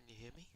Can you hear me?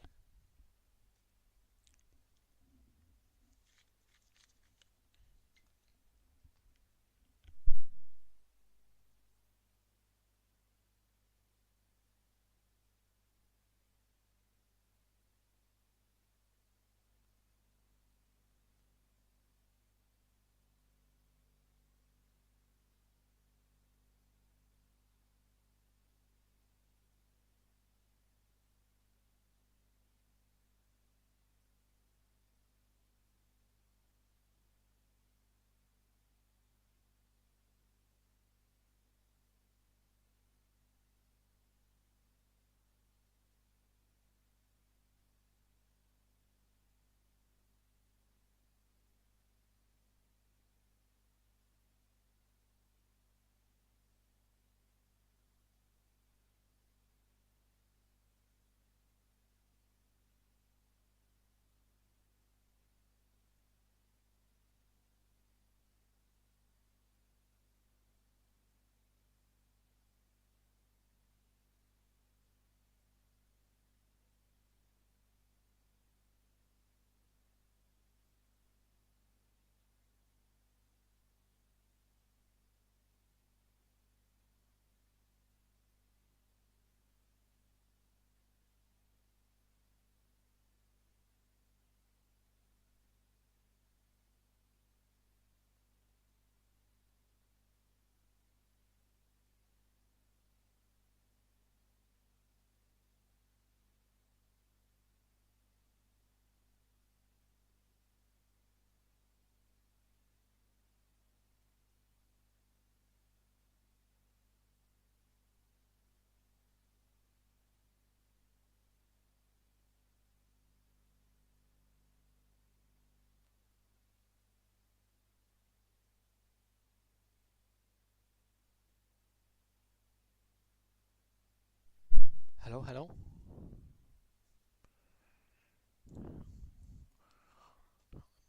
Hello, hello.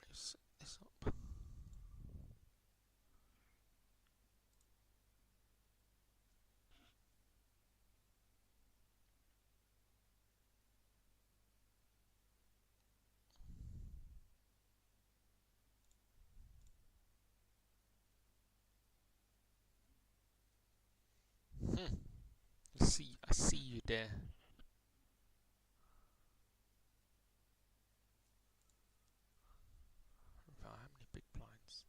Let's set this up. I see you there. Right, how many big blinds?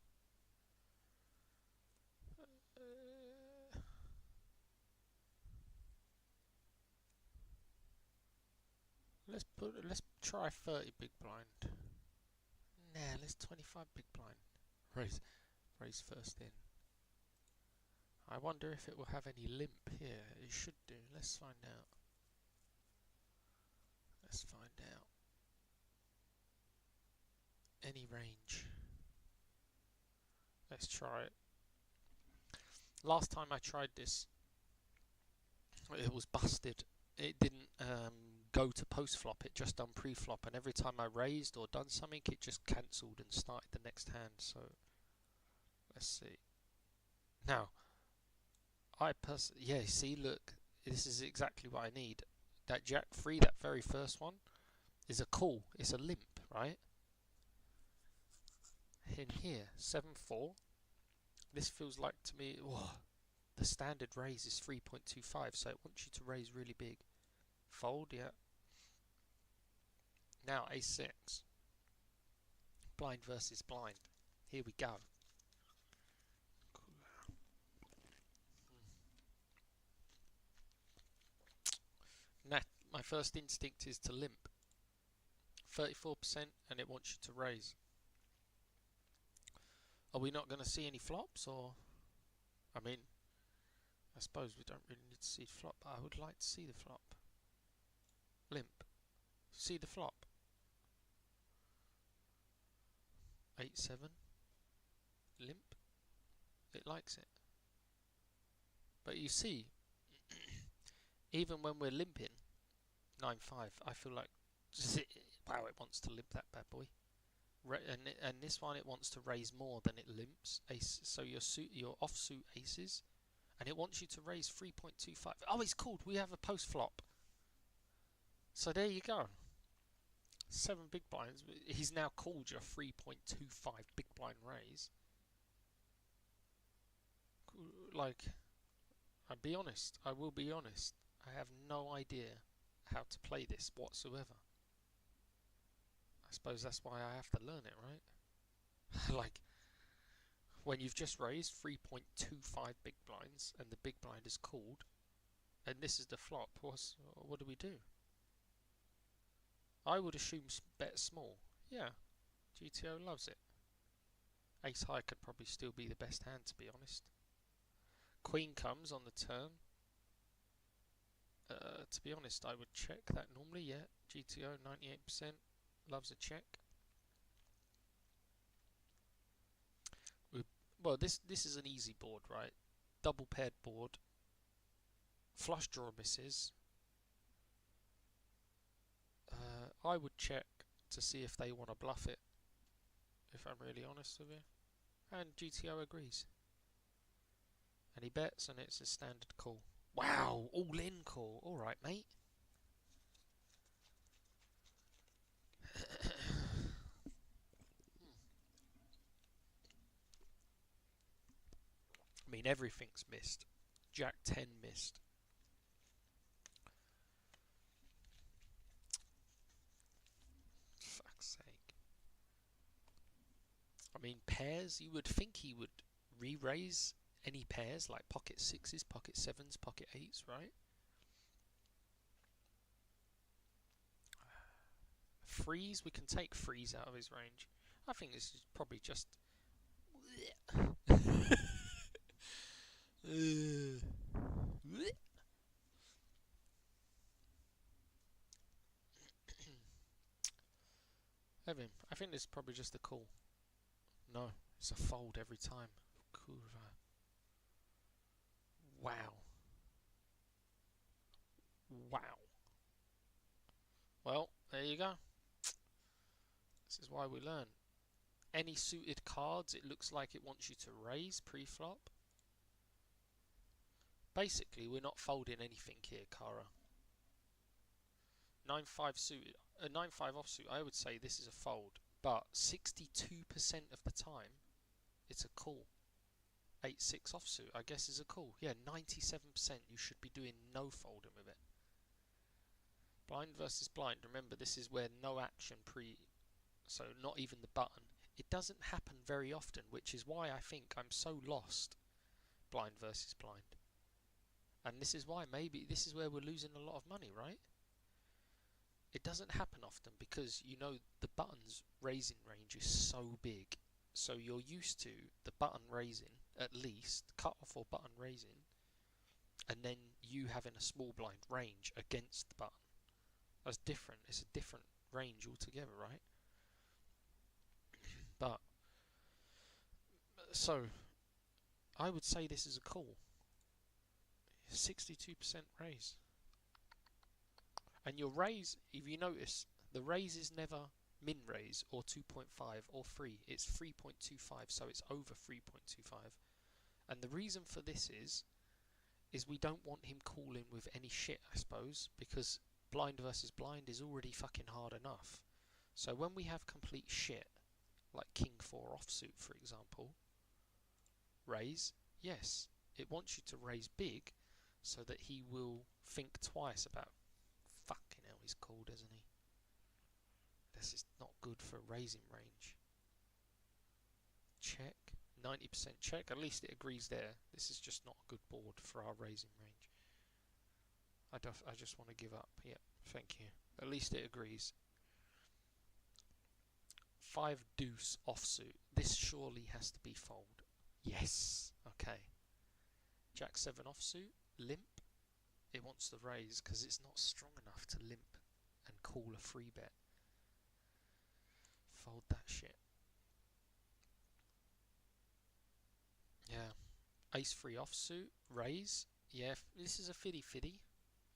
Uh, let's try 30 big blind. Nah, let's 25 big blind. Raise first in. I wonder if it will have any limp here. It should do. Let's find out. Let's find out. Any range. Let's try it. Last time I tried this, it was busted. It didn't go to post flop, it just done pre-flop, and every time I raised or done something it just cancelled and started the next hand. So let's see. Now yeah, see, look, this is exactly what I need. That jack 3, that very first one, is a call. It's a limp, right? In here, 7-4. This feels like to me, the standard raise is 3.25, so it wants you to raise really big. Fold, yeah. Now a6. Blind versus blind. Here we go. Now, my first instinct is to limp. 34%, and it wants you to raise. Are we not going to see any flops, or? I mean, I suppose we don't really need to see flop, but I would like to see the flop. Limp. See the flop. 8-7. Limp. It likes it. But you see, even when we're limping, 9-5, I feel like, wow, it wants to limp that bad boy. And this one, it wants to raise more than it limps. Ace, so your offsuit aces, and it wants you to raise 3.25. Oh, it's called. We have a post flop. So there you go. 7 big blinds. He's now called your 3.25 big blind raise. Like, I'll be honest. I will be honest. I have no idea how to play this whatsoever. I suppose that's why I have to learn it, right? Like, when you've just raised 3.25 big blinds and the big blind is called, and this is the flop, what do we do? I would assume bet small. Yeah, GTO loves it. Ace high could probably still be the best hand, to be honest. Queen comes on the turn. To be honest, I would check that normally, yeah. GTO 98% loves a check. Well, this is an easy board, right? Double paired board. Flush draw misses. I would check to see if they want to bluff it, if I'm really honest with you. And GTO agrees. And he bets, and it's a standard call. Wow, all in call. Alright, mate. I mean, everything's missed. Jack 10 missed. Fuck's sake. I mean, pairs, you would think he would re-raise any pairs, like pocket 6s, pocket 7s, pocket 8s, right? Freeze, we can take freeze out of his range. I think this is probably just... Evan, I think this is probably just a call. No, it's a fold every time. Kurva. Wow. Wow. Well, there you go. This is why we learn. Any suited cards, it looks like it wants you to raise pre-flop. Basically, we're not folding anything here, Kara. 9-5 suited, 9-5 offsuit, I would say this is a fold. But 62% of the time, it's a call. 8-6 offsuit, I guess, is a call. Yeah, 97% you should be doing no folding with it. Blind versus blind. Remember, this is where no action so not even the button. It doesn't happen very often, which is why I think I'm so lost. Blind versus blind. And this is why maybe this is where we're losing a lot of money, right? It doesn't happen often because, you know, the button's raising range is so big. So you're used to the button raising, at least, cut off or button raising, and then you having a small blind range against the button. That's different. It's a different range altogether, right? But, so, I would say this is a call. 62% raise. And your raise, if you notice, the raise is never min raise or 2.5 or 3. It's 3.25, so it's over 3.25. And the reason for this is we don't want him calling with any shit, I suppose, because blind versus blind is already fucking hard enough. So when we have complete shit, like King 4 offsuit, for example, raise, yes, it wants you to raise big so that he will think twice about, fucking hell, he's called, isn't he? This is not good for raising range. Check, 90% check, at least it agrees there. This is just not a good board for our raising range. I just want to give up. Yeah, thank you. At least it agrees. 5 deuce offsuit. This surely has to be fold. Yes. Okay. Jack 7 offsuit. Limp. It wants to raise because it's not strong enough to limp and call a free bet. Fold that shit. Yeah. Ace 3 offsuit. Raise. Yeah. This is a fiddy.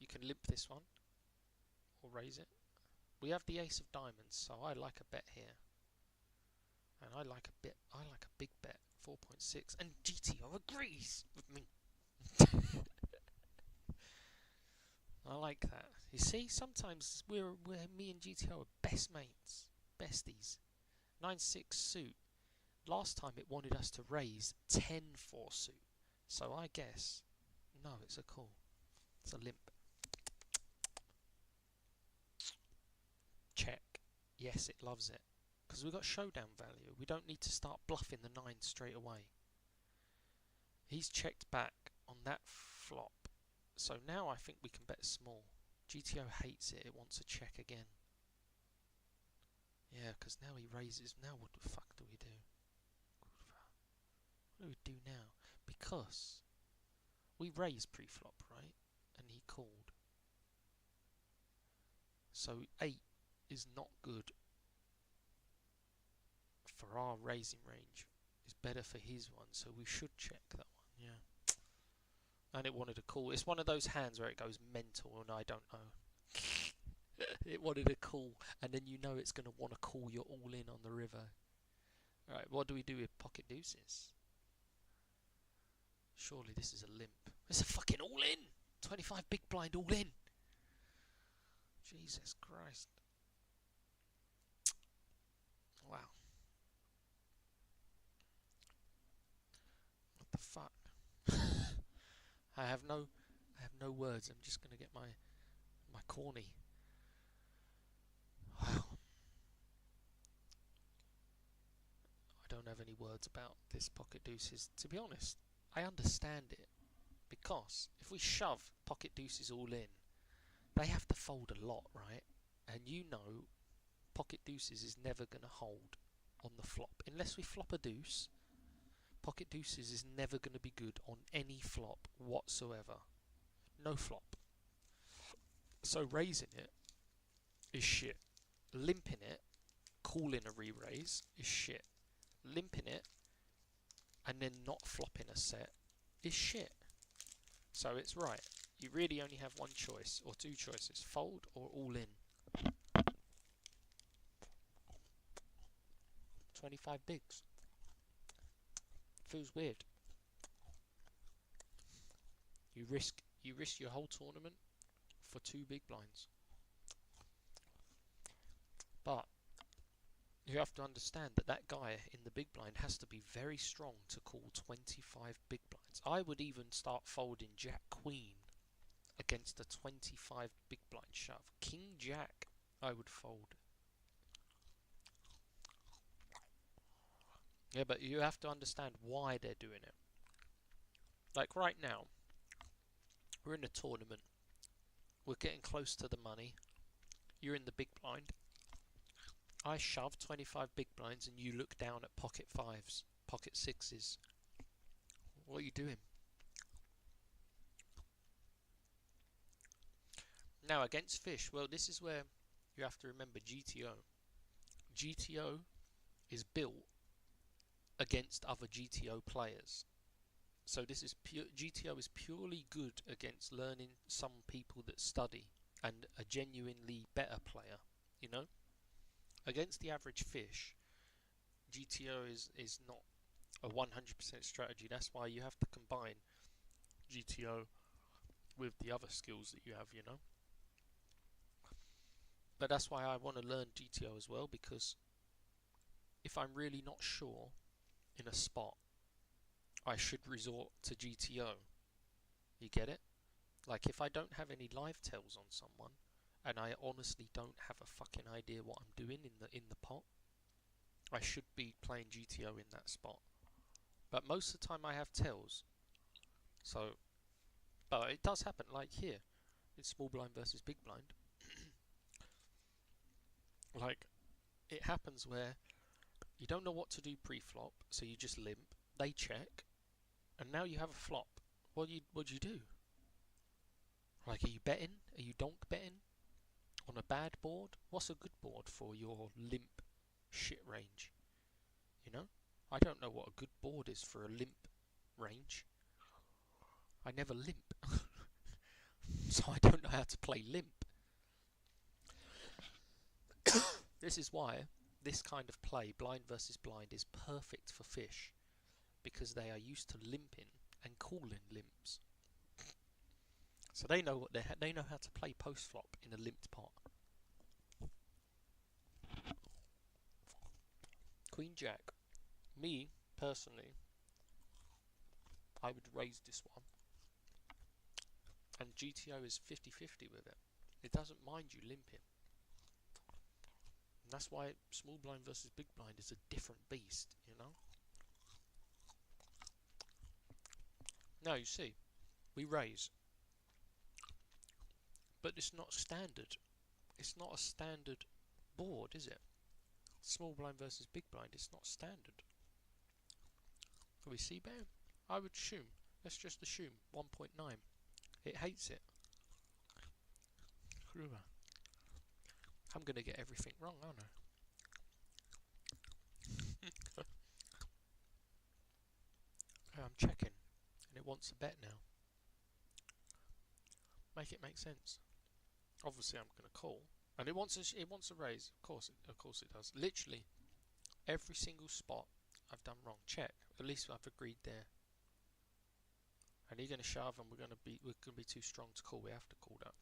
You can limp this one or raise it. We have the ace of diamonds, so I like a bet here. And I like a big bet, 4.6, and GTO agrees with me. I like that. You see, sometimes we're me and GTO are best mates, besties. 9-6 suit. Last time it wanted us to raise 10-4 suit. So I guess, no, it's a call. It's a limp. Check. Yes, it loves it. Because we've got showdown value. We don't need to start bluffing the 9 straight away. He's checked back on that flop. So now I think we can bet small. GTO hates it. It wants a check again. Yeah, because now he raises. Now what the fuck do we do? What do we do now? Because we raised pre-flop, right? And he called. So 8 is not good for our raising range. It's better for his one, so we should check that one, yeah. And it wanted a call. It's one of those hands where it goes mental and I don't know. It wanted a call, and then you know it's going to want to call you all in on the river. Alright, what do we do with pocket deuces? Surely this is a limp. It's a fucking all in! 25 big blind all in! Jesus Christ. Wow. What the fuck? I have no words. I'm just going to get my corny. Wow. I don't have any words about this pocket deuces. To be honest, I understand it. Because if we shove pocket deuces all in, they have to fold a lot, right? And you know, pocket deuces is never going to hold on the flop. Unless we flop a deuce, pocket deuces is never going to be good on any flop whatsoever. No flop. So raising it is shit. Limping it, calling a re-raise is shit. Limping it and then not flopping a set is shit. So it's right. You really only have one choice or two choices. Fold or all in. 25 bigs. Feels weird. You risk your whole tournament for 2 big blinds. But you have to understand that guy in the big blind has to be very strong to call 25 big blinds. I would even start folding Jack Queen against a 25 big blind shove. King Jack, I would fold. Yeah, but you have to understand why they're doing it. Like right now, we're in a tournament. We're getting close to the money. You're in the big blind. I shove 25 big blinds and you look down at pocket 5s, pocket 6s. What are you doing? Now against fish, well, this is where you have to remember GTO. GTO is built against other GTO players. So this is GTO is purely good against learning some people that study and a genuinely better player, you know? Against the average fish, GTO is not a 100% strategy. That's why you have to combine GTO with the other skills that you have, you know? But that's why I want to learn GTO as well, because if I'm really not sure in a spot, I should resort to GTO. You get it? Like if I don't have any live tells on someone and I honestly don't have a fucking idea what I'm doing in the pot, I should be playing GTO in that spot. But most of the time I have tells. So, but it does happen, like here. It's small blind versus big blind. Like, it happens where you don't know what to do pre-flop, so you just limp, they check, and now you have a flop. What do you do? Like, are you betting? Are you donk betting? On a bad board? What's a good board for your limp shit range? You know? I don't know what a good board is for a limp range. I never limp. So I don't know how to play limp. This is why this kind of play, blind versus blind, is perfect for fish. Because they are used to limping and calling limps. So they know what they know how to play post flop in a limped pot. Queen Jack. Me personally, I would raise this one, and GTO is 50-50 with it. It doesn't mind you limping. And that's why small blind versus big blind is a different beast, you know? Now you see, we raise. But it's not standard. It's not a standard board, is it? Small blind versus big blind, it's not standard. Can we see better? I would assume. Let's just assume 1.9. It hates it. I'm going to get everything wrong, aren't I? I'm checking, and it wants a bet now. Make it make sense. Obviously, I'm going to call, and it wants a raise. Of course it does. Literally, every single spot I've done wrong. Check. At least I've agreed there. And you're going to shove, and we're going to be too strong to call. We have to call that.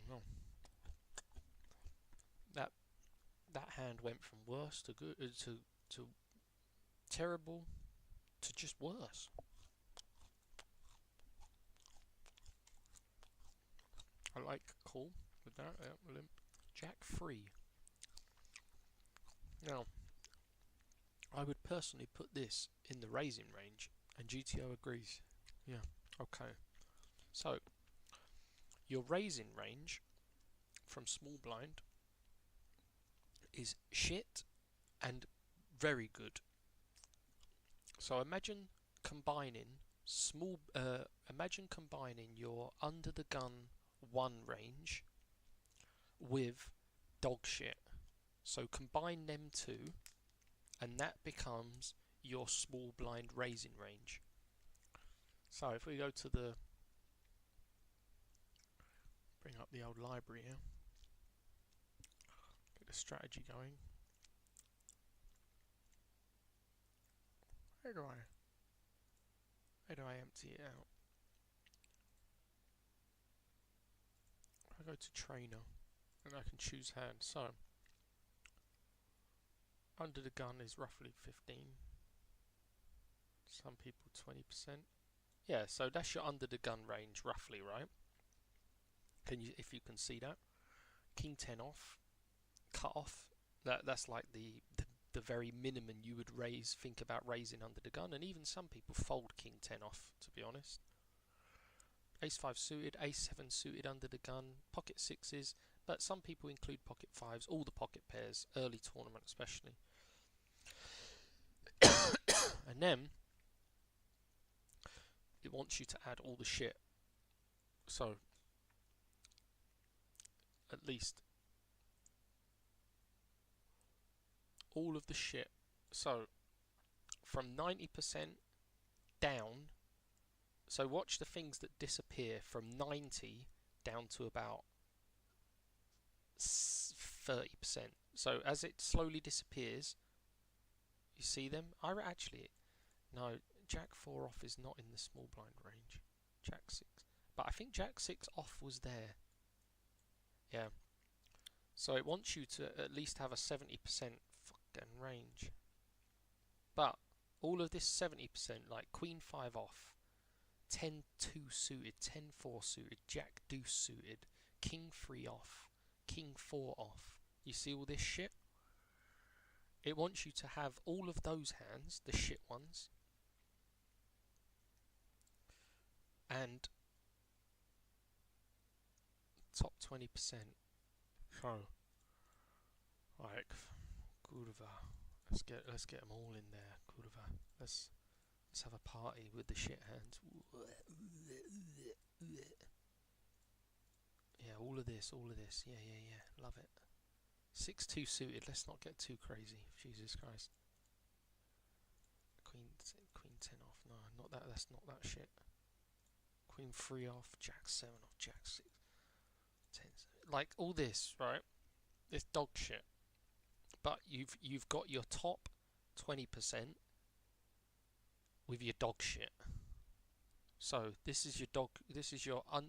Oh, no. That hand went from worse to good to terrible to just worse. I like call with that. Yeah, limp. Jack 3. Now, I would personally put this in the raising range, and GTO agrees. Yeah, okay. So, your raising range from small blind is shit and very good. So imagine combining your under the gun 1 range with dog shit. So combine them two, and that becomes your small blind raising range. So if we go to bring up the old library here, get the strategy going. How do I empty it out? I go to trainer, and I can choose hand. So under the gun is roughly 15. Some people 20%. Yeah, so that's your under the gun range roughly, right? If you can see that? King 10 off, cut off. That's like the very minimum you would think about raising under the gun, and even some people fold King 10 off, to be honest. Ace 5 suited, Ace 7 suited under the gun, pocket 6s, but some people include pocket 5s, all the pocket pairs, early tournament especially. And then it wants you to add all the shit. So at least all of the shit. So from 90% down, so watch the things that disappear from 90 down to about 30%. So as it slowly disappears, you see them? No, Jack 4 off is not in the small blind range. Jack 6. But I think Jack 6 off was there. Yeah. So it wants you to at least have a 70% fucking range. But all of this 70%, like Queen 5 off, 10-2 suited, 10-4 suited, Jack deuce suited, King 3 off, King 4 off. You see all this shit? It wants you to have all of those hands, the shit ones, and top 20%. So, like, kurva. Let's get them all in there. Kurva. Let's have a party with the shit hands. Yeah, all of this. Yeah. Love it. 6-2 suited. Let's not get too crazy. Jesus Christ. Queen 10 off. No, not that. That's not that shit. Queen 3 off. Jack 7 off. Jack 6. 10. Like all this, right? This dog shit. But you've got your top 20% with your dog shit. So this is your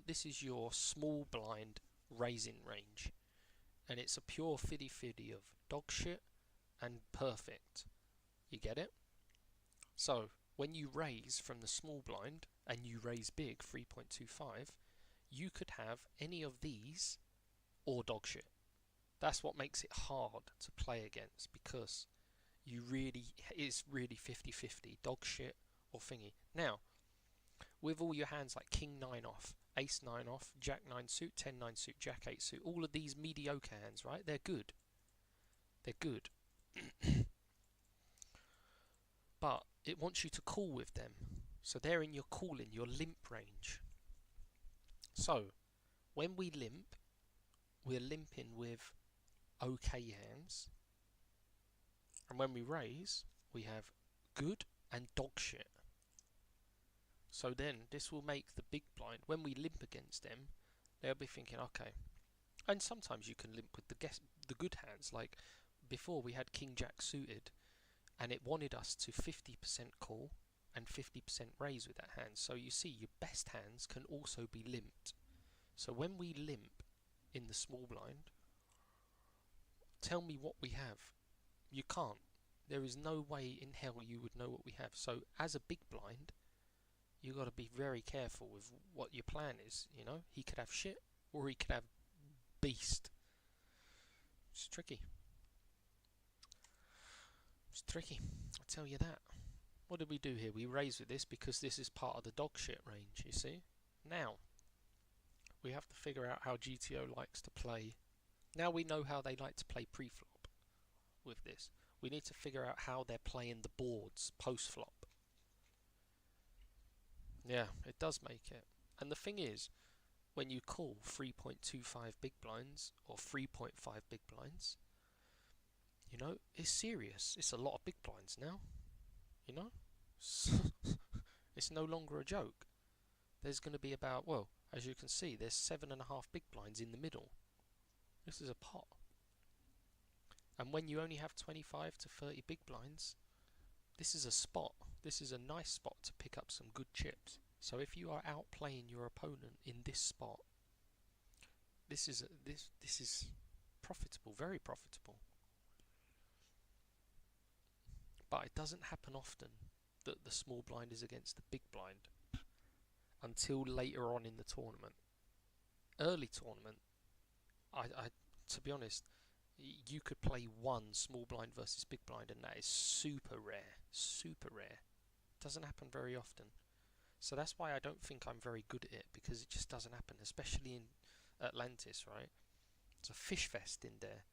this is your small blind raising range, and it's a pure fiddy of dog shit and perfect. You get it? So when you raise from the small blind and you raise big 3.25, you could have any of these or dog shit. That's what makes it hard to play against, because it's really 50-50, dog shit or thingy. Now, with all your hands like King 9 off, Ace 9 off, Jack 9 suit, 10 9 suit, Jack 8 suit, all of these mediocre hands, right? They're good. They're good. But it wants you to call with them. So they're in your calling, your limp range. So when we limp, we're limping with okay hands. And when we raise, we have good and dog shit. So then this will make the big blind, when we limp against them, they'll be thinking, okay. And sometimes you can limp with the good hands. Like before, we had King Jack suited, and it wanted us to 50% call and 50% raise with that hand. So you see, your best hands can also be limped. So when we limp in the small blind, tell me what we have. You can't. There is no way in hell you would know what we have. So as a big blind, you got to be very careful with what your plan is. You know, he could have shit or he could have beast. It's tricky. It's tricky, I tell you that. What did we do here? We raised with this because this is part of the dog shit range, you see. Now, we have to figure out how GTO likes to play. Now we know how they like to play pre-flop with this. We need to figure out how they're playing the boards post-flop. Yeah, it does make it. And the thing is, when you call 3.25 big blinds or 3.5 big blinds, you know, it's serious. It's a lot of big blinds now. You know? It's no longer a joke. There's going to be about, well, as you can see, there's 7.5 big blinds in the middle. This is a pot. And when you only have 25 to 30 big blinds, this is a spot. This is a nice spot to pick up some good chips. So if you are outplaying your opponent in this spot, this is profitable, very profitable. But it doesn't happen often that the small blind is against the big blind until later on in the tournament. Early tournament, to be honest, you could play one small blind versus big blind, and that is super rare. Super rare. Doesn't happen very often. So that's why I don't think I'm very good at it, because it just doesn't happen, especially in Atlantis, right? It's a fish fest in there.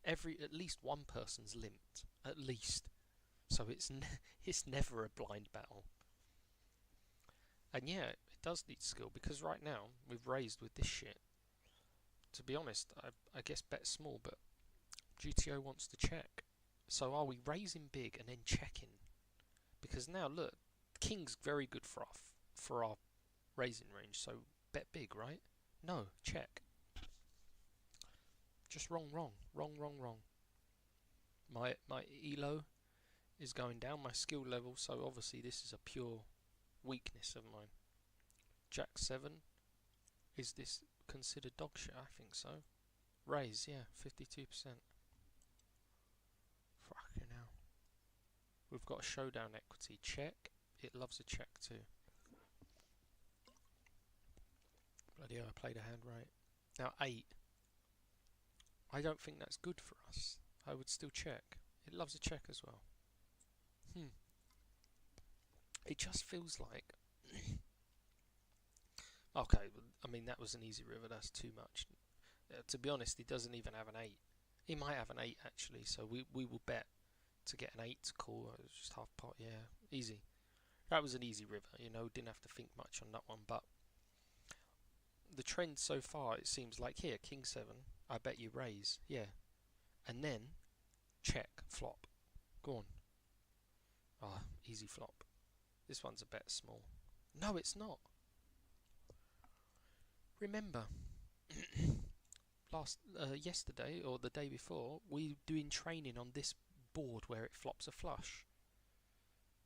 At least one person's limped, at least. So it's never a blind battle. And yeah, it does need skill, because right now we've raised with this shit. To be honest, I guess bet small, but GTO wants to check. So are we raising big and then checking? Because now look, King's very good for our raising range, so bet big, right? No, check. Just wrong. My elo is going down, my skill level, so obviously this is a pure weakness of mine. Jack 7, is this considered dog shit? I think so. Raise, yeah, 52%. Fucking hell. We've got a showdown equity. Check. It loves a check too. Bloody hell, I played a hand right. Now 8. I don't think that's good for us. I would still check. It loves a check as well. It just feels like... Okay, I mean, that was an easy river. That's too much. To be honest, he doesn't even have an 8. He might have an 8 actually, so we will bet to get an 8 to call. It was just half pot, yeah, easy. That was an easy river, you know, didn't have to think much on that one. But the trend so far, it seems like here, King 7, I bet you raise, yeah, and then check, flop. Go on. Ah, easy flop. This one's a bet small. No, it's not. Remember, yesterday or the day before, we were doing training on this board where it flops a flush,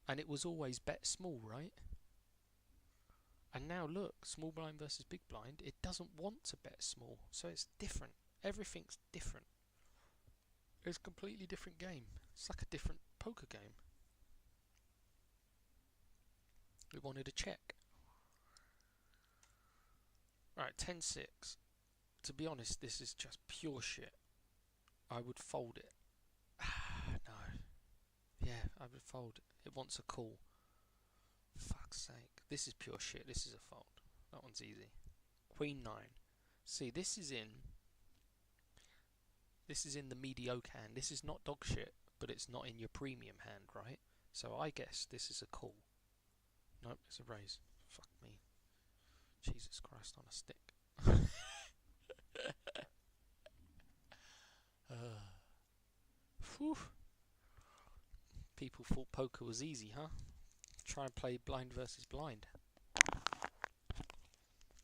and it was always bet small, right? And now look, small blind versus big blind, it doesn't want to bet small, so it's different. Everything's different. It's a completely different game. It's like a different poker game. We wanted a check. Right, 10-6. To be honest, this is just pure shit. I would fold it. No. Yeah, I would fold it. It wants a call. Fuck's sake. This is pure shit. This is a fold. That one's easy. Queen 9. See, this is in the mediocre hand. This is not dog shit, but it's not in your premium hand, right? So I guess this is a call. Nope, it's a raise. Fuck me. Jesus Christ on a stick. Whew. People thought poker was easy, huh? Try and play blind versus blind.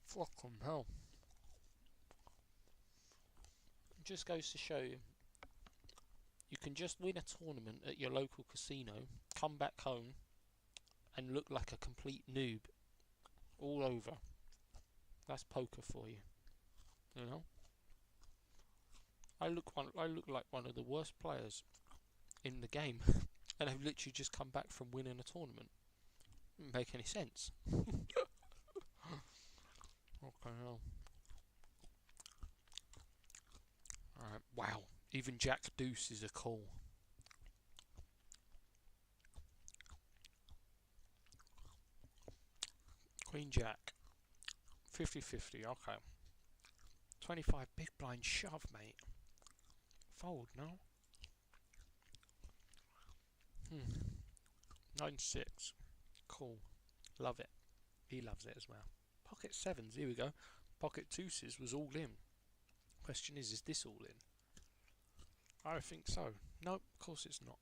Fucking hell. It just goes to show you can just win a tournament at your local casino, come back home, and look like a complete noob all over. That's poker for you. You know? I look like one of the worst players in the game, and I've literally just come back from winning a tournament. Doesn't make any sense. Okay, hell. Alright, wow. Even Jack Deuce is a call. Queen Jack. 50-50, okay. 25 big blind shove, mate. Fold, no? 9-6. Cool. Love it. He loves it as well. Pocket sevens, here we go. Pocket deuces was all in. Question is this all in? I think so. No, of course it's not.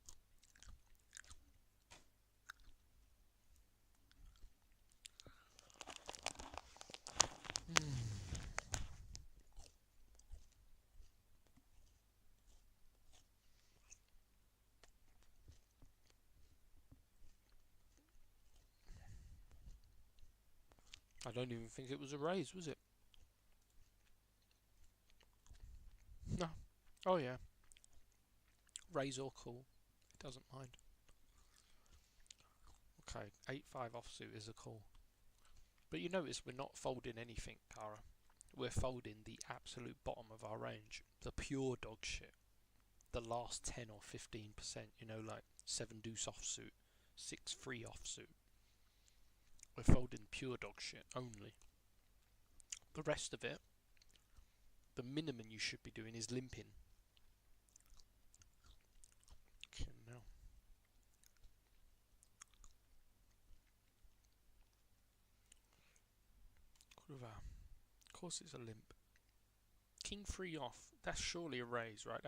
I don't even think it was a raise, was it? No. Oh yeah. Raise or call. It doesn't mind. Okay, 8-5 offsuit is a call. But you notice we're not folding anything, Cara. We're folding the absolute bottom of our range. The pure dog shit. The last 10 or 15%, you know, like 7 deuce offsuit, 6-3 offsuit. We're folding pure dog shit only. The rest of it, the minimum you should be doing is limping. Okay, now. Of course it's a limp. King 3 off. That's surely a raise, right?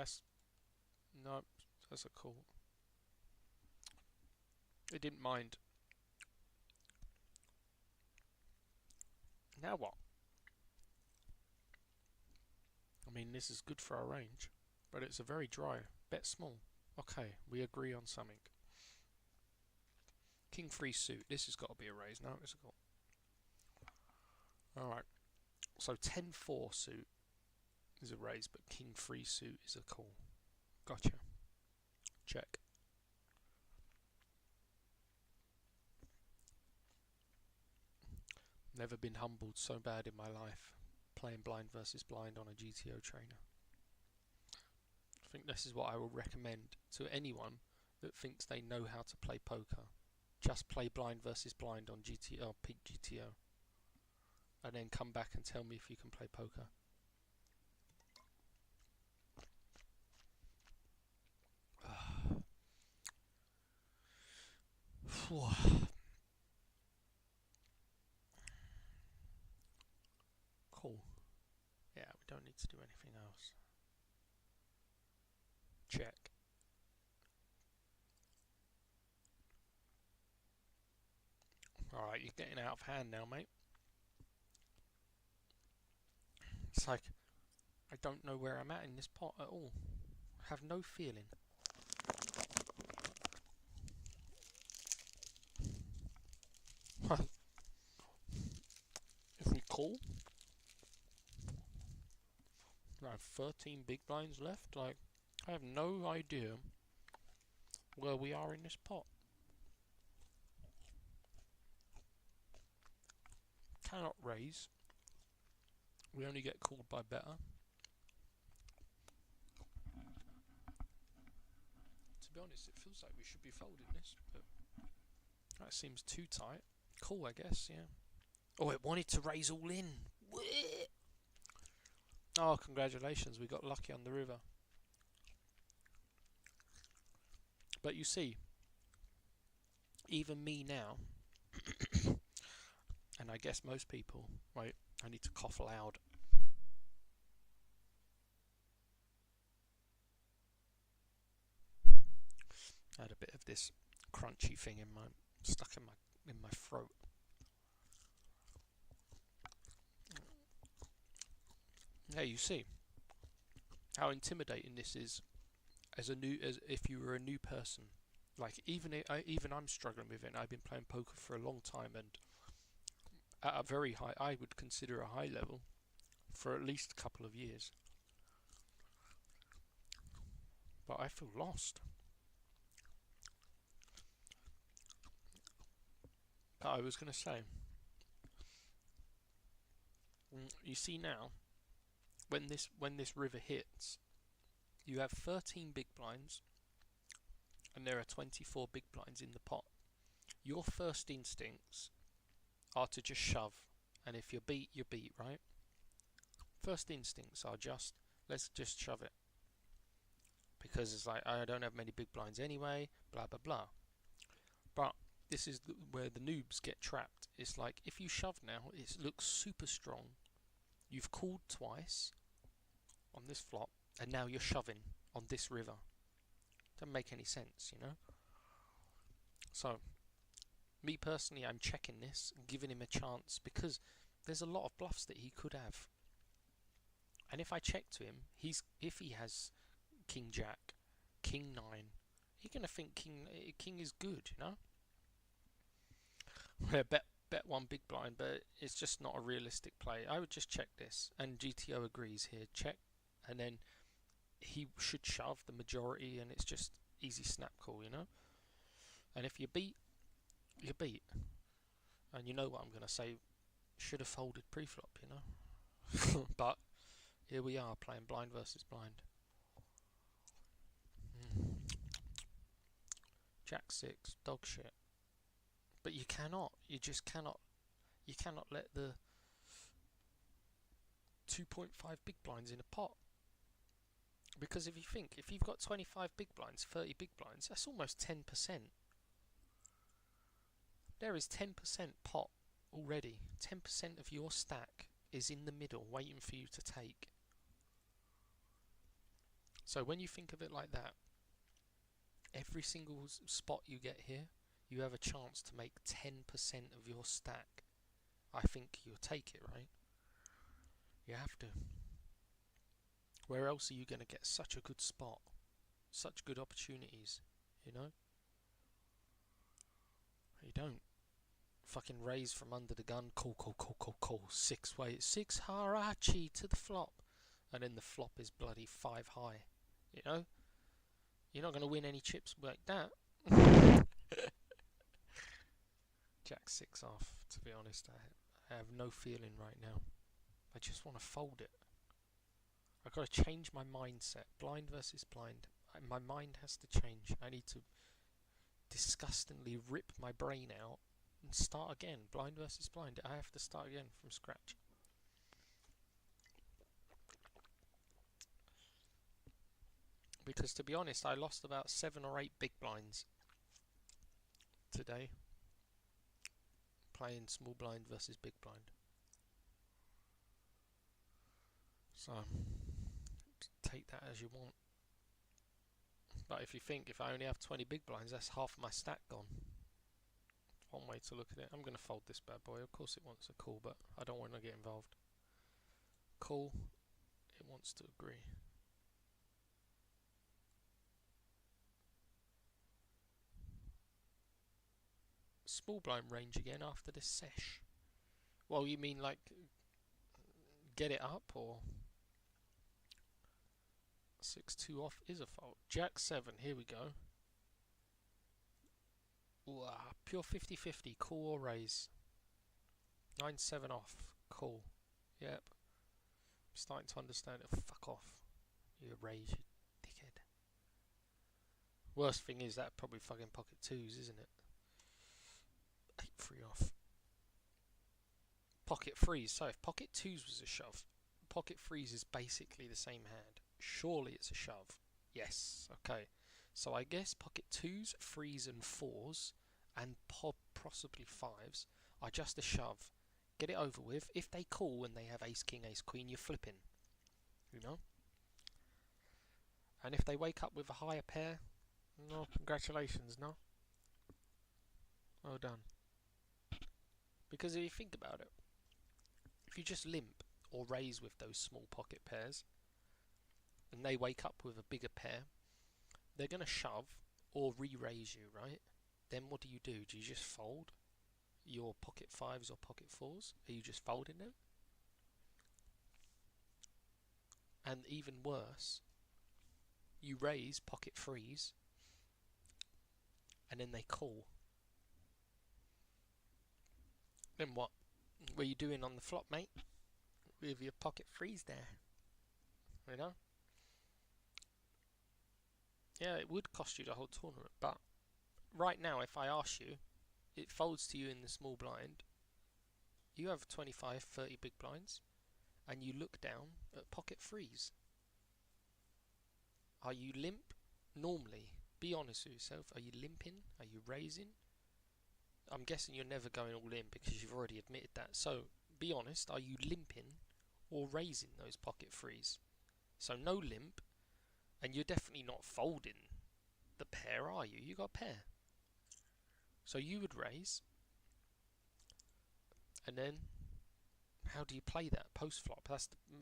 No, that's a call. It didn't mind. Now what? I mean, this is good for our range, but it's a very dry. Bet small. Okay, we agree on something. King 3 suit. This has got to be a raise. No, it's a call. Alright. So 10-4 suit is a raise, but King 3 suit is a call. Gotcha. Check. Never been humbled so bad in my life playing blind versus blind on a GTO trainer. I think this is what I will recommend to anyone that thinks they know how to play poker. Just play blind versus blind on GTO, PeakGTO, and then come back and tell me if you can play poker. Cool. Yeah, we don't need to do anything else. Check. Alright, you're getting out of hand now, mate. It's like, I don't know where I'm at in this pot at all. I have no feeling. Cool. I have 13 big blinds left. Like, I have no idea where we are in this pot. Cannot raise. We only get called by better. To be honest, it feels like we should be folding this, but that seems too tight. Cool, I guess, yeah. Oh, it wanted to raise all in. Oh, congratulations, we got lucky on the river. But you see, even me now, and I guess most people, wait, I need to cough loud. I had a bit of this crunchy thing stuck in my throat. Yeah, you see how intimidating this is as if you were a new person. Like even I'm struggling with it. And I've been playing poker for a long time, and at a very high, I would consider a high level, for at least a couple of years. But I feel lost. But I was gonna say, you see now, when this river hits, you have 13 big blinds, and there are 24 big blinds in the pot. Your first instincts are to just shove, and if you're beat, you're beat, right? First instincts are just, let's just shove it. Because it's like, I don't have many big blinds anyway, blah blah blah. But this is where the noobs get trapped. It's like, if you shove now, it looks super strong. You've called twice on this flop, and now you're shoving on this river. Doesn't make any sense, you know? So, me personally, I'm checking this and giving him a chance, because there's a lot of bluffs that he could have. And if I check to him, if he has King Jack, King 9, he's going to think King is good, you know? Yeah, bet one big blind, but it's just not a realistic play. I would just check this, and GTO agrees here. Check, and then he should shove the majority, and it's just easy snap call, you know? And if you beat, you beat. And you know what I'm going to say, should have folded pre-flop, you know? But here we are, playing blind versus blind. Jack 6, dog shit. But you just cannot let the 2.5 big blinds in a pot. Because if you've got 25 big blinds, 30 big blinds, that's almost 10%. There is 10% pot already. 10% of your stack is in the middle, waiting for you to take. So when you think of it like that, every single spot you get here, you have a chance to make 10% of your stack. I think you'll take it, right? You have to. Where else are you going to get such a good spot? Such good opportunities, you know? You don't. Fucking raise from under the gun, call. 6 Harachi to the flop. And then the flop is bloody 5 high. You know? You're not going to win any chips like that. Jack 6 off, to be honest. I have no feeling right now. I just want to fold it. I've got to change my mindset. Blind versus blind. My mind has to change. I need to disgustingly rip my brain out and start again. Blind versus blind. I have to start again from scratch. Because to be honest, I lost about 7 or 8 big blinds today, playing small blind versus big blind. So take that as you want. But if you think, if I only have 20 big blinds, that's half my stack gone. One way to look at it. I'm going to fold this bad boy. Of course it wants a call, but I don't want to get involved. Call. It wants to agree. Small blind range again after this sesh. Well, you mean like get it up, or 6-2 off is a fold. Jack 7, here we go. Ooh, pure 50-50, call or raise. 9-7 off, call. Yep. I'm starting to understand it. Fuck off. You raise, you dickhead. Worst thing is that probably fucking pocket 2s, isn't it? 8-3 off. Pocket 3s. So if pocket 2s was a shove, pocket 3s is basically the same hand. Surely it's a shove. Yes. Okay. So I guess pocket 2s, 3s and 4s and possibly 5s are just a shove. Get it over with. If they call and they have ace king, ace queen, you're flipping. You know? And if they wake up with a higher pair, no, congratulations, no? Well done. Because if you think about it, if you just limp or raise with those small pocket pairs, and they wake up with a bigger pair, they're going to shove or re-raise you, right? Then what do? Do you just fold your pocket 5s or pocket 4s? Are you just folding them? And even worse, you raise pocket 3s and then they call. Then what? What are you doing on the flop, mate? With your pocket 3s there. You know? Yeah, it would cost you the whole tournament, but right now, if I ask you, it folds to you in the small blind. You have 25, 30 big blinds, and you look down at pocket 3s. Are you limp? Normally, be honest with yourself. Are you limping? Are you raising? I'm guessing you're never going all in because you've already admitted that. So, be honest. Are you limping or raising those pocket 3s? So, no limp, and you're definitely not folding the pair, are you? You got a pair. So, you would raise, and then how do you play that post flop?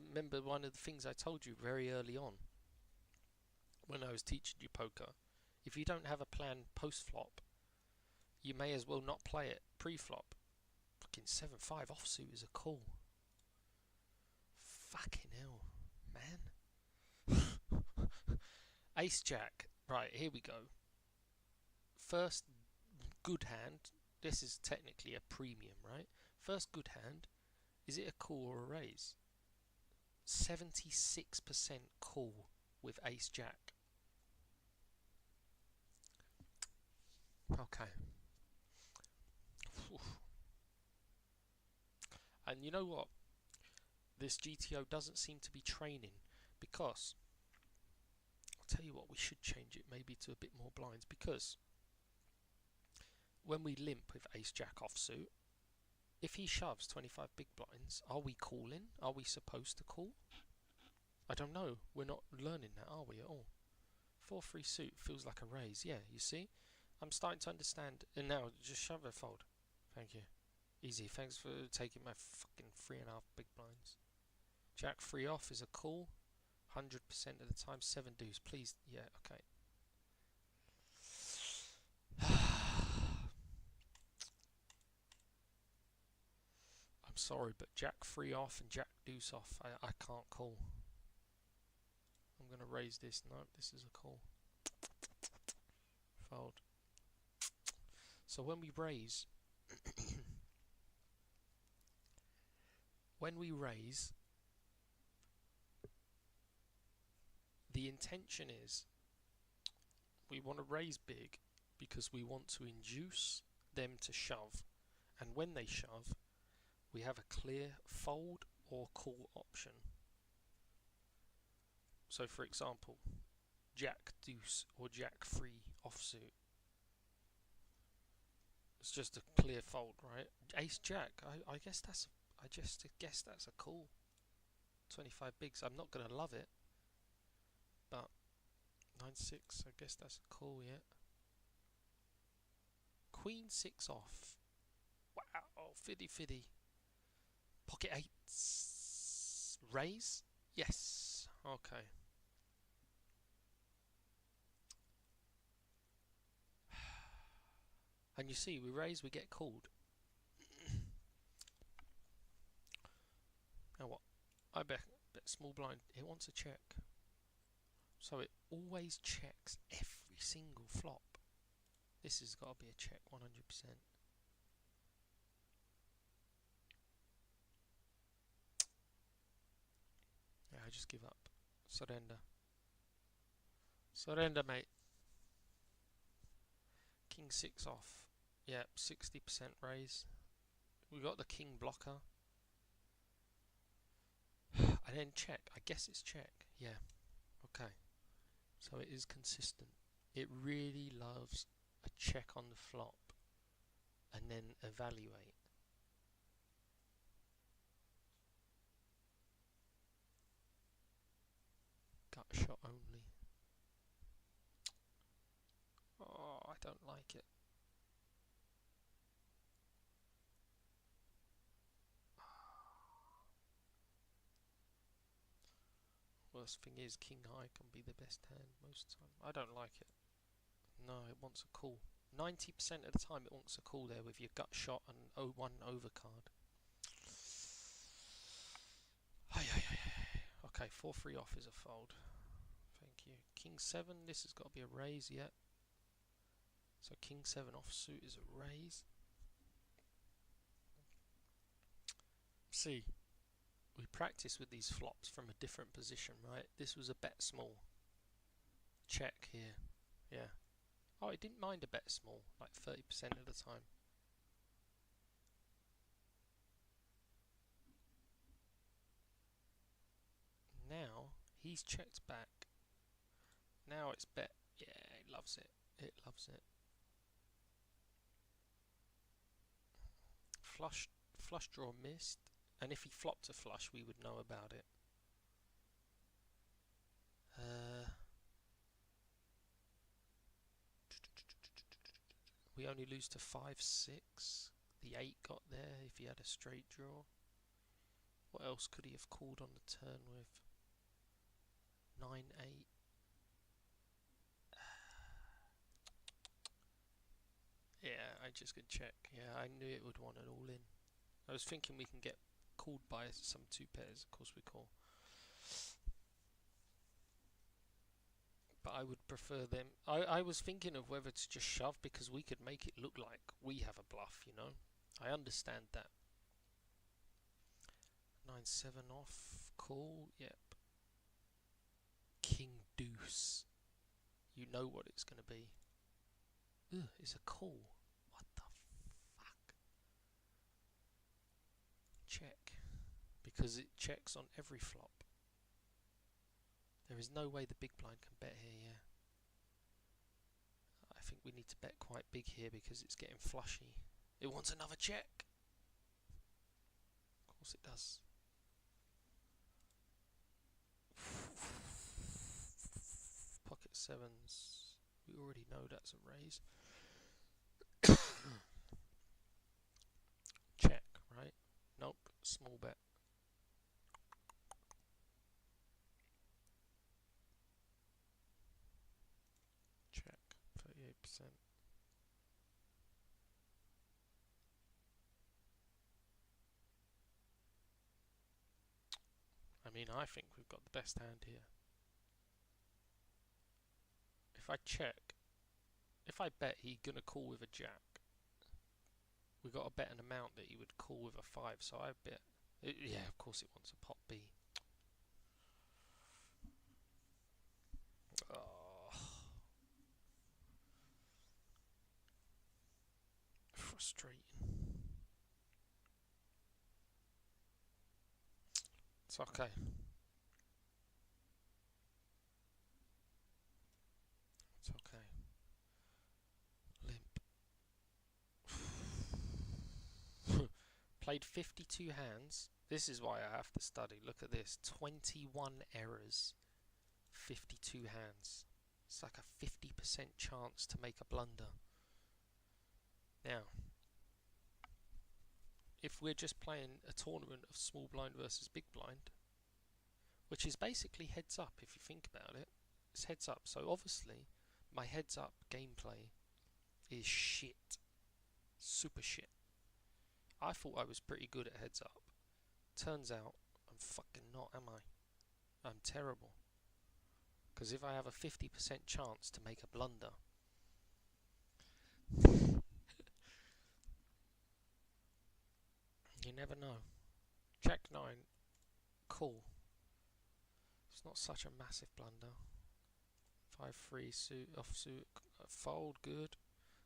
Remember one of the things I told you very early on when I was teaching you poker. If you don't have a plan post flop, you may as well not play it pre-flop. Fucking 7-5 offsuit is a call. Fucking hell, man. Ace jack. Right, here we go. First good hand. This is technically a premium, right? First good hand. Is it a call or a raise? 76% call with ace jack. Okay. And you know what? This GTO doesn't seem to be training, because I'll tell you what, we should change it maybe to a bit more blinds, because when we limp with ace jack offsuit, if he shoves 25 big blinds, are we calling? Are we supposed to call? I don't know. We're not learning that, are we, at all? 4-3 suit feels like a raise. Yeah, you see? I'm starting to understand. And now, just shove or fold. Thank you. Easy. Thanks for taking my fucking 3.5 big blinds. Jack 3 off is a call. 100% of the time. 7 deuce. Please. Yeah, okay. I'm sorry, but Jack 3 off and Jack deuce off, I can't call. I'm going to raise this. No, this is a call. Fold. So when we raise, the intention is we want to raise big because we want to induce them to shove. And when they shove, we have a clear fold or call option. So for example, Jack deuce or Jack 3 offsuit. It's just a clear fold, right? Ace jack, I just guess that's a call. 25 bigs, I'm not going to love it, but 9-6, I guess that's a call, yeah. Queen 6 off. Wow, fiddy. Pocket 8s. Raise? Yes. Okay. And you see, we raise, we get called. Now what? I bet small blind, it wants a check. So it always checks every single flop. This has got to be a check 100%. Yeah, I just give up. Surrender. Surrender, mate. King 6 off. Yep, 60% raise. We got the king blocker. And then check. I guess it's check. Yeah. Okay. So it is consistent. It really loves a check on the flop and then evaluate. Gut shot only. Oh, I don't like it. Worst thing is king high can be the best hand most of the time. I don't like it. No, it wants a call. 90% of the time it wants a call there with your gut shot and 0-1 overcard. Okay, 4-3 off is a fold. Thank you. King 7, this has got to be a raise yet. So king 7 offsuit is a raise. See, we practice with these flops from a different position, right? This was a bet small. Check here. Yeah. Oh, it didn't mind a bet small, like 30% of the time. Now, he's checked back. Now it's bet. Yeah, it loves it. It loves it. Flush draw missed. And if he flopped a flush, we would know about it. We only lose to 5-6. The 8 got there if he had a straight draw. What else could he have called on the turn with? 9-8. Yeah, I just could check. Yeah, I knew it would want it all in. I was thinking we can get called by some 2 pairs. Of course we call. But I would prefer them. I was thinking of whether to just shove because we could make it look like we have a bluff, you know. I understand that. 9-7 off. Call. Yep. King deuce. You know what it's going to be. Ugh, it's a call. What the fuck? Check. Because it checks on every flop. There is no way the big blind can bet here, yeah. I think we need to bet quite big here because it's getting flushy. It wants another check. Of course it does. Pocket sevens. We already know that's a raise. Check, right? Nope. Small bet. Check. 38%. I mean, I think we've got the best hand here. If I check, if I bet he's going to call with a jack, we got to bet an amount that he would call with a 5, so I bet. Yeah, of course it wants a pot B. Oh. Frustrating. It's okay. It's okay. Limp. Played 52 hands. This is why I have to study. Look at this. 21 errors. 52 hands. It's like a 50% chance to make a blunder. Now, if we're just playing a tournament of small blind versus big blind, which is basically heads up if you think about it, it's heads up. So obviously, my heads up gameplay is shit. Super shit. I thought I was pretty good at heads up. Turns out I'm fucking not, am I? I'm terrible. Because if I have a 50% chance to make a blunder, you never know. Jack 9, cool. It's not such a massive blunder. 5-3 suit, offsuit, fold, good.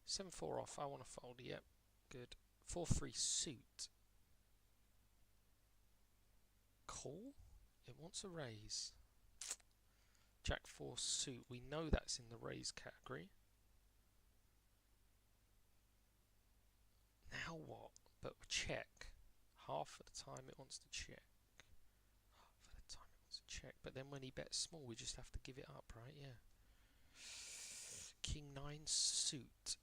7-4 off, I want to fold, yep, good. 4-3 suit. Call? It wants a raise. Jack 4 suit, we know that's in the raise category. Now what? But check. Half of the time it wants to check. Half of the time it wants to check. But then when he bets small, we just have to give it up, right? Yeah. King 9 suit.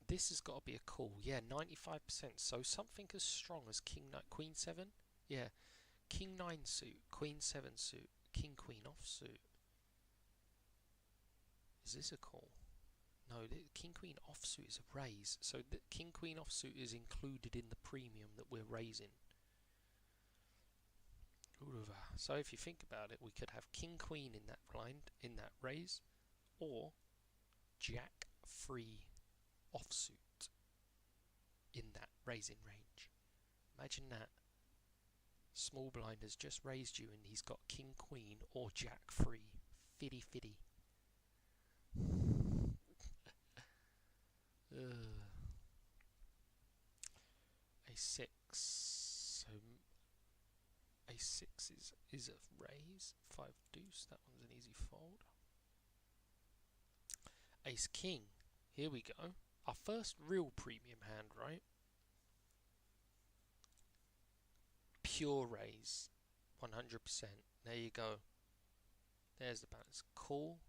This has got to be a call. Yeah, 95%. So something as strong as King 9, Queen 7. Yeah. King 9 suit, Queen 7 suit, King Queen offsuit. Is this a call? No, the King Queen offsuit is a raise. So the King Queen offsuit is included in the premium that we're raising. So if you think about it, we could have King Queen in that blind, in that raise, or Jack 3 offsuit in that raising range. Imagine that. Small blind has just raised you and he's got King Queen or Jack 3. Fiddy fiddy. A6. So A6 is a raise. 5 deuce. That one's an easy fold. Ace King. Here we go. Our first real premium hand, right? Pure raise. 100%. There you go. There's the balance. Call.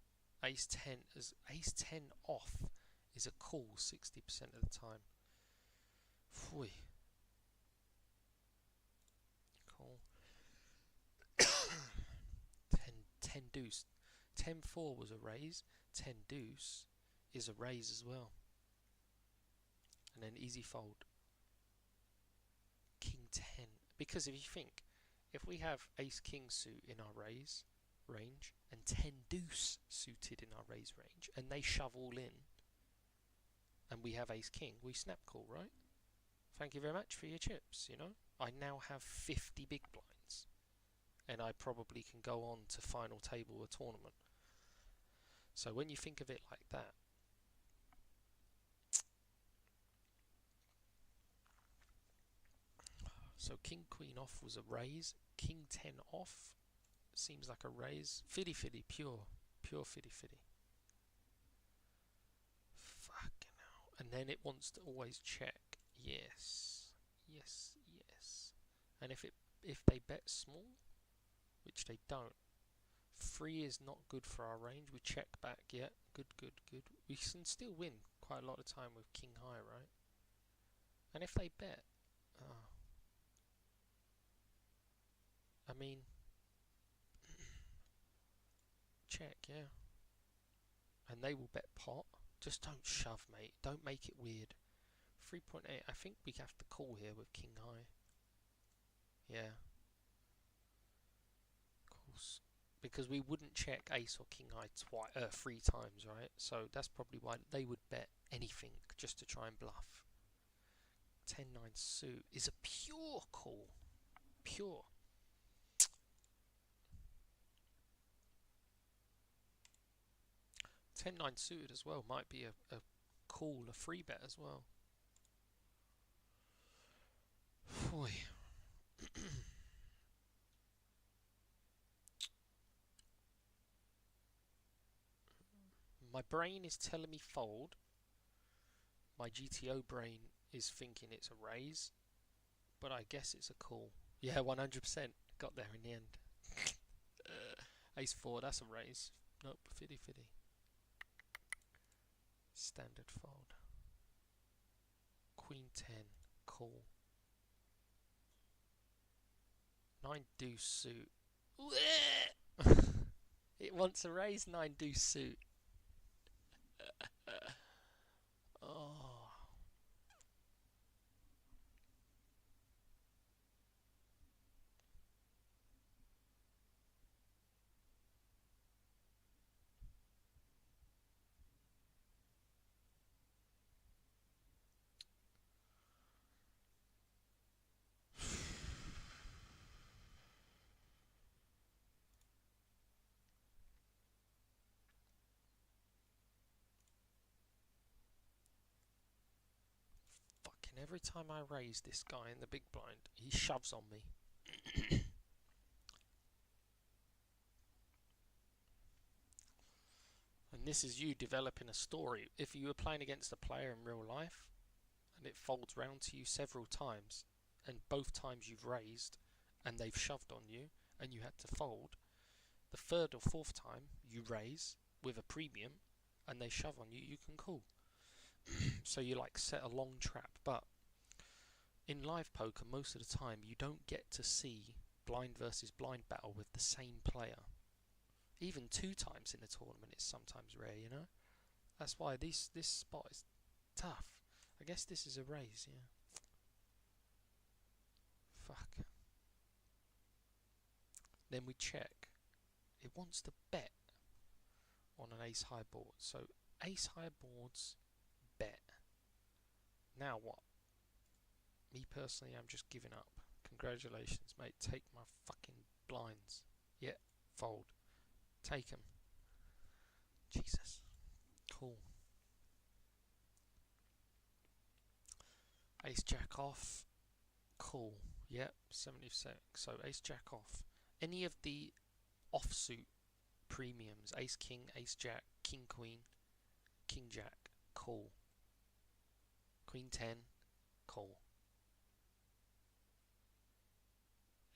Ace 10 as Ace 10 off is a call 60% of the time. Phew. Call. 10 deuce. 10-4 was a raise. 10 deuce is a raise as well. And then easy fold. King 10. Because if you think, if we have Ace King suit in our raise range and 10 deuce suited in our raise range and they shove all in and we have Ace King, we snap call, right? Thank you very much for your chips, you know? I now have 50 big blinds and I probably can go on to final table a tournament. So when you think of it like that, so King Queen off was a raise, King 10 off seems like a raise. Fiddy fiddy, pure fiddy fiddy. Fucking hell. And then it wants to always check. Yes. And if they bet small, which they don't, 3 is not good for our range. We check back, yeah, good. We can still win quite a lot of time with King High, right? And if they bet, I mean, check, yeah. And they will bet pot. Just don't shove, mate. Don't make it weird. 3.8. I think we have to call here with King High. Yeah. Of course. Because we wouldn't check Ace or King High 3 times, right? So that's probably why they would bet anything just to try and bluff. 10-9 suit is a pure call. Pure. 10-9 suited as well might be a call, a free bet as well. My brain is telling me fold. My GTO brain is thinking it's a raise, but I guess it's a call. Yeah, 100%. Got there in the end. Ace 4, that's a raise. Nope, fiddy fiddy. Standard fold. Queen 10, call. 9 deuce suit. It wants a raise. 9 deuce suit. Oh. every time I raise this guy in the big blind, he shoves on me. And this is you developing a story. If you were playing against a player in real life and it folds round to you several times, and both times you've raised and they've shoved on you and you had to fold, the third or fourth time you raise with a premium and they shove on you, you can call. So you like set a long trap. But in live poker, most of the time you don't get to see blind versus blind battle with the same player. Even 2 times in a tournament is sometimes rare, you know. That's why this spot is tough. I guess this is a raise, yeah. Fuck. Then we check. It wants to bet on an ace high board. So ace high boards, bet. Now what? Me personally, I'm just giving up. Congratulations, mate. Take my fucking blinds. Yeah, fold. Take them. Jesus. Cool. Ace jack off. Cool. Yep, 70%. So ace jack off. Any of the offsuit premiums, ace king, ace jack, king queen, king jack, call. Queen 10, call.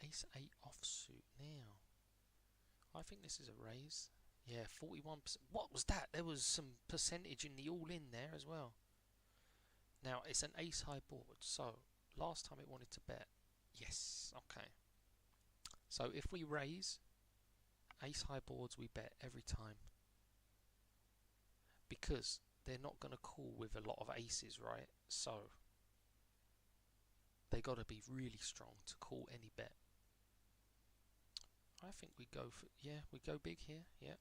Ace 8 offsuit now. I think this is a raise. Yeah, 41%. What was that? There was some percentage in the all-in there as well. Now, it's an ace high board. So, last time it wanted to bet. Yes, okay. So, if we raise ace high boards, we bet every time. Because they're not going to call with a lot of aces, right? So, they got to be really strong to call any bet. I think we go for, yeah, we go big here, yeah.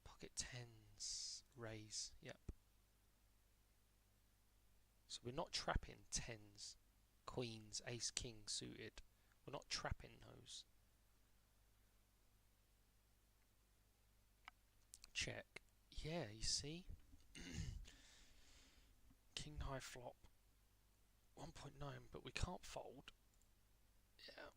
Pocket 10s, raise, yep. So we're not trapping 10s, queens, ace, king suited. We're not trapping those. Check. Yeah, you see? King high flop. 1.9, but we can't fold. Yeah.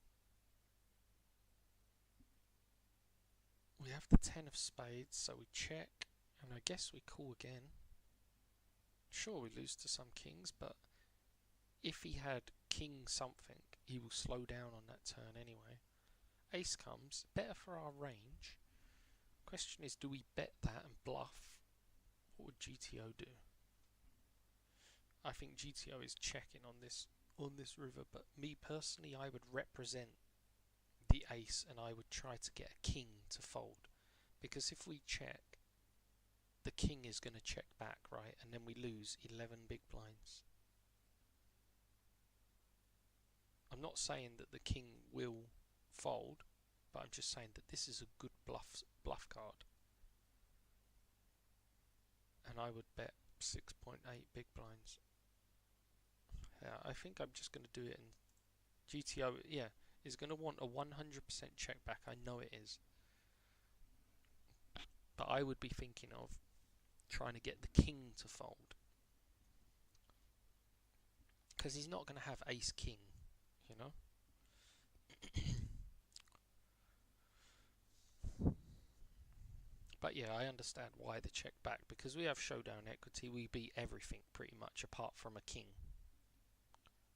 We have the 10 of spades, so we check, and I guess we call again. Sure, we lose to some kings, but if he had king something, he will slow down on that turn anyway. Ace comes, better for our range. Question is, do we bet that and bluff? What would GTO do? I think GTO is checking on this river, but me personally, I would represent the ace and I would try to get a king to fold, because if we check, the king is going to check back, right? And then we lose 11 big blinds. I'm not saying that the king will fold, but I'm just saying that this is a good bluff card. And I would bet 6.8 big blinds. Yeah, I think I'm just going to do it in GTO. Yeah, is going to want a 100% check back. I know it is. But I would be thinking of trying to get the king to fold. Because he's not going to have ace king, you know? But yeah, I understand why the check back, because we have showdown equity. We beat everything pretty much apart from a king.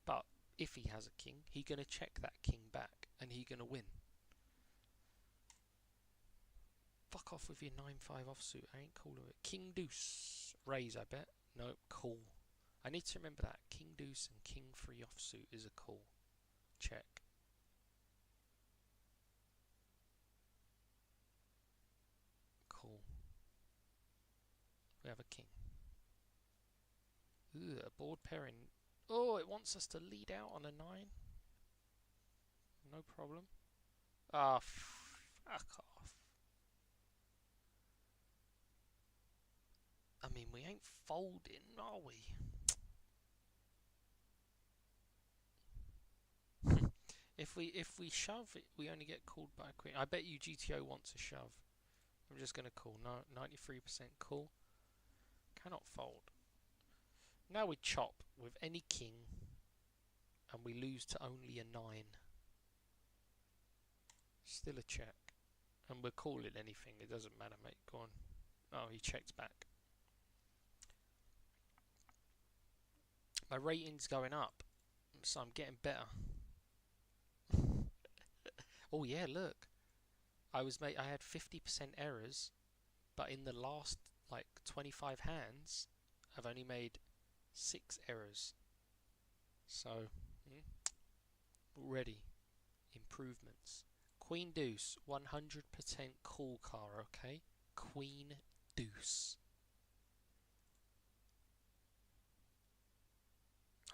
But if he has a king, he's going to check that king back and he's going to win. Fuck off with your 9-5 offsuit. I ain't cool with it. King deuce. Raise, I bet. Nope, call. I need to remember that. King deuce and king 3 offsuit is a call. Check. Call. We have a king. Ooh, a board pairing. Oh, it wants us to lead out on a 9. No problem. Ah, fuck off. I mean, we ain't folding, are we? If we shove it, we only get called by a queen. I bet you GTO wants a shove. I'm just gonna call. No, 93% call. Cannot fold. Now we chop with any king, and we lose to only a 9. Still a check. And we'll call it anything, it doesn't matter, mate. Go on. Oh, he checked back. My rating's going up, so I'm getting better. Oh yeah, look. I had 50% errors, but in the last like 25 hands, I've only made 6 errors. So, already improvements. Queen Deuce, 100% cool car, okay? Queen Deuce.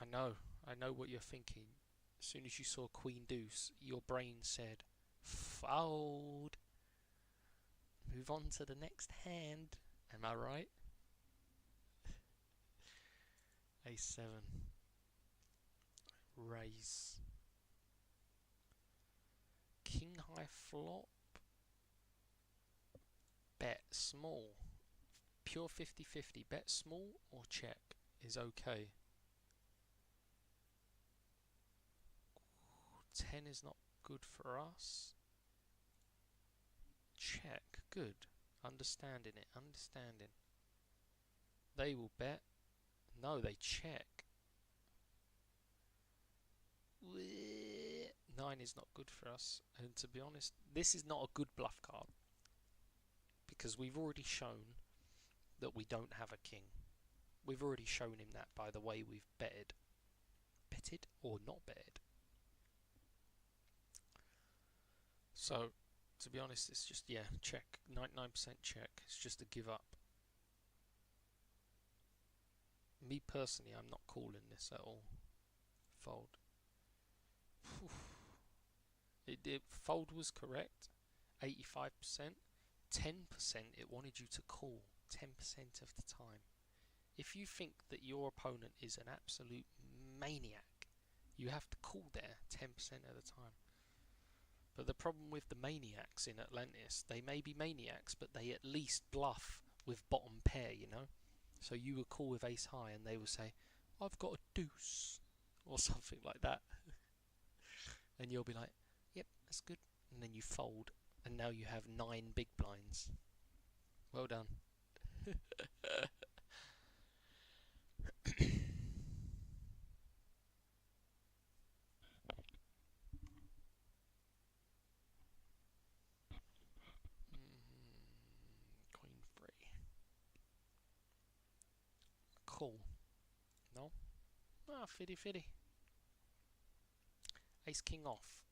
I know what you're thinking. As soon as you saw Queen Deuce, your brain said, fold. Move on to the next hand. Am I right? A7. Raise. King high flop. Bet small. Pure 50-50. Bet small or check is okay. 10 is not good for us. Check. Good. Understanding it. Understanding. They will bet. No, they check. 9 is not good for us. And to be honest, this is not a good bluff card. Because we've already shown that we don't have a king. We've already shown him that by the way we've betted. Betted or not betted. So, to be honest, it's just, yeah, check. 99% check. It's just a give up. Me personally, I'm not calling this at all. Fold. Fold was correct. 85%. 10% it wanted you to call. 10% of the time. If you think that your opponent is an absolute maniac, you have to call there 10% of the time. But the problem with the maniacs in Atlantis, they may be maniacs, but they at least bluff with bottom pair, you know? So you would call with ace high and they will say, I've got a deuce, or something like that. And you'll be like, yep, that's good. And then you fold, and now you have 9 big blinds. Well done. Queen 3. Cool. No? Ah, fiddy. Ace king off.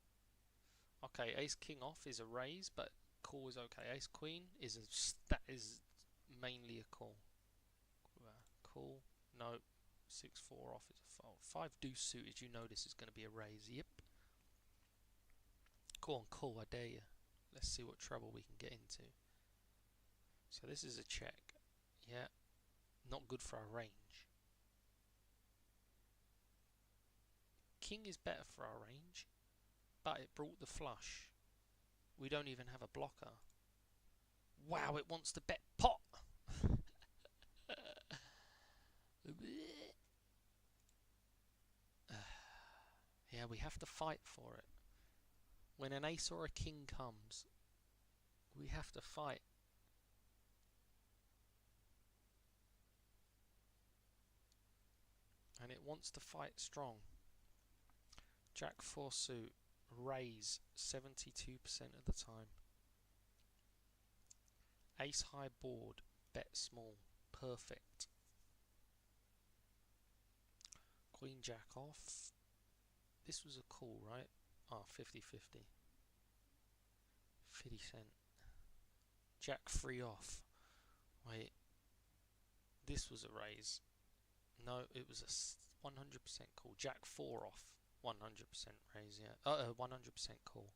Okay, ace king off is a raise, but call is okay. Ace queen is that is mainly a call. Call. No. 6-4 off is a fold. 5 deuce suited. You know this is going to be a raise. Yep. Go on, call. I dare you. Let's see what trouble we can get into. So this is a check. Yeah. Not good for our range. King is better for our range, but it brought the flush. We don't even have a blocker. Wow, it wants to bet pot. Yeah, we have to fight for it. When an ace or a king comes, we have to fight. And it wants to fight strong. Jack 4 suit, raise 72% of the time. Ace high board, bet small, perfect. Queen jack off. This was a call, right? Ah, 50-50. 50 cent. Jack 3 off. Wait. This was a raise. No, it was a 100% call. Jack 4 off. 100% raise, yeah. 100% call.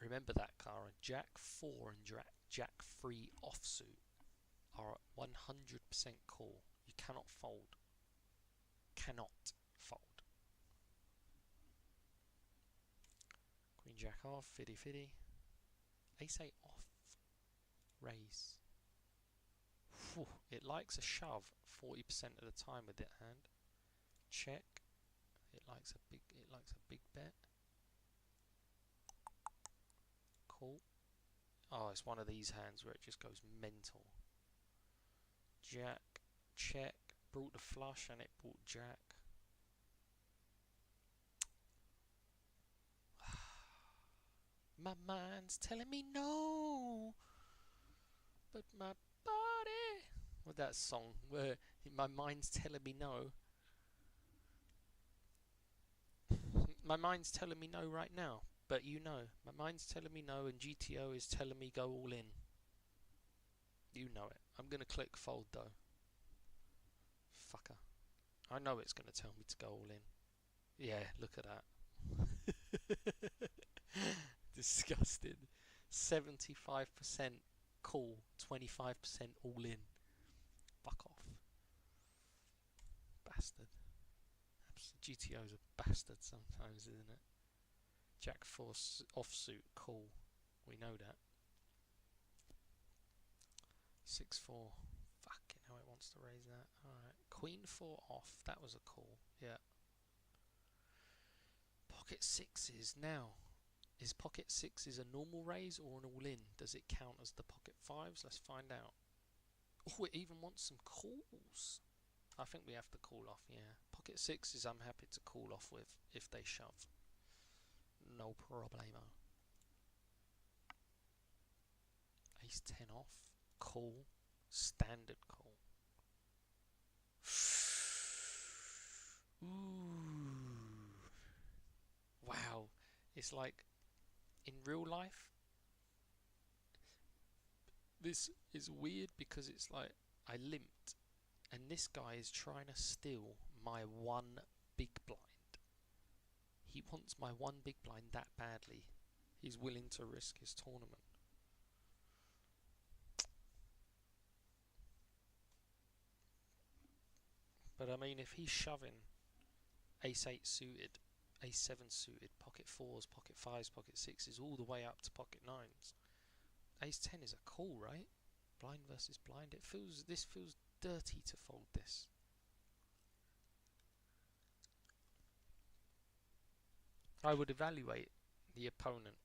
Remember that, Kara. Jack 4 and Jack 3 offsuit are 100% call. You cannot fold. Cannot fold. Queen jack off, 50-50. Ace 8 off. Raise. Phew, it likes a shove 40% of the time with that hand. Check. It likes a big bet. Cool. Oh, it's one of these hands where it just goes mental. Jack, check, brought the flush and it brought jack. My mind's telling me no, but my body... With that song where my mind's telling me no. My mind's telling me no right now, but you know. My mind's telling me no and GTO is telling me go all in. You know it. I'm going to click fold though. Fucker. I know it's going to tell me to go all in. Yeah, look at that. Disgusting. 75% call, 25% all in. Fuck off. Bastard. GTO's a bastard sometimes, isn't it? Jack 4 offsuit, call. We know that. 6-4. Fucking hell, it wants to raise that. Alright. Queen 4 off. That was a call. Yeah. Pocket 6s. Now, is pocket 6s a normal raise or an all-in? Does it count as the pocket 5s? Let's find out. Oh, it even wants some calls. I think we have to call off, yeah. Pocket 6s I'm happy to call off with if they shove. No problemo. Ace 10 off. Call. Standard call. Ooh. Wow. It's like, in real life, this is weird because it's like, I limped, and this guy is trying to steal my one big blind. He wants my one big blind that badly. He's willing to risk his tournament. But I mean, if he's shoving ace 8 suited, ace 7 suited, pocket 4s, pocket 5s, pocket 6s, all the way up to pocket 9s, ace 10 is a call, right? Blind versus blind. This feels dirty to fold this. I would evaluate the opponent.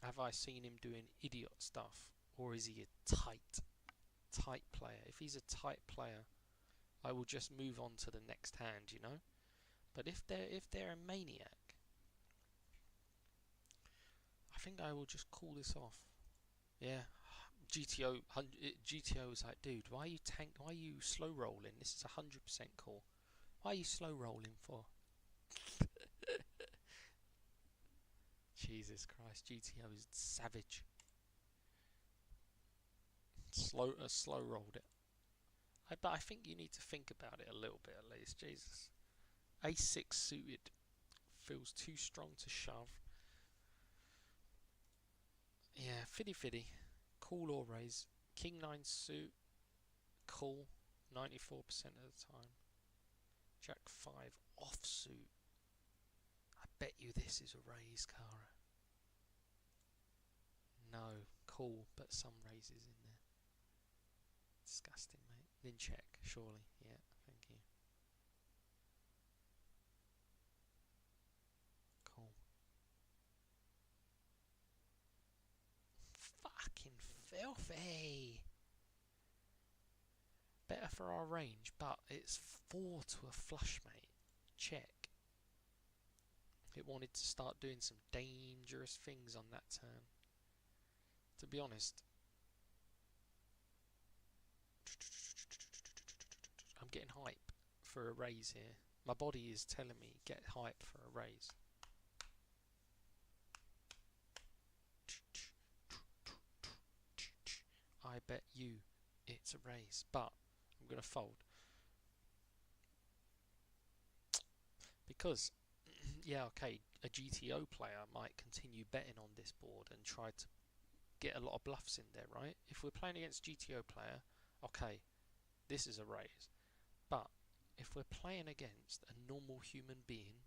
Have I seen him doing idiot stuff, or is he a tight player? If he's a tight player, I will just move on to the next hand, you know. But if they're a maniac, I think I will just call this off. Yeah, GTO is like, dude, why are you slow rolling? This is 100% call. Why are you slow rolling for? Jesus Christ, GTO is savage. Slow rolled it. But I think you need to think about it a little bit at least. Jesus. Ace 6 suited feels too strong to shove. Yeah, fiddy. Call or raise. King 9 suit. Call 94% of the time. Jack 5 offsuit. I bet you this is a raise, Cara. No, call, but some raises in there. Disgusting, mate. Then check, surely. Yeah, thank you. Cool. Fucking filthy. Better for our range, but it's 4 to a flush, mate. Check. It wanted to start doing some dangerous things on that turn. To be honest, I'm getting hype for a raise here. My body is telling me get hype for a raise. I bet you it's a raise, but I'm going to fold. Because, yeah, okay, a GTO player might continue betting on this board and try to get a lot of bluffs in there, right? If we're playing against GTO player, okay, this is a raise. But if we're playing against a normal human being,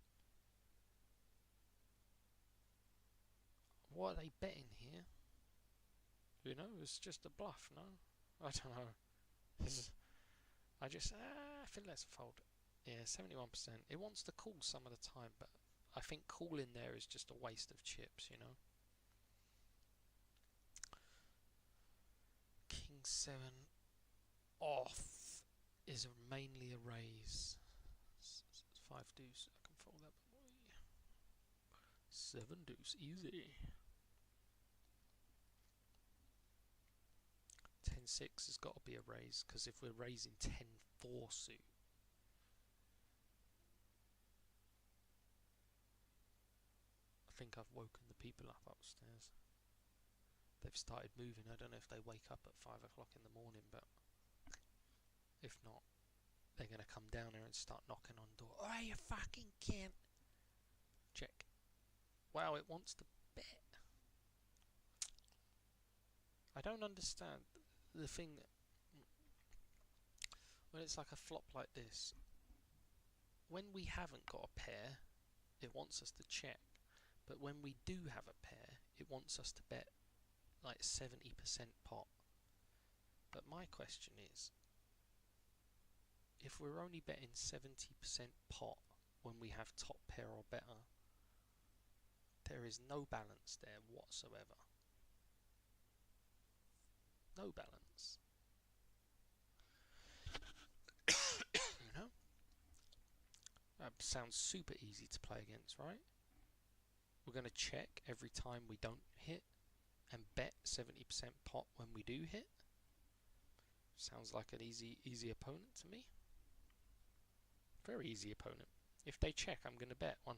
what are they betting here? You know, it's just a bluff, no? I don't know. I just, I think let's fold. Yeah, 71%. It wants to call some of the time, but I think calling there is just a waste of chips, you know. King 7 off is mainly a raise. 5 deuce, I can fold that boy. 7 deuce, easy. 10-6 has got to be a raise, because if we're raising 10-4 suit, I think I've woken the people up upstairs. They've started moving. I don't know if they wake up at 5 o'clock in the morning, but if not, they're going to come down here and start knocking on the door. Oh, you fucking can't. Check. Wow, it wants to bet. I don't understand the thing that when it's like a flop like this, when we haven't got a pair, it wants us to check. But when we do have a pair, it wants us to bet like 70% pot. But my question is, if we're only betting 70% pot when we have top pair or better, there is no balance there whatsoever. No balance. You know? That sounds super easy to play against, right? We're going to check every time we don't hit and bet 70% pot when we do hit. Sounds like an easy opponent to me. Very easy opponent. If they check, I'm going to bet 100%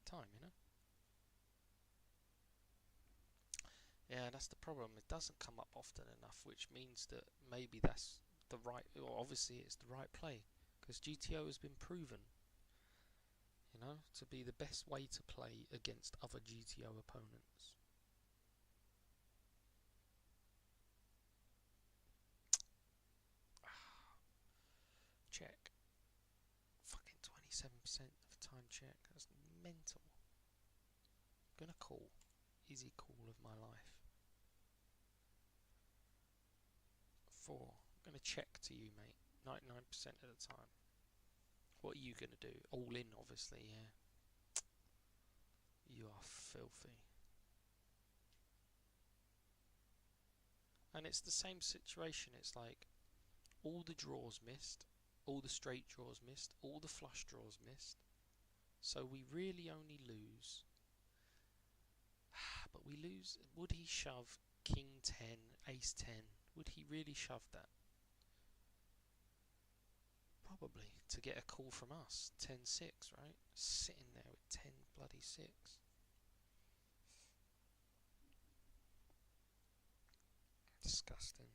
time, you know? Yeah, that's the problem. It doesn't come up often enough, which means that maybe that's the right, or obviously it's the right play, because GTO has been proven, you know, to be the best way to play against other GTO opponents. Check. Fucking 27% of the time check. That's mental. Gonna call. Easy call of my life. 4. I'm gonna check to you, mate. 99% of the time. What are you gonna do? All in, obviously, yeah. You are filthy. And it's the same situation. It's like all the draws missed, all the straight draws missed, all the flush draws missed. So we really only lose. But we lose. Would he shove King 10, Ace 10? Would he really shove that? Probably, to get a call from us. 10-6, right? Sitting there with 10 bloody 6. Disgusting.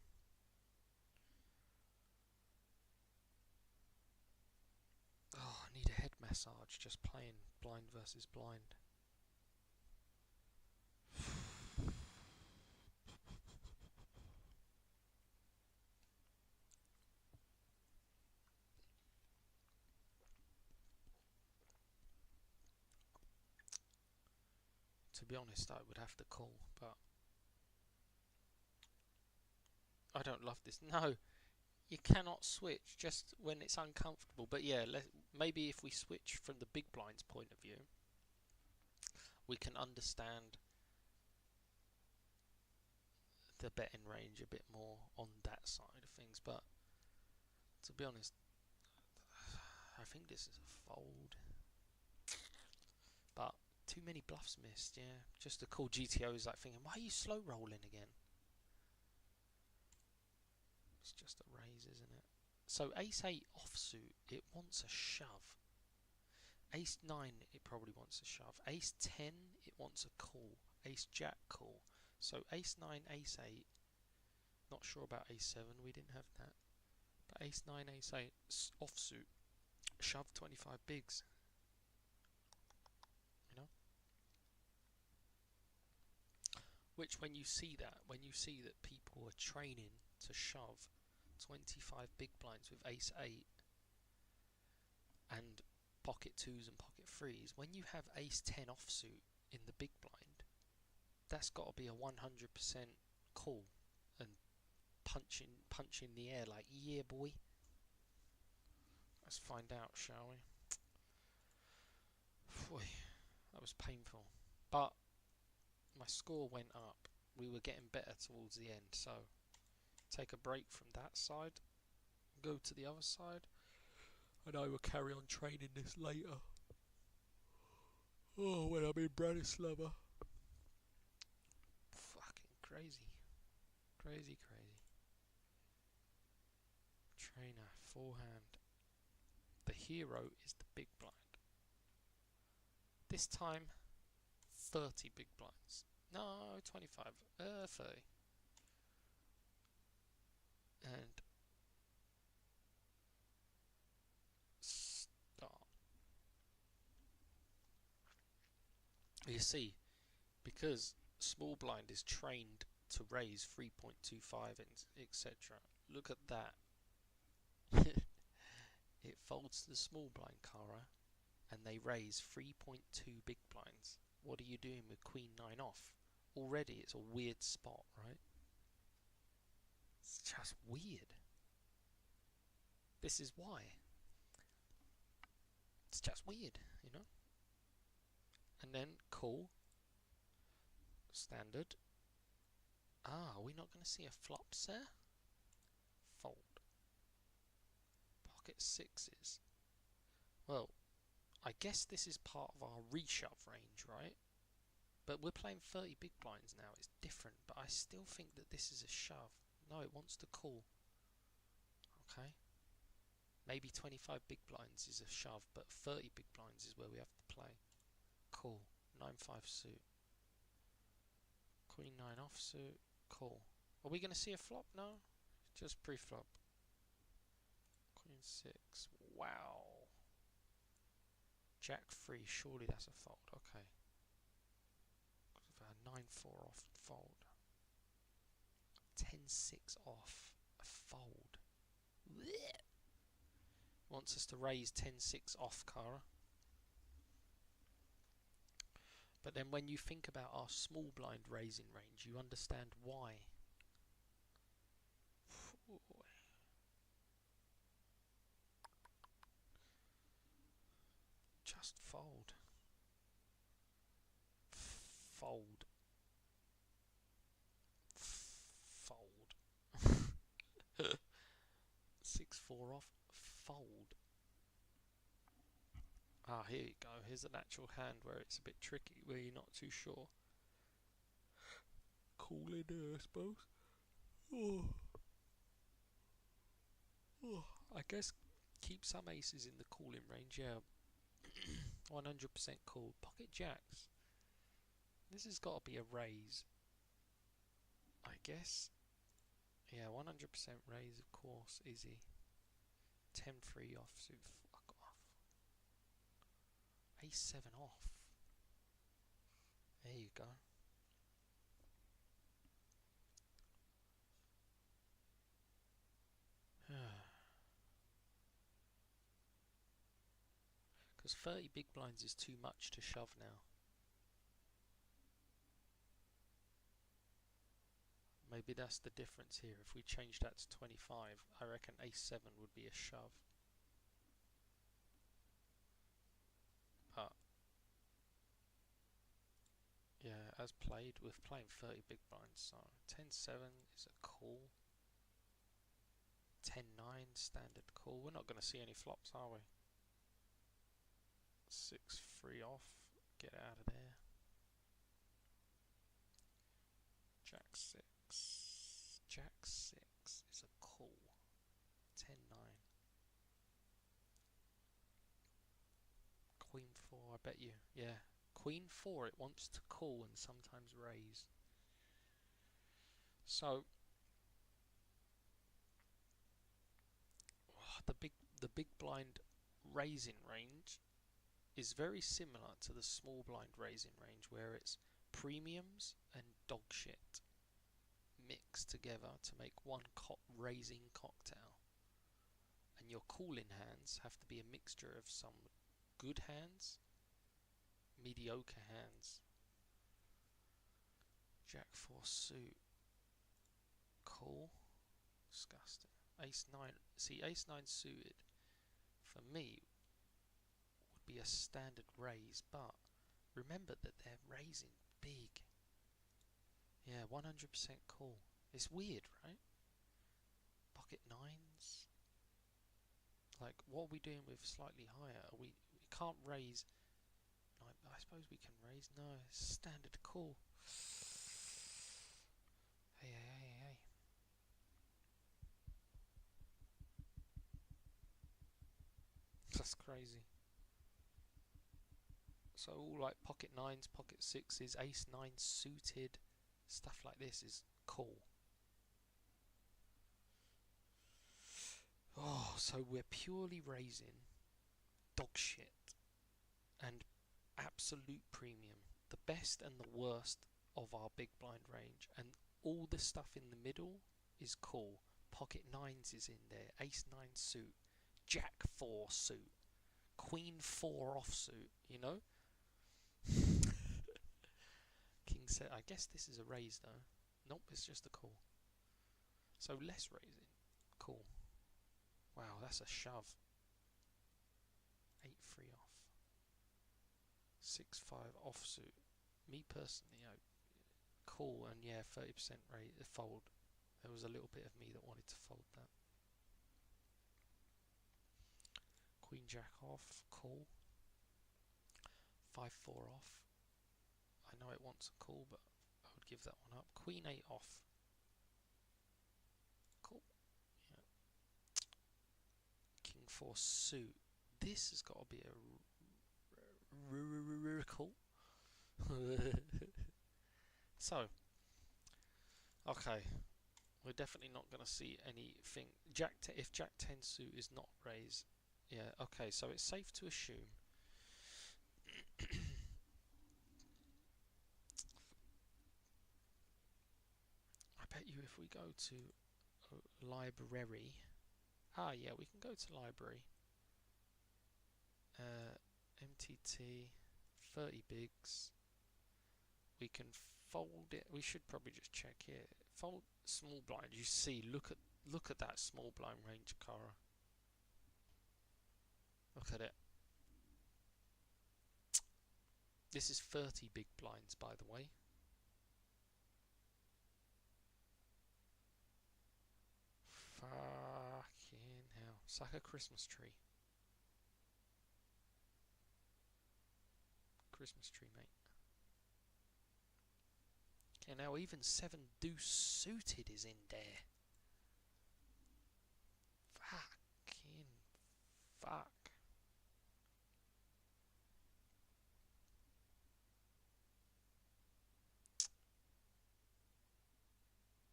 Oh, I need a head massage just playing blind versus blind. To be honest, I would have to call, but I don't love this. No, you cannot switch just when it's uncomfortable. But yeah, maybe if we switch from the big blind's point of view, we can understand the betting range a bit more on that side of things. But to be honest, I think this is a fold. But too many bluffs missed, yeah. Just to call GTO is like thinking, why are you slow rolling again? It's just a raise, isn't it? So Ace 8 offsuit, it wants a shove. Ace 9, it probably wants a shove. Ace 10, it wants a call. Ace Jack, call. So Ace 9, Ace 8. Not sure about Ace 7, we didn't have that. But Ace 9, Ace 8, offsuit. Shove 25 bigs. You know? Which when you see that people are training to shove 25 big blinds with Ace 8 and pocket 2s and pocket 3s, when you have Ace 10 offsuit in the big blind, that's got to be a 100% call. And punching the air like, yeah, boy. Let's find out, shall we? Phew, that was painful. But my score went up. We were getting better towards the end, so take a break from that side, go to the other side, and I will carry on training this later. Oh, when I'm in Bratislava. Fucking crazy. Crazy. Trainer, forehand. The hero is the big blind. This time, 30 big blinds. No, 25. 30. And start. You see, because small blind is trained to raise 3.25 and etc. Look at that. It folds to the small blind, Cara, and they raise 3.2 big blinds. What are you doing with Queen 9 off? Already it's a weird spot, right? It's just weird. This is why. It's just weird, you know? And then call. Standard. Ah, are we not going to see a flop, sir? Fold. Pocket sixes. Well, I guess this is part of our reshove range, right? But we're playing 30 big blinds now. It's different, but I still think that this is a shove. No, it wants to call. Okay. Maybe 25 big blinds is a shove, but 30 big blinds is where we have to play. Call. 9-5 suit. Queen 9 offsuit. Call. Are we going to see a flop? No. Just pre-flop. Queen 6. Wow. Jack 3. Surely that's a fold. Okay. 9-4 off. Fold. 10-6 off. A fold. Blech. Wants us to raise 10-6 off, Cara. But then when you think about our small blind raising range, you understand why. Just fold. Fold. Fold. 6-4 off. Fold. Ah, here you go. Here's an actual hand where it's a bit tricky, where you're not too sure. Call in there, I suppose. Oh. Oh. I guess keep some aces in the calling range, yeah. 100% call. Pocket jacks. This has got to be a raise. I guess. Yeah, 100% raise, of course. Easy. 10-3 offsuit. Fuck off. A7 off. There you go. Because 30 big blinds is too much to shove now. Maybe that's the difference here. If we change that to 25, I reckon A7 would be a shove. But yeah, as played, we're playing 30 big blinds, so 10-7 is a call. 10-9 standard call. We're not going to see any flops, are we? 6-3 off. Get out of there. Jack 6. Jack 6 is a call. 10-9. Queen 4, I bet you. Yeah. Queen 4, it wants to call and sometimes raise. So the big blind raising range is very similar to the small blind raising range, where it's premiums and dog shit mixed together to make one raising cocktail. And your calling hands have to be a mixture of some good hands, mediocre hands. Jack 4 suit. Call. disgusting. Ace 9. See, Ace 9 suited, for me, would be a standard raise, but remember that they're raising big. Yeah, 100% call. It's weird, right? Pocket 9s. Like, what are we doing with slightly higher? We can't raise. I suppose we can raise. No, it's standard call. Hey. That's crazy. So all like pocket 9s, pocket 6s, ace 9 suited, stuff like this is cool. Oh, so we're purely raising dog shit and absolute premium. The best and the worst of our big blind range, and all the stuff in the middle is cool. Pocket 9s is in there, ace 9 suit, jack 4 suit, queen 4 offsuit, you know? King set. I guess this is a raise though. Nope, it's just a call. So less raising. Cool. Wow, that's a shove. 8-3 off. 6-5 offsuit. Me personally, cool, and yeah, 30% rate fold. There was a little bit of me that wanted to fold that. Queen jack off, call. 5-4 off. I know it wants a call, but I would give that one up. Queen 8 off. Cool. Yeah. King 4 suit. This has got to be a call. So, okay, we're definitely not going to see anything. If Jack 10 suit is not raise, yeah, okay, so it's safe to assume. I bet you if we go to library, yeah, we can go to library. MTT, 30 bigs. We can fold it. We should probably just check here. Fold small blind. You see, look at that small blind range, Cara. Look at it. This is 30 big blinds, by the way. Fucking hell. It's like a Christmas tree. Christmas tree, mate. Okay, now even 7 deuce suited is in there. Fucking fuck.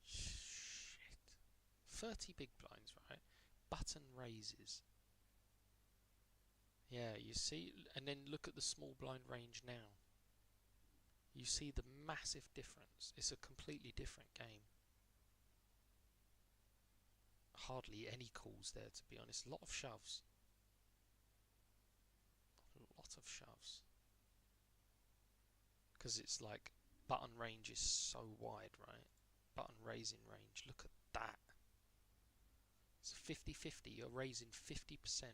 Shit. 30 big blinds, right? Button raises. Yeah, you see, and then look at the small blind range now. You see the massive difference. It's a completely different game. Hardly any calls there, to be honest. A lot of shoves. A lot of shoves. Because it's like, button range is so wide, right? Button raising range. Look at that. It's 50-50. You're raising 50%.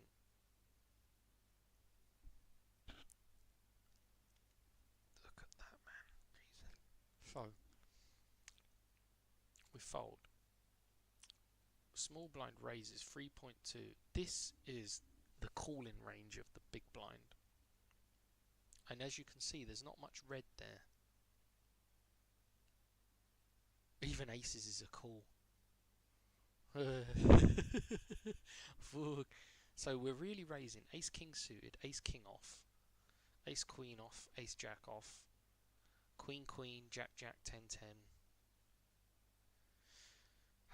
So, we fold. Small blind raises 3.2. This is the calling range of the big blind. And as you can see, there's not much red there. Even aces is a call. So we're really raising ace king suited, ace king off, ace queen off, ace jack off, queen queen, jack jack, 10-10,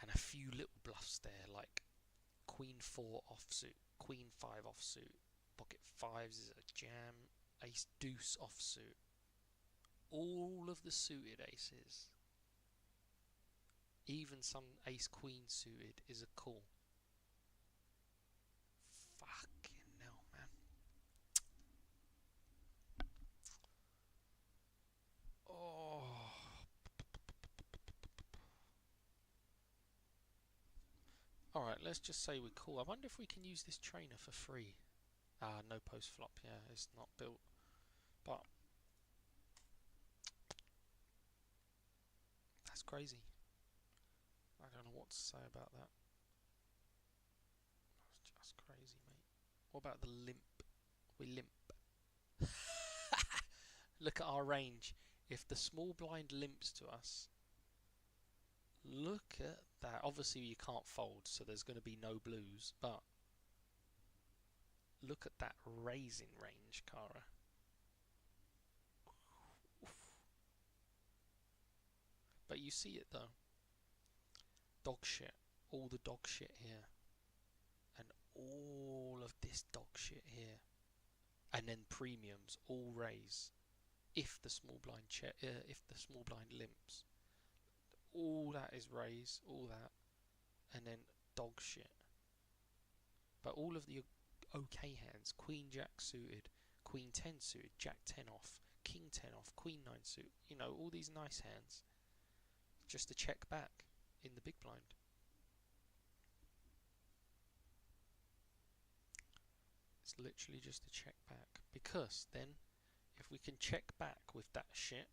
and a few little bluffs there like queen 4 offsuit, queen 5 offsuit, pocket 5s is a jam, ace deuce offsuit. All of the suited aces, even some ace queen suited, is a call. Fucking hell, man. Oh. let's just say we're cool. I wonder if we can use this trainer for free. Ah, no post flop. Yeah, it's not built. But that's crazy. I don't know what to say about that. That's just crazy, mate. What about the limp? We limp. Look at our range. If the small blind limps to us, look at that. Obviously you can't fold, so there's going to be no blues, but look at that raising range, Cara. But you see it though. Dog shit. All the dog shit here. And all of this dog shit here. And then premiums all raise. If the small blind limps. All that is raise, all that. And then dog shit. But all of the okay hands, Queen Jack suited, Queen 10 suited, Jack 10 off, King 10 off, Queen 9 suited, you know, all these nice hands. Just to check back in the big blind. It's literally just a check back. Because then, if we can check back with that shit,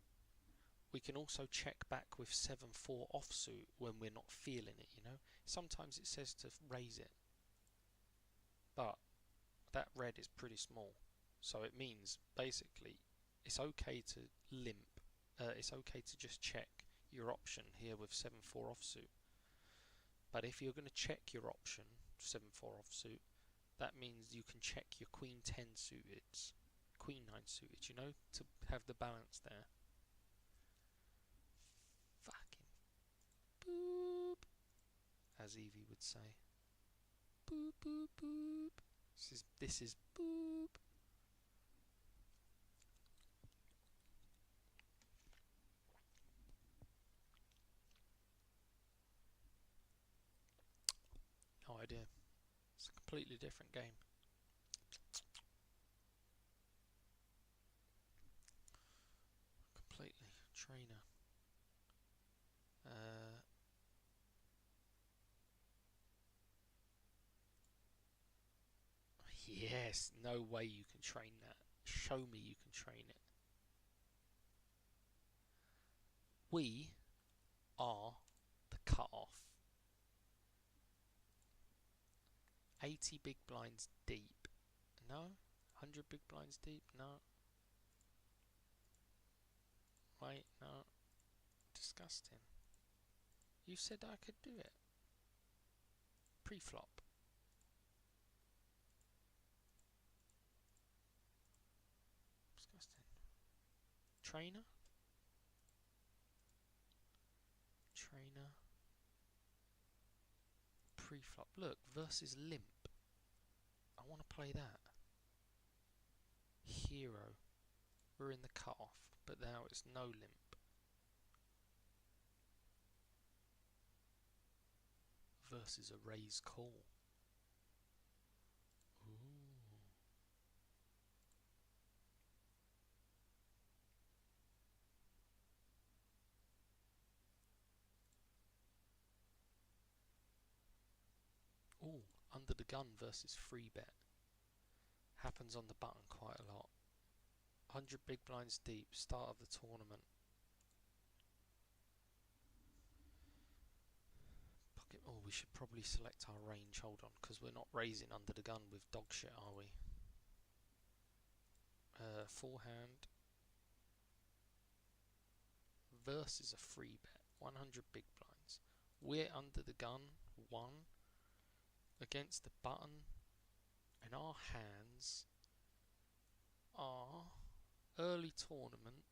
we can also check back with 7-4 offsuit when we're not feeling it, you know? Sometimes it says to raise it. But that red is pretty small. So it means, basically, it's okay to limp. It's okay to just check your option here with 7-4 offsuit. But if you're going to check your option, 7-4 offsuit, that means you can check your Queen 10 suited, Queen 9 suited, you know, to have the balance there. Fucking boop, as Evie would say. Boop, boop, boop. This is boop. No idea. It's a completely different game. Completely. Trainer. Yes, no way you can train that. Show me you can train it. We are the cut-off. 80 big blinds deep. No? 100 big blinds deep? No. Wait, no. Disgusting. You said I could do it. Pre-flop. Disgusting. Trainer? Trainer. Pre-flop. Look, versus limp. I want to play that. Hero. We're in the cut-off, but now it's no limp. Versus a raise call. Ooh, under the gun versus free bet. Happens on the button quite a lot. 100 big blinds deep, start of the tournament. Pocket. Oh, we should probably select our range. Hold on, because we're not raising under the gun with dog shit, are we? Full hand. Versus a free bet. 100 big blinds. We're under the gun. 1. Against the button. And our hands are early tournament.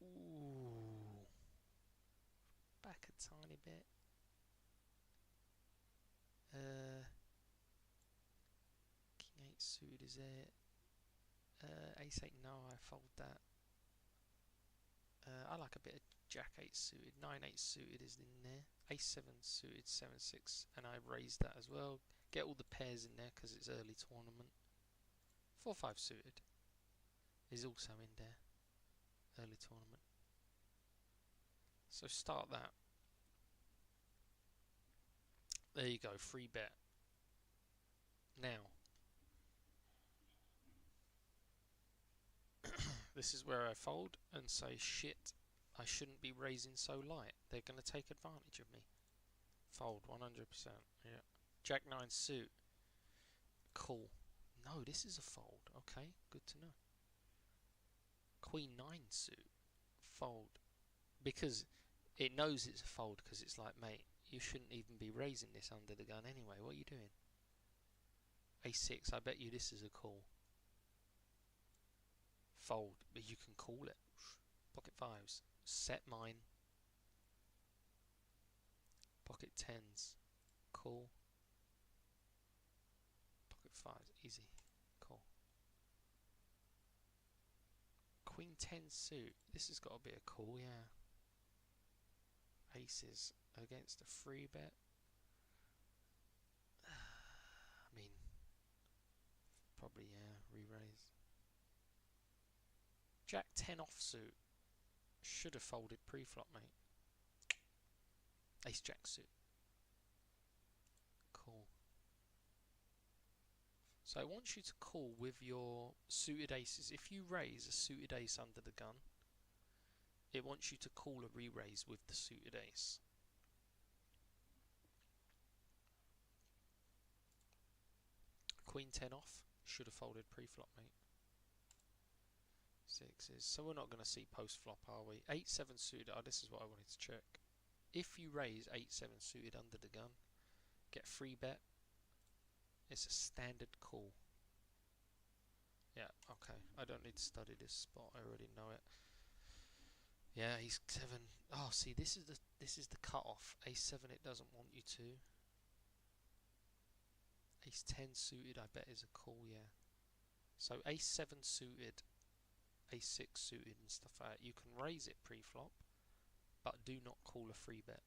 Ooh. Back a tiny bit. King 8 suited is it. Ace 8, no, I fold that. I like a bit of Jack 8 suited. 9 8 suited is in there. Ace 7 suited, 7 6, and I raised that as well. Get all the pairs in there because it's early tournament. 4 5 suited is also in there. Early tournament. So start that. There you go, free bet. Now, this is where I fold and say, shit, I shouldn't be raising so light. They're going to take advantage of me. Fold, 100%. Yeah. Jack 9 suit. Cool. No, this is a fold. Okay, good to know. Queen 9 suit. Fold. Because it knows it's a fold, because it's like, mate, you shouldn't even be raising this under the gun anyway. What are you doing? A6, I bet you this is a call. Fold, but you can call it. Pocket 5s. Set mine. Pocket 10s. Call. Pocket 5s. Easy. Call. Queen 10 suit. This has got to be a call, yeah. Aces against a free bet. I mean, probably, yeah, re-raise. Jack 10 offsuit. Should have folded pre-flop, mate. Ace Jack suit. Call. So it wants you to call with your suited aces. If you raise a suited ace under the gun, it wants you to call a re-raise with the suited ace. Queen 10 off. Should have folded pre-flop, mate. Sixes. So we're not going to see post-flop, are we? 8-7 suited. Oh, this is what I wanted to check. If you raise 8-7 suited under the gun, get free bet. It's a standard call. Yeah, okay. I don't need to study this spot. I already know it. Yeah, he's 7. Oh, see, this is the cut-off. A7, it doesn't want you to. Ace 10 suited, I bet is a call, yeah. So A7 suited, A6 suited and stuff like that. You can raise it pre-flop, but do not call a free bet.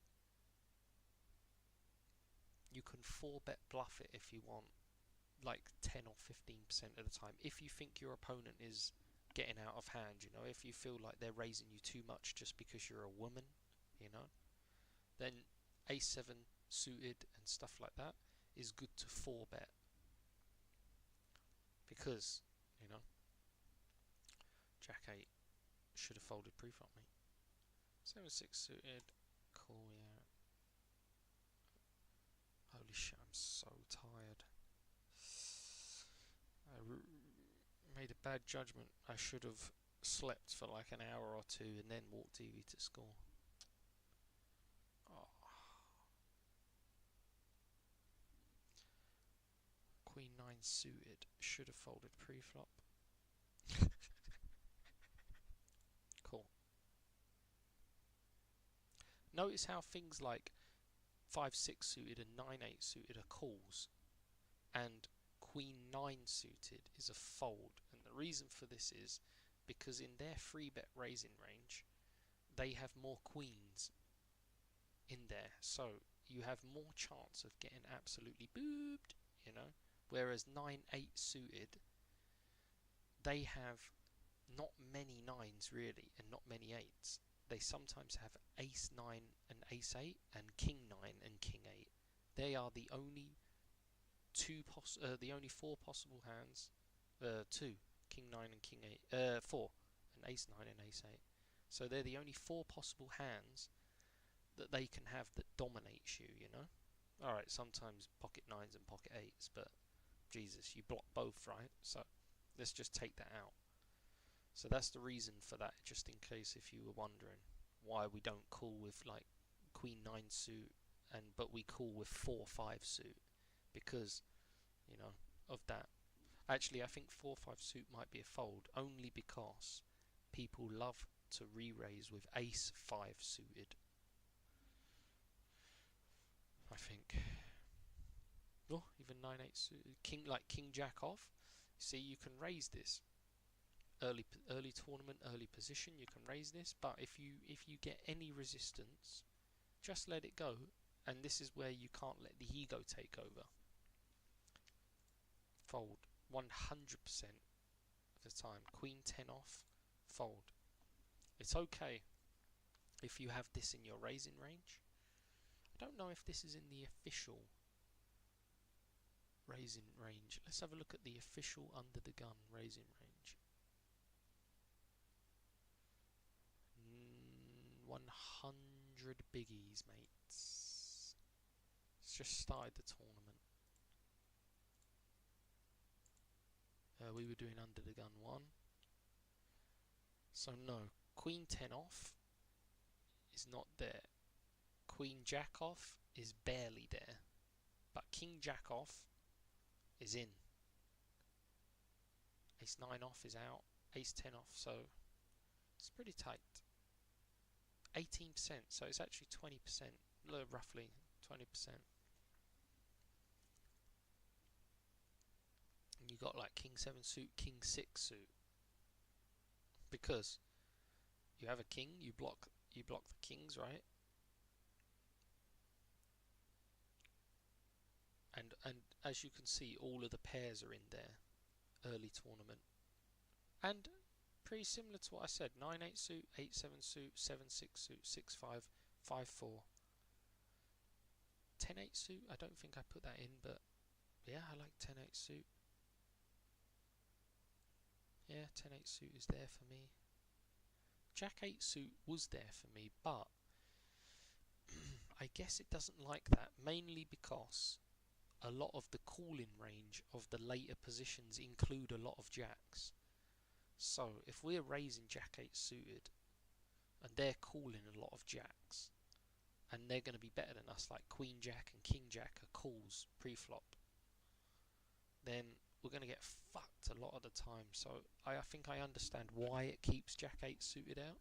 You can 4-bet bluff it if you want, like 10 or 15% of the time. If you think your opponent is getting out of hand, you know, if you feel like they're raising you too much just because you're a woman, you know, then A7 suited and stuff like that is good to 4-bet. Because, you know, Jack 8 should have folded pre-flop, mate. 7-6 suited, cool, yeah. Holy shit, I'm so tired. I made a bad judgment. I should have slept for like an hour or two and then walked TV to score. Oh. Queen 9 suited, should have folded pre-flop. Cool. Notice how things like 5-6 suited and 9-8 suited are calls, and Queen 9 suited is a fold. And the reason for this is because in their free bet raising range, they have more queens in there, so you have more chance of getting absolutely boobed, you know. Whereas 9-8 suited, they have not many 9s really and not many 8s. They sometimes have ace 9 and ace 8 and king 9 and king 8. They are the only the only 4 possible hands. 2, king 9 and king 8. 4, and ace 9 and ace 8. So they're the only 4 possible hands that they can have that dominates you, you know. Alright, sometimes pocket 9s and pocket 8s, but Jesus, you block both, right? So let's just take that out. So that's the reason for that, just in case if you were wondering why we don't call with like Queen 9 suit, but we call with 4-5 suit, because, you know, of that. Actually, I think 4-5 suit might be a fold, only because people love to re-raise with ace 5 suited, I think. Oh, even 9-8 suited. Like king jack off. See, you can raise this. Early tournament, early position, you can raise this, but if you get any resistance, just let it go, and this is where you can't let the ego take over. Fold 100% of the time. Queen 10 off, fold. It's okay if you have this in your raising range. I don't know if this is in the official raising range. Let's have a look at the official under the gun raising range. 100 biggies, mates. It's just started the tournament. We were doing under the gun 1. So no, Queen 10 off is not there. Queen Jack off is barely there. But King Jack off is in. Ace 9 off is out. Ace 10 off, so it's pretty tight. 18%, so it's actually 20%, roughly 20%. And you got like King 7 suit, King 6 suit. Because you have a king, you block the kings, right? And as you can see, all of the pairs are in there. Early tournament. And pretty similar to what I said, 9-8 suit, 8-7 suit, 7-6 suit, 6-5, 5-4. 10-8 suit, I don't think I put that in, but yeah, I like 10-8 suit. Yeah, 10-8 suit is there for me. Jack 8 suit was there for me, but I guess it doesn't like that, mainly because a lot of the calling range of the later positions include a lot of jacks. So if we're raising Jack 8 suited and they're calling a lot of jacks and they're going to be better than us, like Queen Jack and King Jack are calls pre-flop, then we're going to get fucked a lot of the time. So I think I understand why it keeps Jack 8 suited out.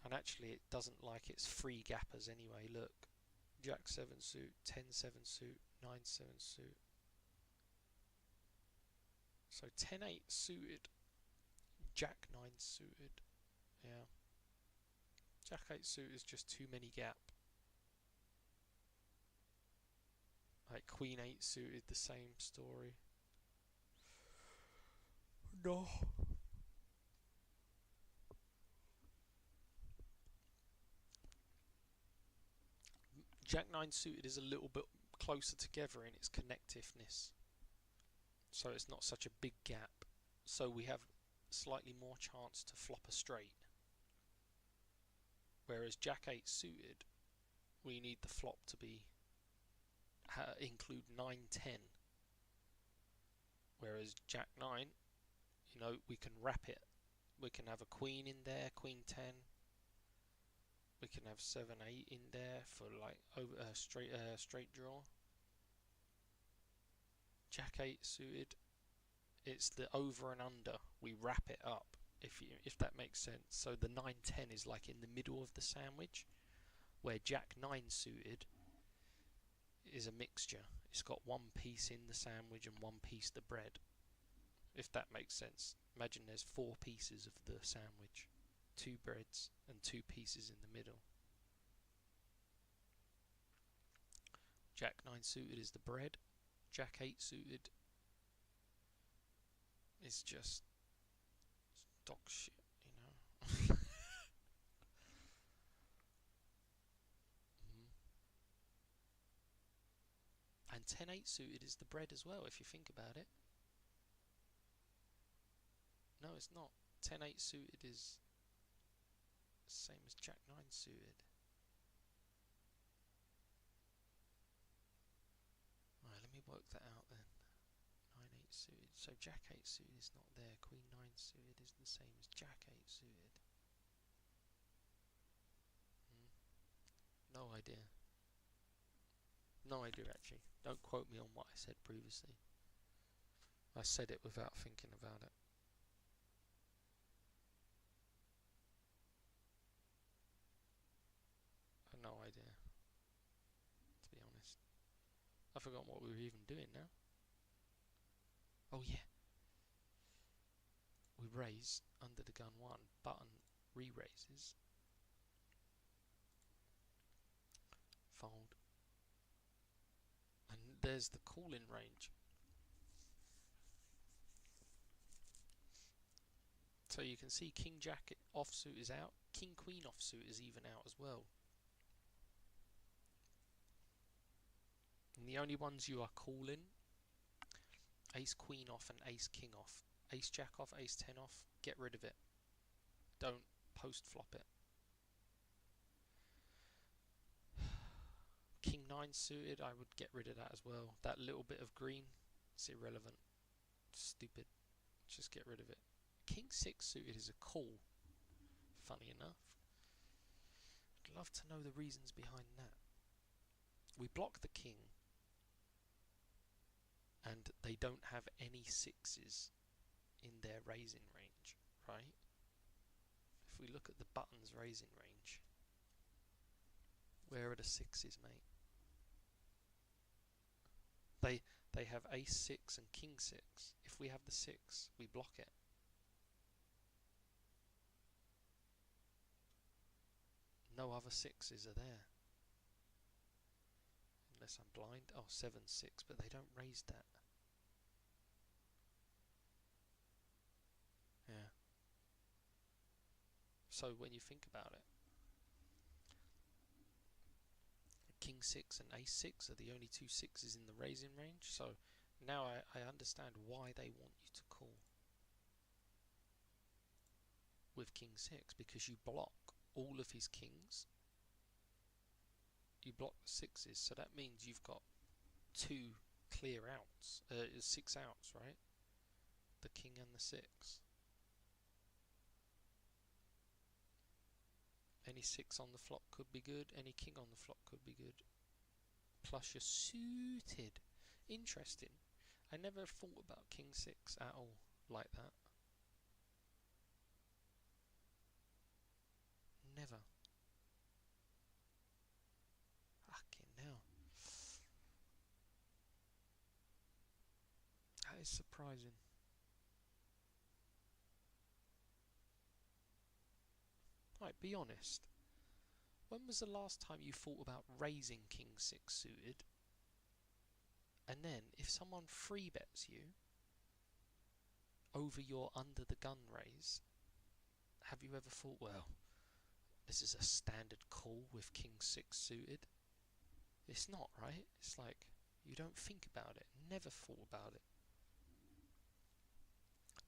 And actually it doesn't like its free gappers anyway. Look, Jack 7 suit, 10-7 suit, 9-7 suit. So 10-8 suited, Jack 9 suited. Yeah. Jack 8 suit is just too many gap. Like Queen 8 suited, the same story. No. Jack 9 suited is a little bit closer together in its connectiveness. So it's not such a big gap. So we have slightly more chance to flop a straight. Whereas Jack 8 suited, we need the flop to be include 9-10. Whereas Jack 9, you know, we can wrap it. We can have a queen in there, Queen 10. We can have 7-8 in there for like straight draw. Jack 8 suited, it's the over and under. We wrap it up, if that makes sense. So the 9-10 is like in the middle of the sandwich, where Jack 9 suited is a mixture. It's got one piece in the sandwich and one piece the bread, if that makes sense. Imagine there's 4 pieces of the sandwich, 2 breads and 2 pieces in the middle. Jack 9 suited is the bread. Jack 8 suited is just dog shit, you know. And 10-8 suited is the bread as well, if you think about it. No, it's not. 10-8 suited is the same as Jack 9 suited. Right, let me work that out then. 9-8 suited. So Jack 8 suited is not there. Queen 9 suited is the same as Jack 8 suited. No idea. No idea actually. Don't quote me on what I said previously. I said it without thinking about it. I have no idea, to be honest. I forgot what we were even doing now. Oh yeah. We raise under the gun 1, button re-raises. Fold. And there's the call-in range. So you can see King Jack offsuit is out. King Queen offsuit is even out as well. And the only ones you are calling, ace queen off and ace king off. Ace jack off, ace 10 off, get rid of it. Don't post flop it. King 9 suited, I would get rid of that as well. That little bit of green, it's irrelevant. Stupid. Just get rid of it. King 6 suited is a call, funny enough. I'd love to know the reasons behind that. We block the king, and they don't have any sixes in their raising range, right? If we look at the button's raising range, where are the sixes, mate? They have ace 6 and king 6. If we have the 6, we block it. No other sixes are there. Unless I'm blind. Oh, 7, 6, but they don't raise that. Yeah. So when you think about it, king 6 and ace 6 are the only two sixes in the raising range. So now I understand why they want you to call with king 6, because you block all of his kings. You block the sixes, so that means you've got 2 clear outs, 6 outs, right? The king and the 6. Any 6 on the flop could be good, any king on the flop could be good. Plus you're suited. Interesting. I never thought about king 6 at all like that. Never. Fucking hell. That is surprising. Right, be honest. When was the last time you thought about raising king 6 suited? And then, if someone free bets you over your under the gun raise, have you ever thought, well, this is a standard call with king 6 suited? It's not, right? It's like, you don't think about it. Never thought about it.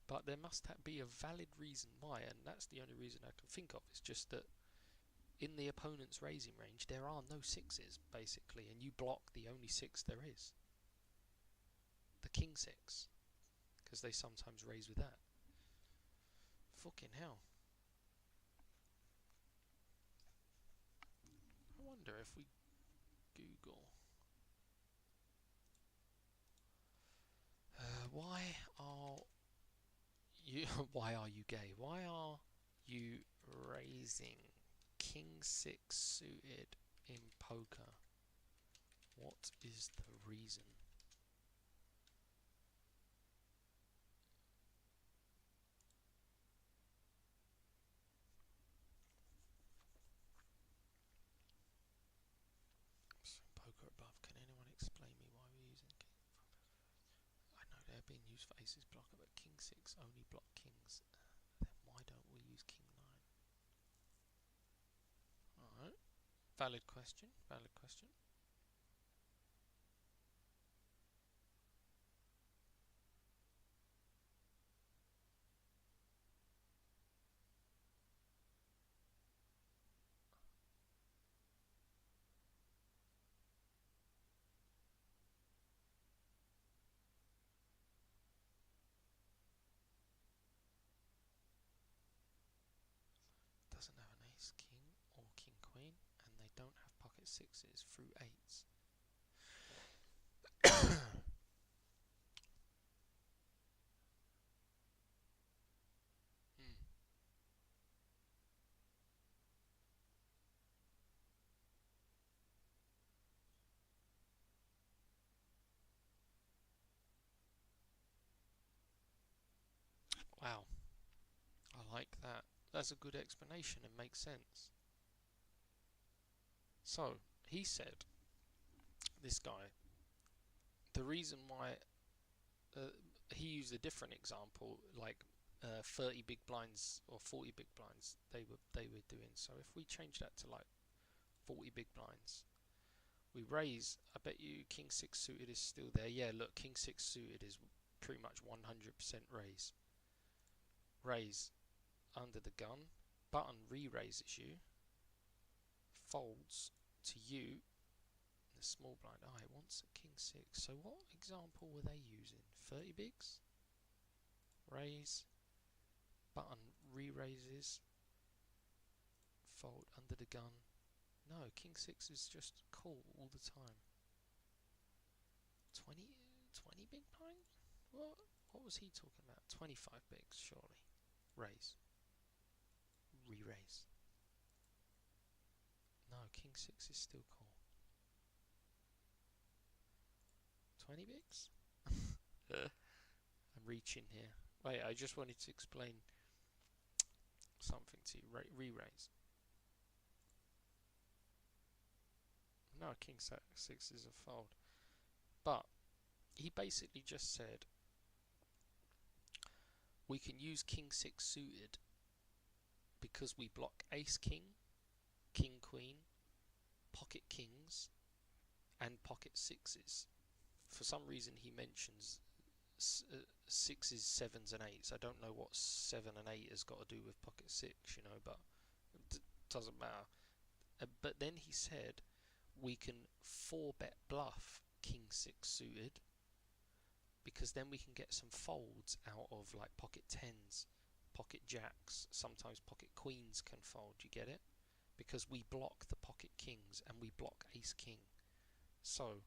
But there must be a valid reason why, and that's the only reason I can think of. It's just that in the opponent's raising range, there are no sixes, basically, and you block the only 6 there is. The king 6, because they sometimes raise with that. Fucking hell. I wonder if we Google why are you gay? Why are you raising king 6 suited in poker? What is the reason? Poker above. Can anyone explain me why we're using king? I know they're being used for aces blocker, but king 6 only block kings. Then why don't we use king 9? Alright. Valid question. Valid question. Doesn't have an ace king or king queen, and they don't have pocket 6s through 8s. Wow, I like that. That's a good explanation and makes sense. So, he said, this guy, the reason why he used a different example, like 30 big blinds or 40 big blinds they were doing. So if we change that to like 40 big blinds, We raise. I bet you king 6 suited is still there. Yeah, look, king 6 suited is pretty much 100% raise. Raise under the gun. Button re-raises you. Folds to you. The small blind. Oh, it wants a king 6. So what example were they using? 30 bigs? Raise. Button re-raises. Fold under the gun. No, king 6 is just call all the time. 20 big blind? What was he talking about? 25 bigs, surely. Raise. Re-raise. No, king 6 is still call. 20 bigs? I'm reaching here. Wait, I just wanted to explain something to you. Re-raise. No, king 6 is a fold. But he basically just said we can use king 6 suited because we block ace king, king queen, pocket kings, and pocket sixes. For some reason he mentions sixes, sevens and eights. I don't know what 7 and 8 has got to do with pocket 6, you know, but it doesn't matter. But then he said we can 4-bet bluff king 6 suited because then we can get some folds out of like pocket 10s, pocket jacks, sometimes pocket queens can fold, you get it? Because we block the pocket kings and we block ace king. So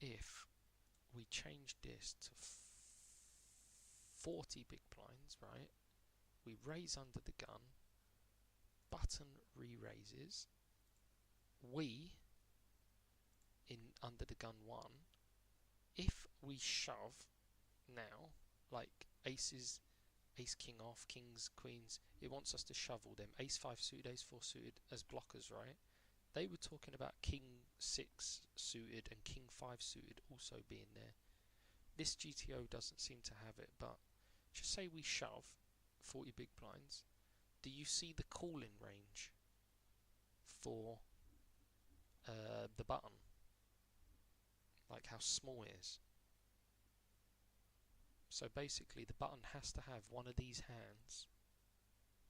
if we change this to 40 big blinds, right? We raise under the gun, button re-raises, we in under the gun 1, if we shove now, like aces, ace king off, kings, queens, it wants us to shovel them, ace 5 suited, ace 4 suited as blockers, right? They were talking about king 6 suited and king 5 suited also being there. This GTO doesn't seem to have it, but just say we shove 40 big blinds. Do you see the calling range for the button? Like how small it is. So basically the button has to have one of these hands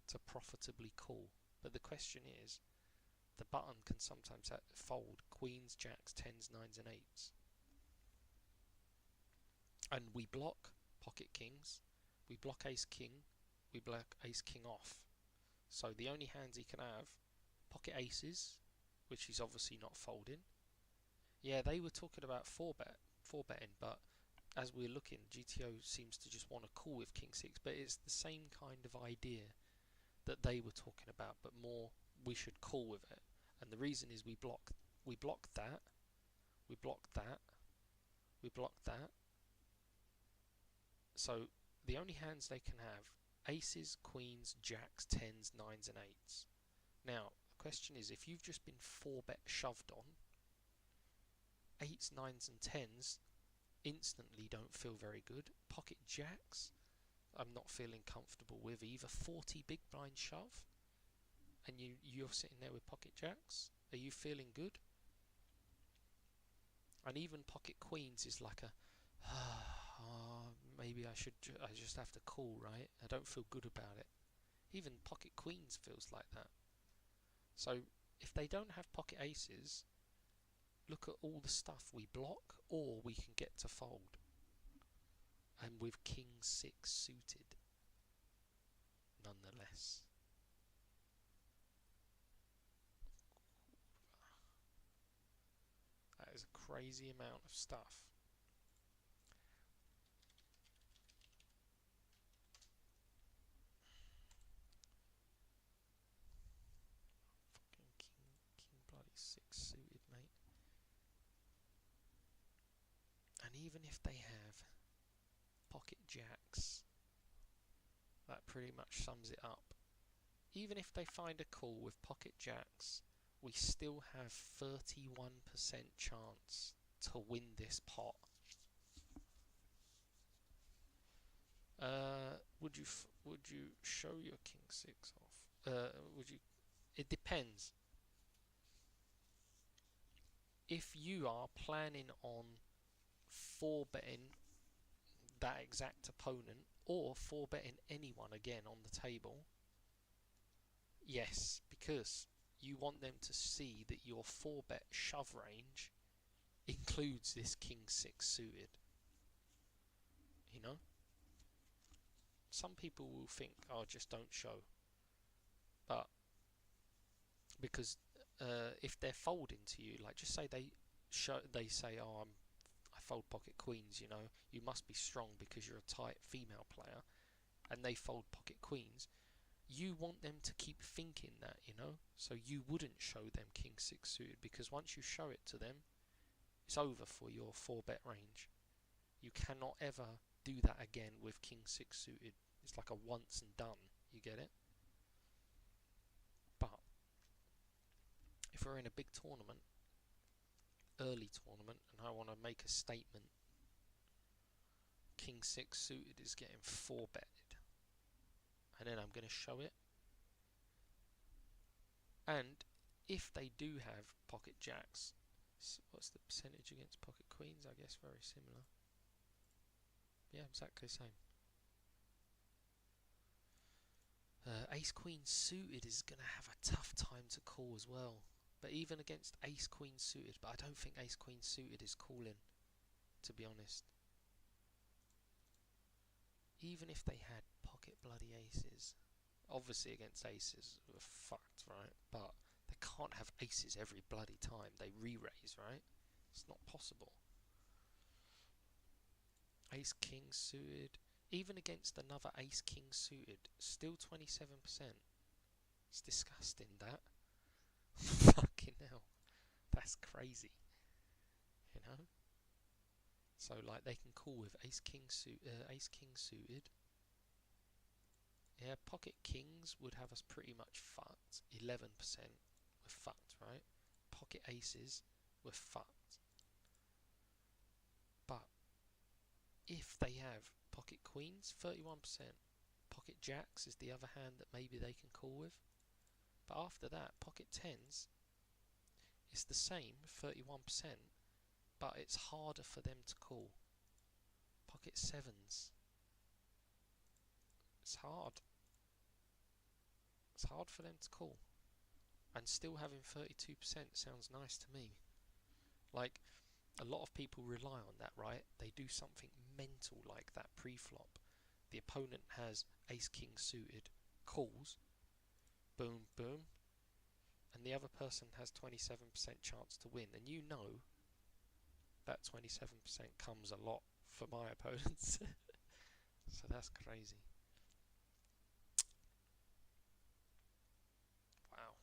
to profitably call. But the question is, the button can sometimes fold queens, jacks, 10s, 9s and 8s. And we block pocket kings, we block ace king, we block ace king off. So the only hands he can have, pocket aces, which he's obviously not folding. Yeah, they were talking about 4-betting, but as we're looking, GTO seems to just want to call with king 6, but it's the same kind of idea that they were talking about, but more we should call with it. And the reason is we block that, we block that, we block that. So the only hands they can have, aces, queens, jacks, 10s, 9s and 8s. Now, the question is, if you've just been 4-bet shoved on, 8s, 9s and 10s instantly don't feel very good. Pocket jacks, I'm not feeling comfortable with either. 40 big blind shove, and you're sitting there with pocket jacks. Are you feeling good? And even pocket queens is like a, maybe I just have to call, right? I don't feel good about it. Even pocket queens feels like that. So if they don't have pocket aces, look at all the stuff we block or we can get to fold. And with king 6 suited, nonetheless. That is a crazy amount of stuff. Fucking king bloody 6 suited, mate. And even if they have pocket jacks, that pretty much sums it up. Even if they find a call with pocket jacks, we still have 31% chance to win this pot. Would you show your king 6 off? Would you? It depends. if you are planning on 4-betting that exact opponent or 4-betting anyone again on the table, yes, because you want them to see that your 4-bet shove range includes this king 6 suited. You know? Some people will think, oh, just don't show. But because if they're folding to you, like just say they say, oh, I fold pocket queens, you know, you must be strong because you're a tight female player, and they fold pocket queens, you want them to keep thinking that, you know, so you wouldn't show them king 6 suited, because once you show it to them, it's over for your 4-bet range. You cannot ever do that again with king 6 suited. It's like a once and done, you get it? But if we're in a big tournament, early tournament, and I want to make a statement, king 6 suited is getting 4-betted, and then I'm going to show it. And if they do have pocket jacks, what's the percentage against pocket queens? I guess very similar. Yeah, exactly the same. Ace queen suited is going to have a tough time to call as well. But even against ace queen suited, but I don't think ace queen suited is calling, to be honest. Even if they had pocket bloody aces, obviously against aces we're fucked, right? But they can't have aces every bloody time they re-raise, right? It's not possible. Ace king suited, even against another ace king suited, still 27%. It's disgusting, that. Fucking hell, that's crazy, you know. So like they can call with ace king suited. Yeah, pocket kings would have us pretty much fucked. 11%, we're fucked, right? Pocket aces, we're fucked. But if they have pocket queens, 31%. Pocket jacks is the other hand that maybe they can call with. But after that, pocket tens, it's the same, 31%, but it's harder for them to call. Pocket sevens, it's hard. It's hard for them to call. And still having 32% sounds nice to me. Like, a lot of people rely on that, right? They do something mental like that pre-flop. The opponent has ace king suited, calls, boom, boom, and the other person has 27% chance to win. And you know that 27% comes a lot for my opponents. So that's crazy. Wow.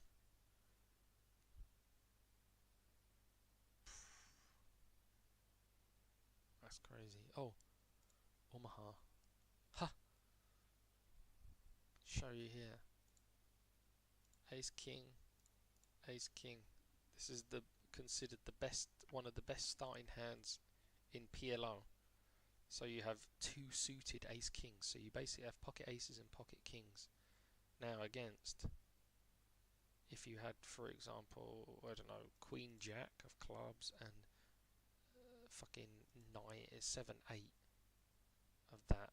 That's crazy. Oh, Omaha. Ha! Show you here. Ace king, ace king. This is considered the best, one of the best starting hands in PLO. So you have 2 suited ace kings. So you basically have pocket aces and pocket kings. Now against, if you had, for example, I don't know, queen jack of clubs and fucking 7 8 of that.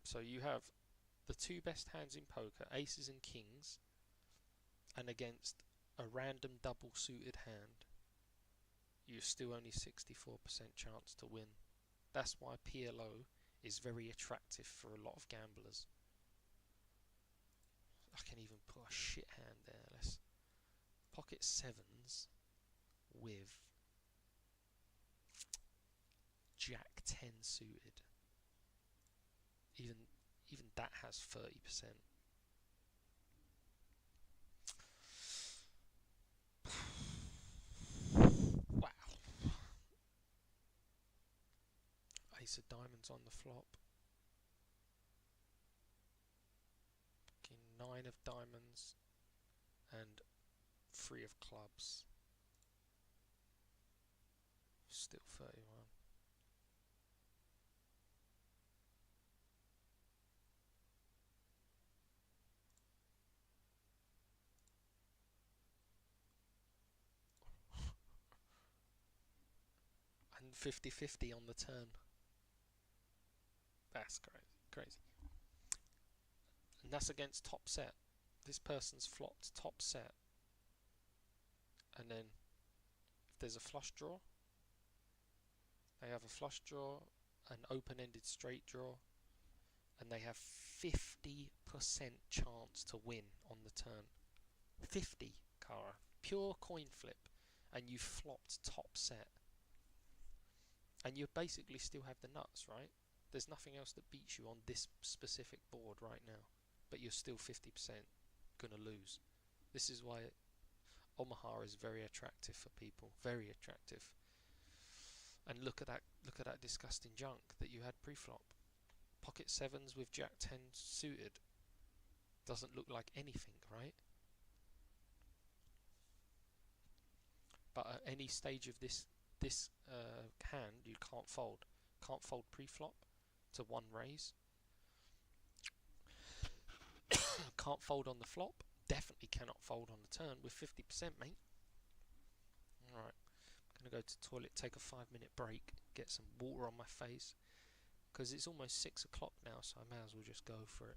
So you have the 2 best hands in poker, aces and kings, and against a random double suited hand, you're still only 64% chance to win. That's why PLO is very attractive for a lot of gamblers. I can even put a shit hand there. Let's pocket sevens with jack 10 suited. Even that has 30%. Wow. Ace of diamonds on the flop. Okay, 9 of diamonds and 3 of clubs. Still 31. and 50-50 on the turn. That's crazy. And that's against top set. This person's flopped top set. And then if there's a flush draw, they have a flush draw, an open-ended straight draw, and they have 50% chance to win on the turn. 50, Cara. Pure coin flip. And you flopped top set. And you basically still have the nuts, right? There's nothing else that beats you on this specific board right now. But you're still 50% gonna lose. This is why Omaha is very attractive for people. Very attractive. And look at that disgusting junk that you had pre-flop. Pocket sevens with Jack 10 suited. Doesn't look like anything, right? But at any stage of this hand, you can't fold. Can't fold pre-flop to one raise. Can't fold on the flop. Definitely cannot fold on the turn with 50%, mate. Alright, I'm going to go to the toilet, take a 5-minute break, get some water on my face, because it's almost 6 o'clock now, so I may as well just go for it.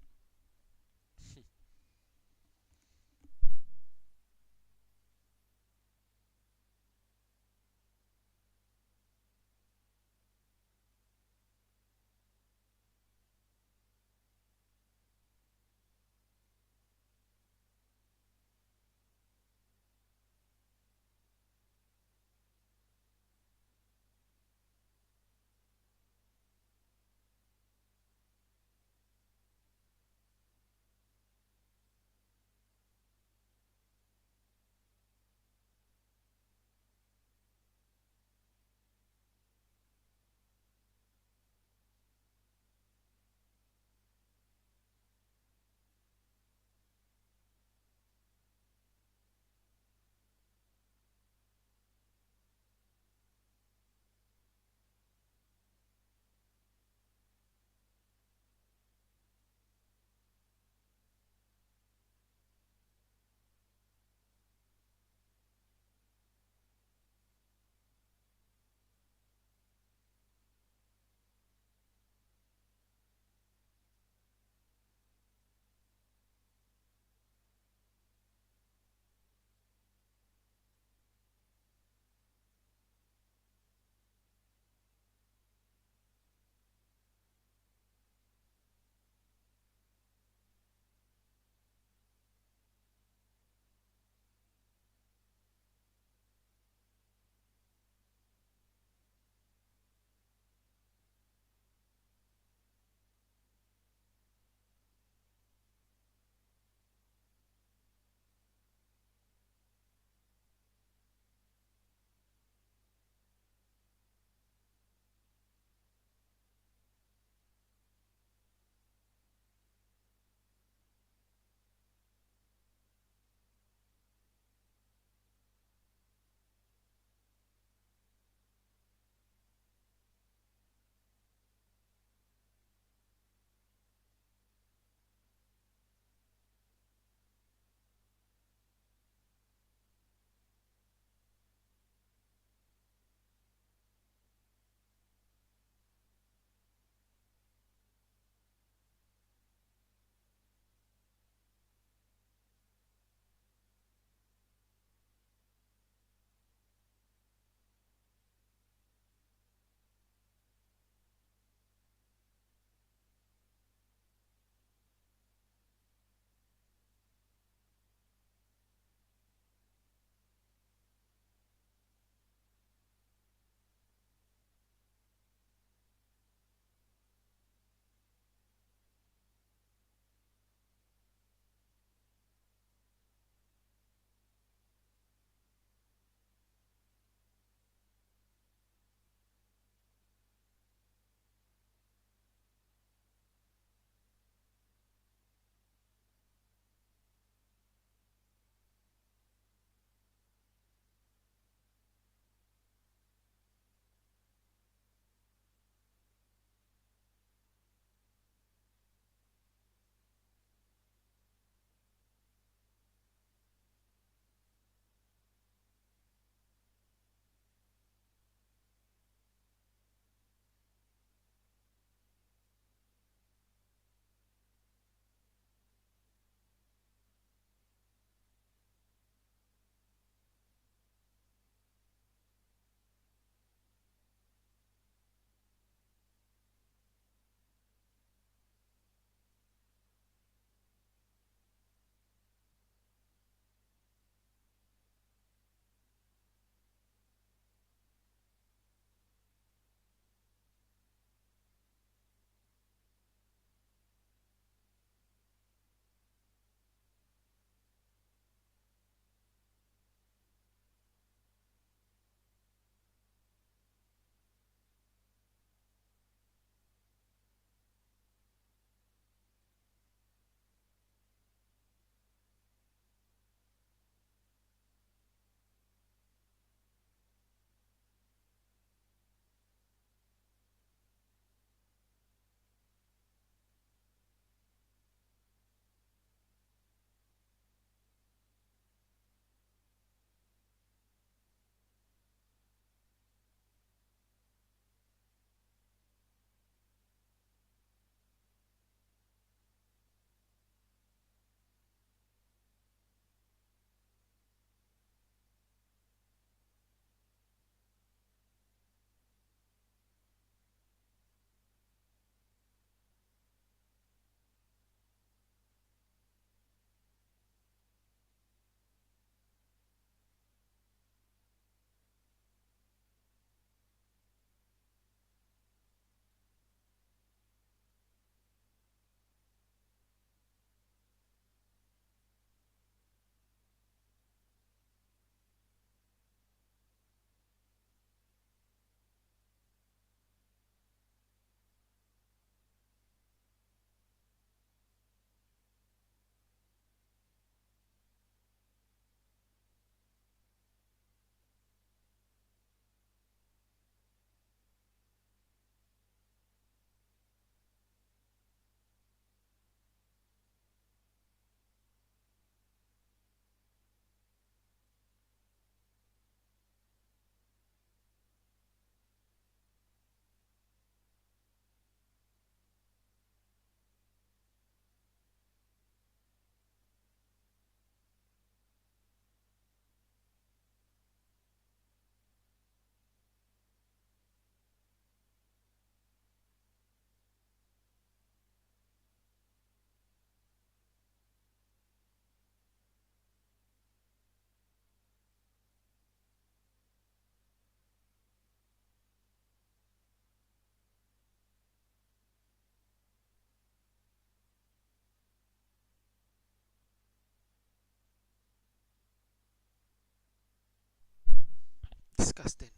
Disgusting.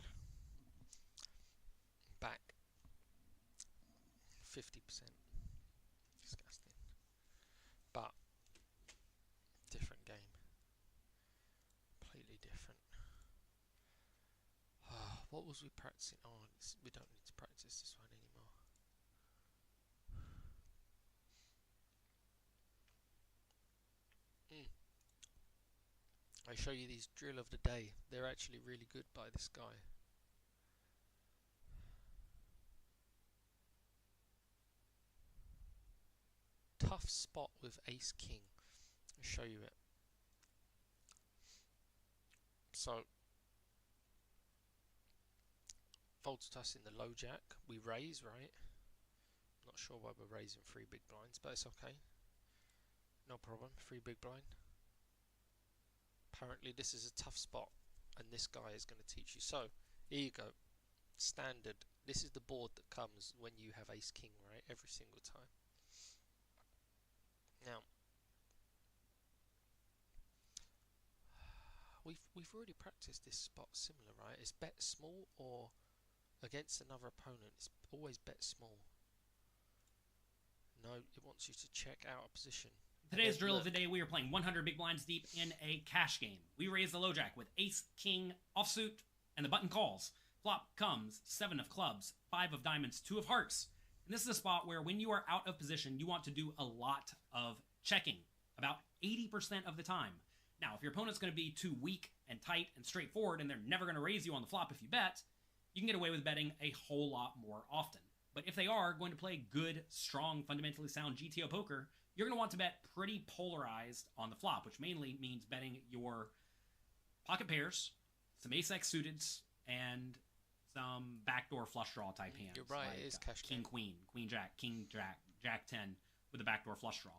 Back 50%. Disgusting. But different game. Completely different. What was we practicing? Oh, we don't need to practice this one anymore. I show you these drill of the day. They're actually really good by this guy. Tough spot with ace king. I'll show you it. So folds to us in the low jack. We raise, right? Not sure why we're raising 3 big blinds, but it's okay. No problem. 3 big blind. Apparently this is a tough spot, and this guy is going to teach you. So here you go. Standard. This is the board that comes when you have ace king, right? Every single time. Now we've already practiced this spot similar, right? It's bet small, or against another opponent it's always bet small. No, it wants you to check out of position. Today's drill of the day, we are playing 100 big blinds deep in a cash game. We raise the low jack with ace king offsuit, and the button calls. Flop comes 7 of clubs, 5 of diamonds, 2 of hearts. And this is a spot where when you are out of position, you want to do a lot of checking, about 80% of the time. Now, if your opponent's going to be too weak and tight and straightforward, and they're never going to raise you on the flop if you bet, you can get away with betting a whole lot more often. But if they are going to play good, strong, fundamentally sound GTO poker, you're going to want to bet pretty polarized on the flop, which mainly means betting your pocket pairs, some ace-x suiteds, and some backdoor flush draw type hands. You're right, like, it is cash king, game. queen, queen, jack, king, jack, jack 10 with a backdoor flush draw.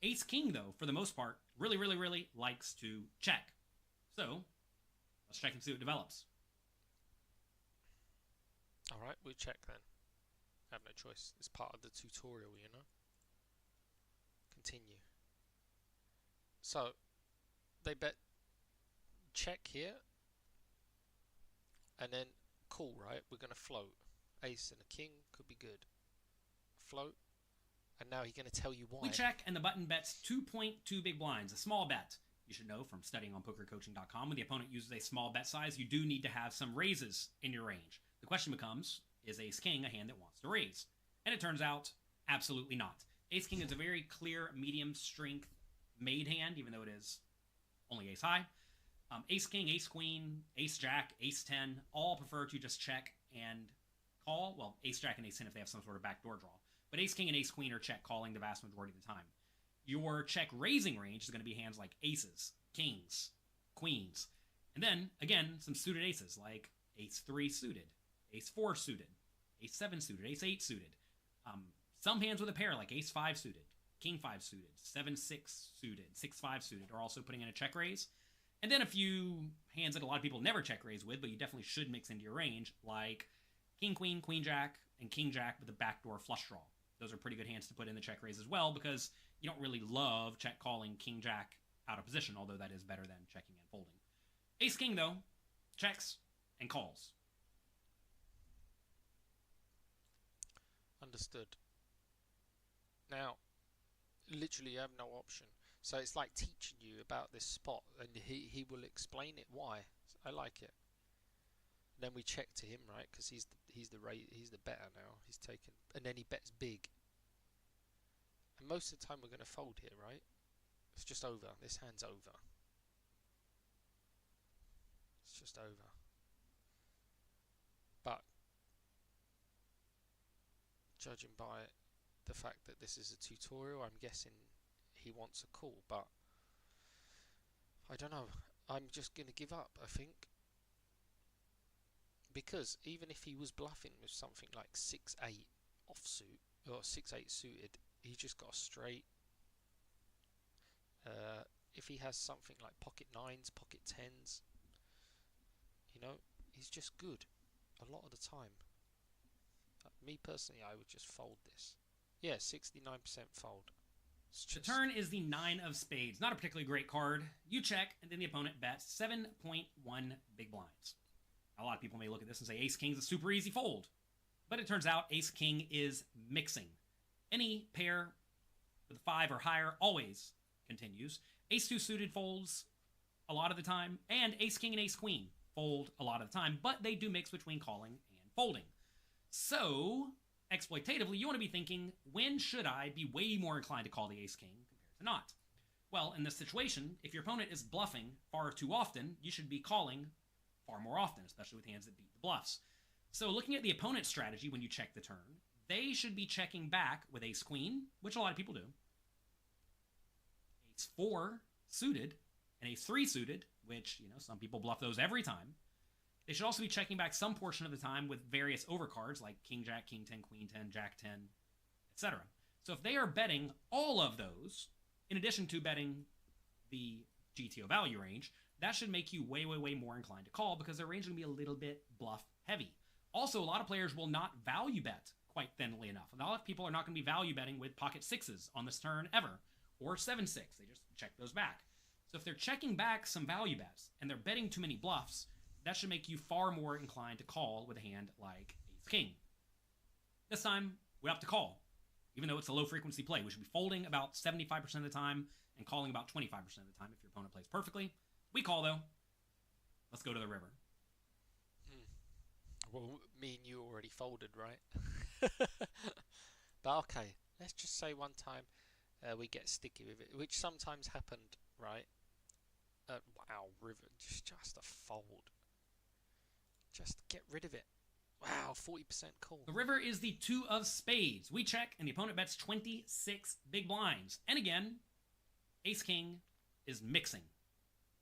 Ace king, though, for the most part, really, really, really likes to check. So let's check and see what develops. Alright, we check then. I have no choice. It's part of the tutorial, you know. Continue. So they bet check here, and then call, right? We're going to float. Ace and a king could be good. Float. And now he's going to tell you why. We check, and the button bets 2.2 big blinds, a small bet. You should know from studying on pokercoaching.com, when the opponent uses a small bet size, you do need to have some raises in your range. The question becomes, is ace king a hand that wants to raise? And it turns out, absolutely not. Ace king is a very clear medium strength made hand, even though it is only ace high. Ace king, ace queen, ace jack, ace 10, all prefer to just check and call. Well, ace jack and ace 10 if they have some sort of backdoor draw. But ace king and ace queen are check calling the vast majority of the time. Your check raising range is going to be hands like aces, kings, queens. And then, again, some suited aces like ace 3 suited, ace 4 suited, ace 7 suited, ace 8 suited. Some hands with a pair like ace 5 suited, king 5 suited, 7-6 suited, 6-5 suited are also putting in a check raise. And then a few hands that a lot of people never check raise with, but you definitely should mix into your range, like king queen, queen jack, and king jack with a backdoor flush draw. Those are pretty good hands to put in the check raise as well, because you don't really love check calling king jack out of position, although that is better than checking and folding. Ace king, though, checks and calls. Understood. Now, literally you have no option. So it's like teaching you about this spot, and he will explain it why. I like it. Then we check to him, right? Because he's the better now. He's taken, and then he bets big. And most of the time we're going to fold here, right? It's just over. This hand's over. It's just over. But judging by the fact that this is a tutorial, I'm guessing he wants a call, but I don't know. I'm just going to give up, I think. Because even if he was bluffing with something like 6-8 offsuit, or 6-8 suited, he just got a straight. If he has something like pocket 9s, pocket 10s, you know, he's just good a lot of the time. Me personally, I would just fold this. Yeah, 69% fold. The turn is the 9 of spades. Not a particularly great card. You check, and then the opponent bets 7.1 big blinds. a lot of people may look at this and say ace king is a super easy fold. But it turns out ace king is mixing. Any pair with a 5 or higher always continues. Ace 2 suited folds a lot of the time, and ace king and ace queen fold a lot of the time, but they do mix between calling and folding. So, exploitatively, you want to be thinking, when should I be way more inclined to call the ace king compared to not? Well, in this situation, if your opponent is bluffing far too often, you should be calling far more often, especially with hands that beat the bluffs. So looking at the opponent's strategy when you check the turn, they should be checking back with ace queen, which a lot of people do, ace 4 suited, and ace 3 suited, which, some people bluff those every time. They should also be checking back some portion of the time with various overcards like king jack, king 10, queen 10, jack 10, etc. So if they are betting all of those, in addition to betting the GTO value range, that should make you way, way, way more inclined to call because their range is going to be a little bit bluff heavy. Also, a lot of players will not value bet quite thinly enough. A lot of people are not going to be value betting with pocket 6s on this turn ever, or 7-6. They just check those back. So if they're checking back some value bets and they're betting too many bluffs, that should make you far more inclined to call with a hand like ace king. This time, we have to call. Even though it's a low frequency play, we should be folding about 75% of the time and calling about 25% of the time if your opponent plays perfectly. We call though. Let's go to the river. Well, me and you already folded, right? But okay, let's just say one time we get sticky with it, which sometimes happened, right? Wow, river, just a fold. Just get rid of it. Wow, 40% call. The river is the 2 of spades. We check, and the opponent bets 26 big blinds. And again, ace king is mixing.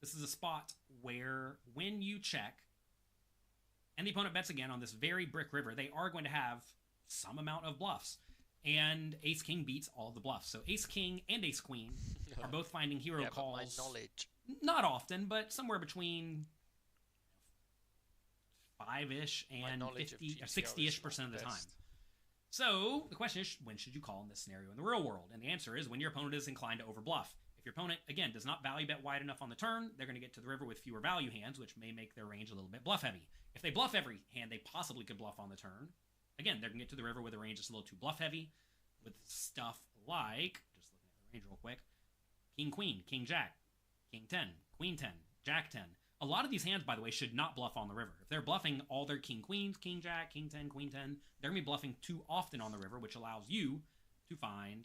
This is a spot where when you check, and the opponent bets again on this very brick river, they are going to have some amount of bluffs. And ace king beats all of the bluffs. So ace king and ace queen are both finding hero calls. But my knowledge. Not often, but somewhere between 5-ish and 50 or 60-ish % of the time. So the question is, when should you call in this scenario in the real world? And the answer is when your opponent is inclined to overbluff. If your opponent, again, does not value bet wide enough on the turn, they're going to get to the river with fewer value hands, which may make their range a little bit bluff heavy. If they bluff every hand they possibly could bluff on the turn, again, they're going to get to the river with a range that's a little too bluff heavy, with stuff like, just looking at the range real quick, king queen, king jack, king 10, queen 10, jack 10. A lot of these hands, by the way, should not bluff on the river. If they're bluffing all their king queens, king jack, king 10, queen 10, they're going to be bluffing too often on the river, which allows you to find...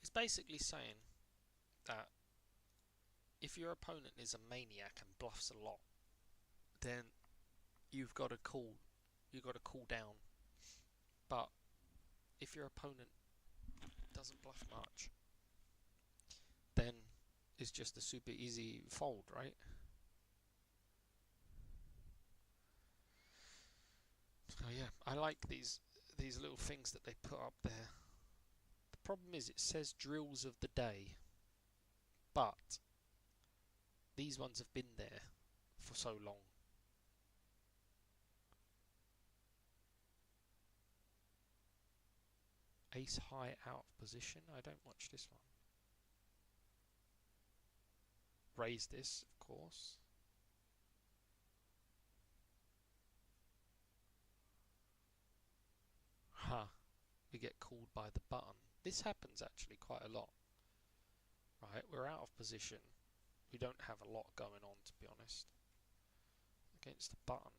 It's basically saying that if your opponent is a maniac and bluffs a lot, then you've got to cool down. But if your opponent doesn't bluff much, then it's just a super easy fold, right? So yeah, I like these little things that they put up there. The problem is it says drills of the day, but these ones have been there for so long. Ace high out of position. I don't watch this one. Raise this, of course. Huh. We get called by the button. This happens actually quite a lot. Right, we're out of position. We don't have a lot going on, to be honest. Against the button.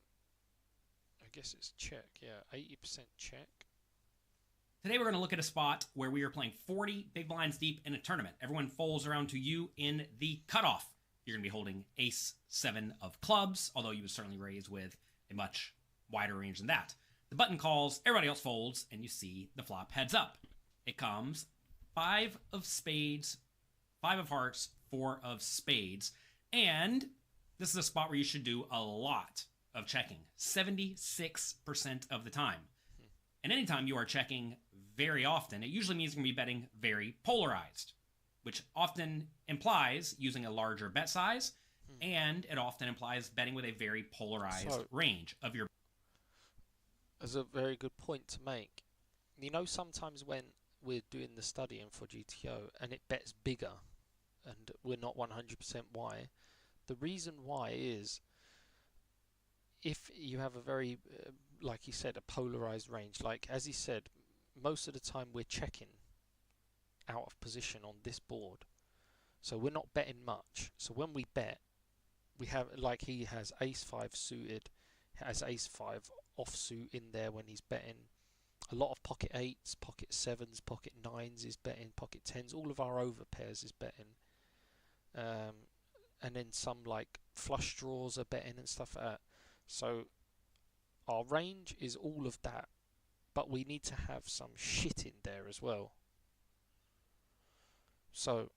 I guess it's check, yeah. 80% check. Today we're going to look at a spot where we are playing 40 big blinds deep in a tournament. Everyone folds around to you in the cutoff. You're going to be holding ace 7 of clubs, although you would certainly raise with a much wider range than that. The button calls, everybody else folds, and you see the flop heads up. It comes 5 of spades, 5 of hearts, 4 of spades. And this is a spot where you should do a lot of checking, 76% of the time. And anytime you are checking very often, it usually means you're going to be betting very polarized, which often implies using a larger bet size, and it often implies betting with a very polarized range of your... That's a very good point to make. You know, sometimes when we're doing the studying for GTO and it bets bigger and we're not 100% why, the reason why is if you have a very, like he said, a polarized range, like as he said, most of the time we're checking out of position on this board. So we're not betting much. So when we bet, we have, like he has ace 5 suited, has ace 5 offsuit in there when he's betting. A lot of pocket 8s, pocket 7s, pocket 9s is betting, pocket 10s, all of our over pairs is betting. And then some like flush draws are betting and stuff like that. So our range is all of that, but we need to have some shit in there as well. So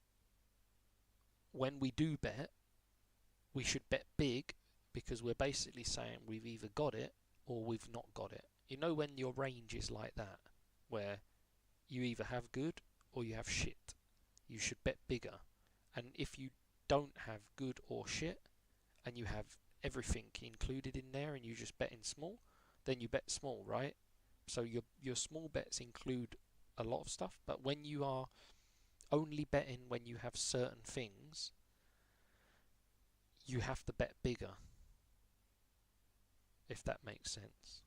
when we do bet, we should bet big, because we're basically saying we've either got it or we've not got it. You know, when your range is like that, where you either have good or you have shit, you should bet bigger. And if you don't have good or shit, and you have everything included in there and you just bet in small, then you bet small, right? So your small bets include a lot of stuff, but when you are only betting when you have certain things, you have to bet bigger, if that makes sense.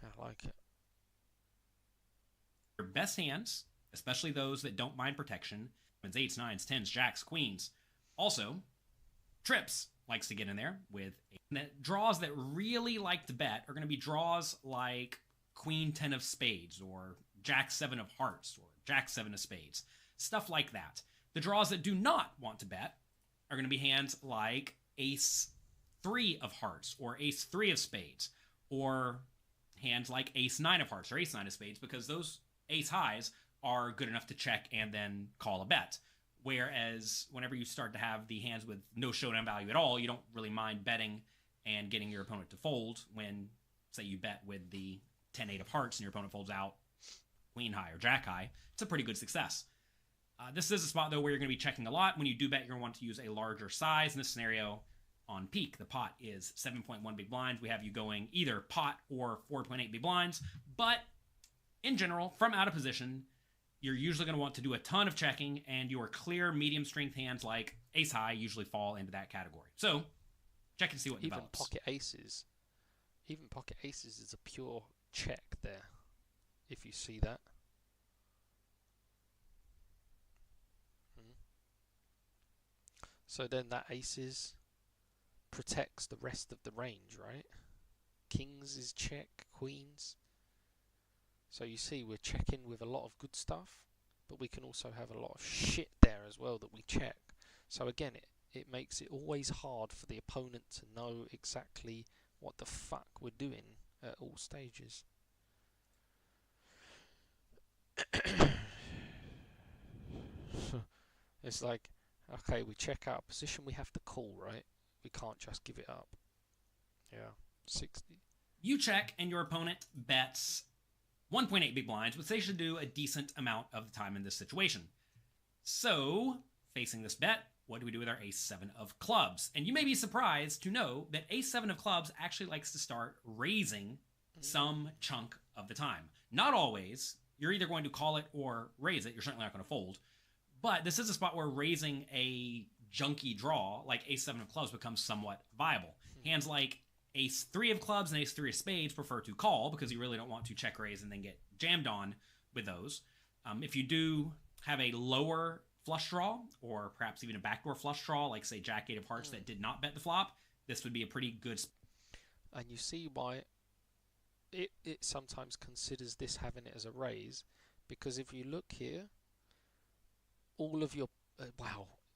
I like it. Your best hands, especially those that don't mind protection, wins 8s, 9s, 10s, jacks, queens. Also, trips likes to get in there with draws that really like to bet are going to be draws like queen 10 of spades or jack 7 of hearts or jack 7 of spades, stuff like that. The draws that do not want to bet are going to be hands like ace 3 of hearts or ace 3 of spades, or hands like ace 9 of hearts or ace 9 of spades, because those ace highs are good enough to check and then call a bet. Whereas whenever you start to have the hands with no showdown value at all, you don't really mind betting and getting your opponent to fold when, say, you bet with the 10-8 of hearts and your opponent folds out queen high or jack high. It's a pretty good success. This is a spot, though, where you're going to be checking a lot. When you do bet, you're going to want to use a larger size. In this scenario, on peak, the pot is 7.1 big blinds. We have you going either pot or 4.8 big blinds. But in general, from out of position, you're usually going to want to do a ton of checking, and your clear medium strength hands like ace high usually fall into that category. So check and see what develops. Even pocket aces is a pure check there, if you see that. So then that aces protects the rest of the range, right? Kings is check, queens. So you see, we're checking with a lot of good stuff, but we can also have a lot of shit there as well that we check. So again, it makes it always hard for the opponent to know exactly what the fuck we're doing at all stages. It's like, okay, we check out a position, we have to call, right? We can't just give it up. Yeah, 60. You check, and your opponent bets 1.8 big blinds, which they should do a decent amount of the time in this situation. So, facing this bet, what do we do with our ace 7 of clubs? And you may be surprised to know that ace 7 of clubs actually likes to start raising some chunk of the time. Not always. You're either going to call it or raise it. You're certainly not going to fold. But this is a spot where raising a junky draw like ace 7 of clubs becomes somewhat viable. Hands like ace 3 of clubs and ace 3 of spades prefer to call, because you really don't want to check raise and then get jammed on with those. If you do have a lower flush draw, or perhaps even a backdoor flush draw, like say jack 8 of hearts that did not bet the flop, this would be a pretty good. And you see why it sometimes considers this having it as a raise, because if you look here, all of your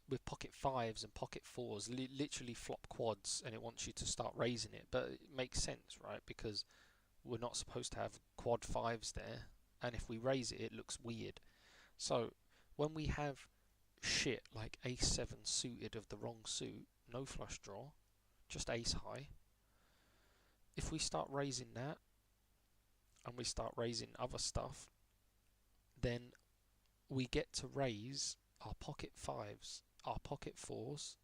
with pocket 5s and pocket 4s literally flop quads, and it wants you to start raising it. But it makes sense, right? Because we're not supposed to have quad 5s there, and if we raise it, it looks weird. So when we have shit like ace 7 suited of the wrong suit, no flush draw, just ace high, if we start raising that and we start raising other stuff, then we get to raise our pocket 5s, our pocket 4s,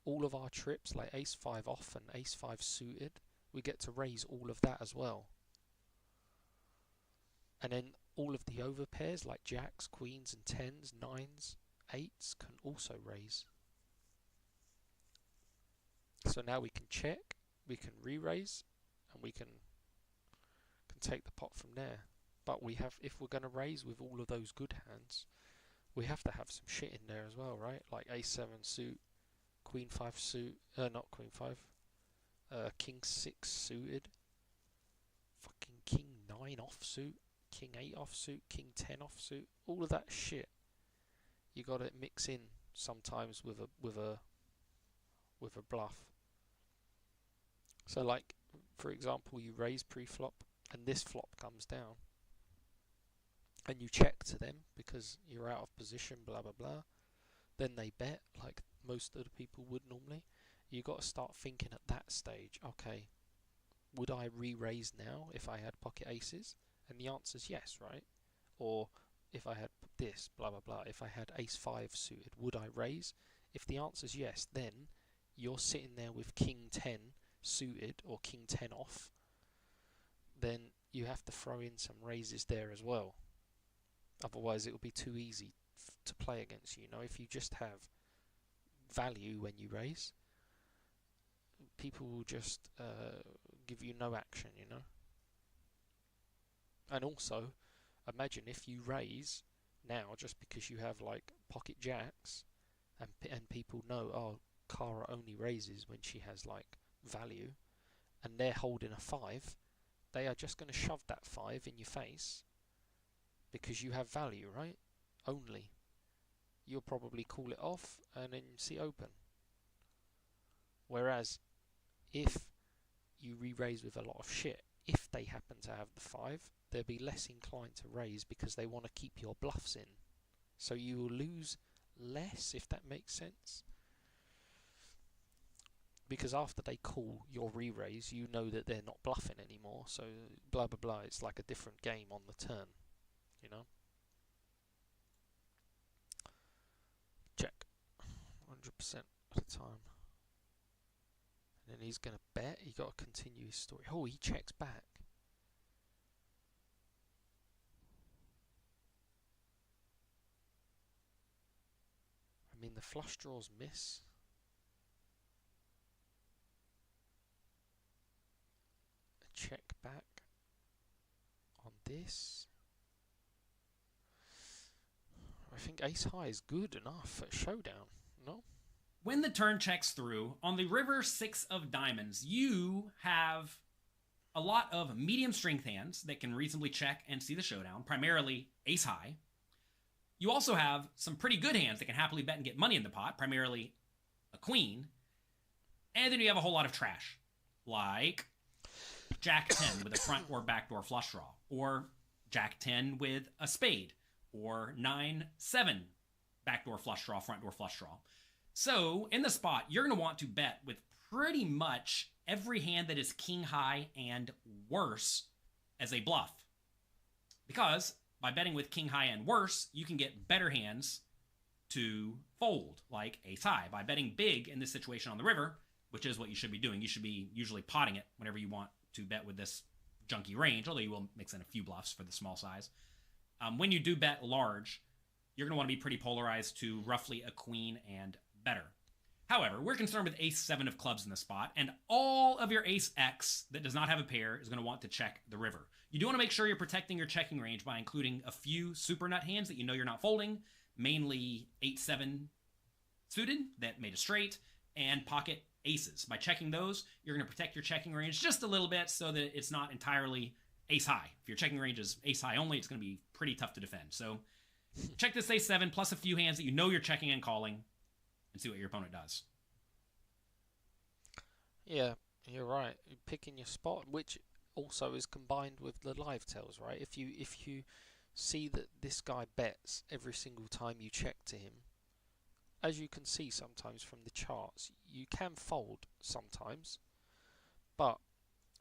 all of our trips like ace 5 off and ace 5 suited. We get to raise all of that as well. And then all of the over pairs like jacks, queens and 10s, 9s, 8s can also raise. So now we can check, we can re-raise, and we can take the pot from there. But we have, if we're going to raise with all of those good hands, we have to have some shit in there as well, right? Like A7 suit, Queen 5 suit, not Queen 5, King 6 suited, fucking King 9 offsuit, King 8 offsuit, King 10 offsuit, all of that shit. You got to mix in sometimes with a bluff. So like, for example, you raise pre-flop and this flop comes down and you check to them because you're out of position, blah blah blah. Then they bet like most of the people would normally. You got to start thinking at that stage, okay, would I re-raise now if I had pocket aces? And the answer's yes, right? Or if I had this, blah blah blah, if I had ace 5 suited, would I raise? If the answer's yes, then you're sitting there with King 10 suited or King 10 off, then you have to throw in some raises there as well. Otherwise it will be too easy to play against you. You know, if you just have value when you raise, people will just give you no action, you know. And also, imagine if you raise now just because you have like pocket jacks, and people know, oh, Cara only raises when she has like value, and they're holding a 5, they are just going to shove that 5 in your face because you have value, right? Only. You'll probably call it off and then see open. Whereas if you re-raise with a lot of shit, if they happen to have the 5, they'll be less inclined to raise because they want to keep your bluffs in. So you will lose less, if that makes sense. Because after they call your re-raise, you know that they're not bluffing anymore. So blah blah blah, it's like a different game on the turn, you know. Check 100% at a time. And then he's going to bet. He got to continue his story. Oh, he checks back. I mean, the flush draws miss. A check back on this. I think ace high is good enough at showdown, no? When the turn checks through, on the river 6 of diamonds, you have a lot of medium strength hands that can reasonably check and see the showdown, primarily ace high. You also have some pretty good hands that can happily bet and get money in the pot, primarily a queen. And then you have a whole lot of trash, like Jack 10 with a front or backdoor flush draw, or Jack 10 with a spade, or 9-7 backdoor flush draw, front door flush draw. So in the spot, you're going to want to bet with pretty much every hand that is king high and worse as a bluff. Because by betting with king high and worse, you can get better hands to fold, like ace high. By betting big in this situation on the river, which is what you should be doing, you should be usually potting it whenever you want to bet with this junky range, although you will mix in a few bluffs for the small size. When you do bet large, you're going to want to be pretty polarized to roughly a queen and better. However, we're concerned with ace 7 of clubs in the spot, and all of your ace X that does not have a pair is going to want to check the river. You do want to make sure you're protecting your checking range by including a few super nut hands that you know you're not folding, mainly 8-7 suited that made a straight, and pocket aces. By checking those, you're going to protect your checking range just a little bit so that it's not entirely ace high. If your checking range is ace high only, it's going to be pretty tough to defend. So check this ace 7 plus a few hands that you know you're checking and calling, and see what your opponent does. Yeah, you're right. You're picking your spot, which also is combined with the live tells, right? If you see that this guy bets every single time you check to him, as you can see sometimes from the charts, you can fold sometimes, but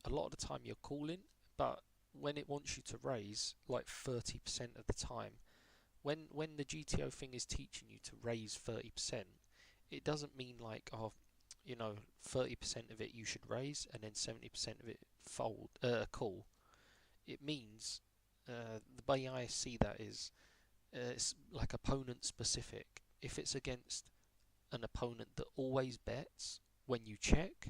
a lot of the time you're calling. But when it wants you to raise, like 30% of the time, when the GTO thing is teaching you to raise 30%, it doesn't mean like, oh, you know, 30% of it you should raise and then 70% of it fold, call. It means the way I see that is it's like opponent specific. If it's against an opponent that always bets, when you check,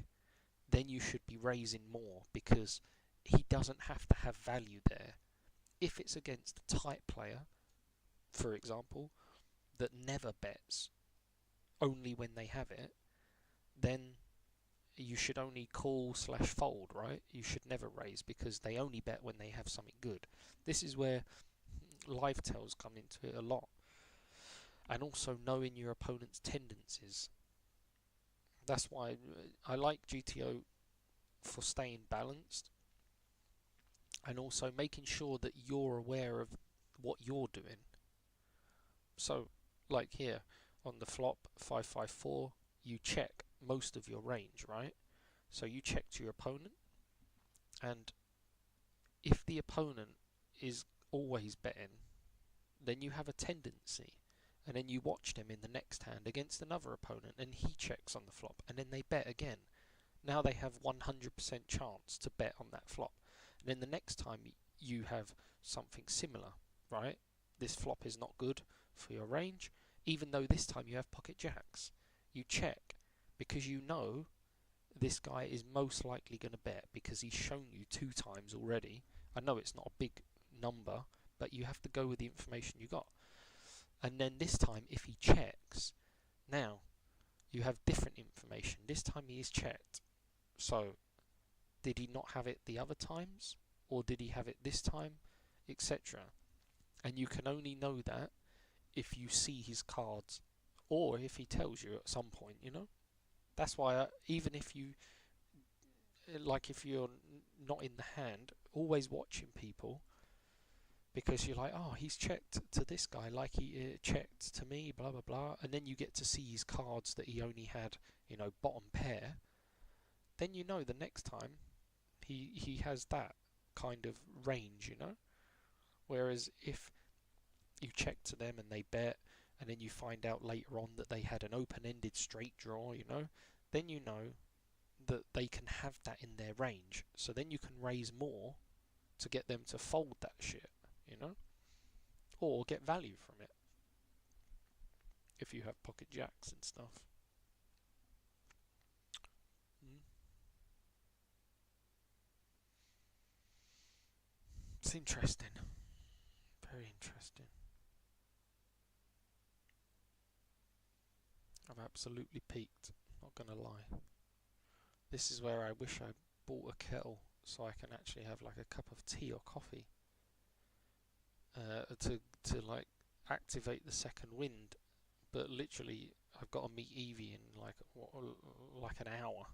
then you should be raising more, because he doesn't have to have value there. If it's against a tight player, for example, that never bets, only when they have it, then you should only call/fold, right? You should never raise, because they only bet when they have something good. This is where live tells come into it a lot. And also knowing your opponent's tendencies. That's why I like GTO for staying balanced, and also making sure that you're aware of what you're doing. So, like here, on the flop 5-5-4, you check most of your range, right? So you check to your opponent, and if the opponent is always betting, then you have a tendency, and then you watch them in the next hand against another opponent, and he checks on the flop, and then they bet again. Now they have 100% chance to bet on that flop. And then the next time you have something similar, right? This flop is not good for your range, even though this time you have pocket jacks. You check, because you know this guy is most likely going to bet, because he's shown you 2 times already. I know it's not a big number, but you have to go with the information you got. And then this time, if he checks, now you have different information. This time he is checked. So, did he not have it the other times? Or did he have it this time? Etc. And you can only know that if you see his cards, or if he tells you at some point, you know? That's why, even if you, like if you're not in the hand, always watching people, because you're like, oh, he's checked to this guy like he checked to me, blah, blah, blah. And then you get to see his cards that he only had, you know, bottom pair. Then you know the next time he has that kind of range, you know? Whereas if you check to them and they bet, and then you find out later on that they had an open-ended straight draw, you know, then you know that they can have that in their range. So then you can raise more to get them to fold that shit, you know? Or get value from it, if you have pocket jacks and stuff. It's interesting. Very interesting. I've absolutely peaked, not gonna lie. This is where I wish I bought a kettle so I can actually have like a cup of tea or coffee to like activate the second wind. But literally, I've got to meet Evie in like an hour.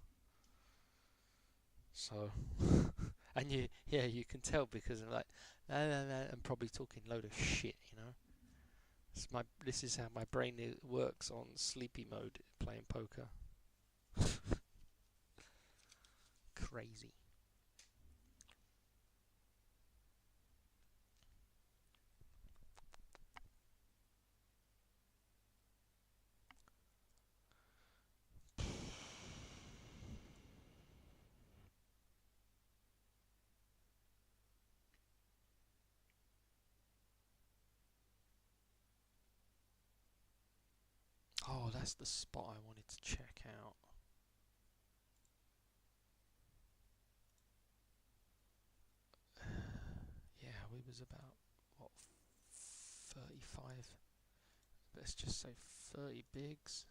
So, and you can tell, because I'm like, I'm probably talking load of shit, you know. This is how my brain works on sleepy mode playing poker. Crazy. Oh, that's the spot I wanted to check out. Yeah, we was about, what, 35? Let's just say 30 bigs.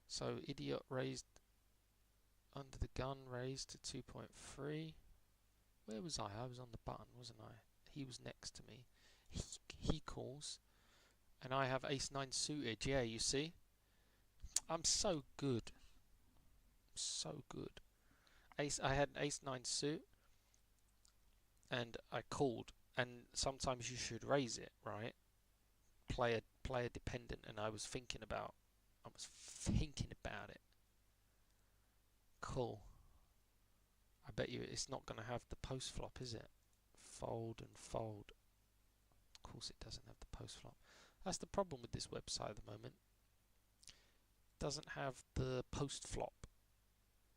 So Idiot raised under the gun, raised to 2.3. Where was I? I was on the button, wasn't I? He was next to me. He calls, and I have ace-9 suited. Yeah, you see? I'm so good. So good. I had an ace-9 suit, and I called. And sometimes you should raise it, right? Player dependent. And I was thinking about it. Cool. I bet you it's not going to have the post flop, is it? Fold and fold. Of course it doesn't have the post flop. That's the problem with this website at the moment. It doesn't have the post flop.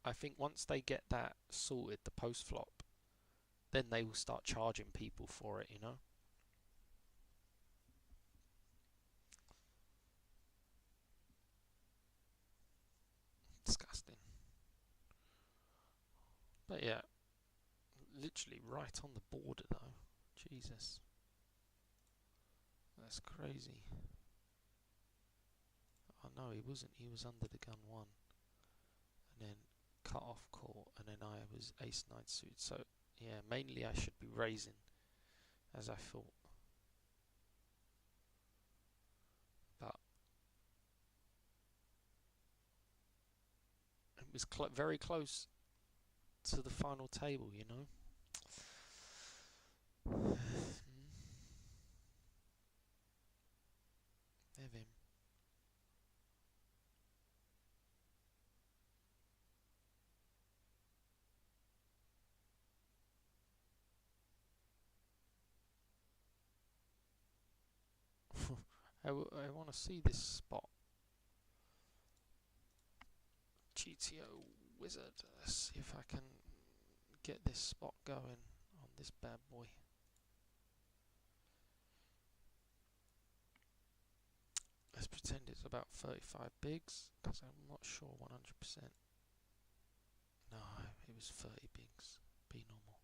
I think once they get that sorted, the post flop, then they will start charging people for it, you know? Disgusting. But yeah, literally right on the border though. Jesus. That's crazy. Oh no, he wasn't. He was under the gun 1. And then cut off call, and then I was ace 9 suit. So yeah, mainly I should be raising, as I thought. But it was very close to the final table, you know. Evan. I want to see this spot. GTO Wizard. Let's see if I can get this spot going on this bad boy. Let's pretend it's about 35 bigs, because I'm not sure 100%. No, it was 30 bigs. Be normal.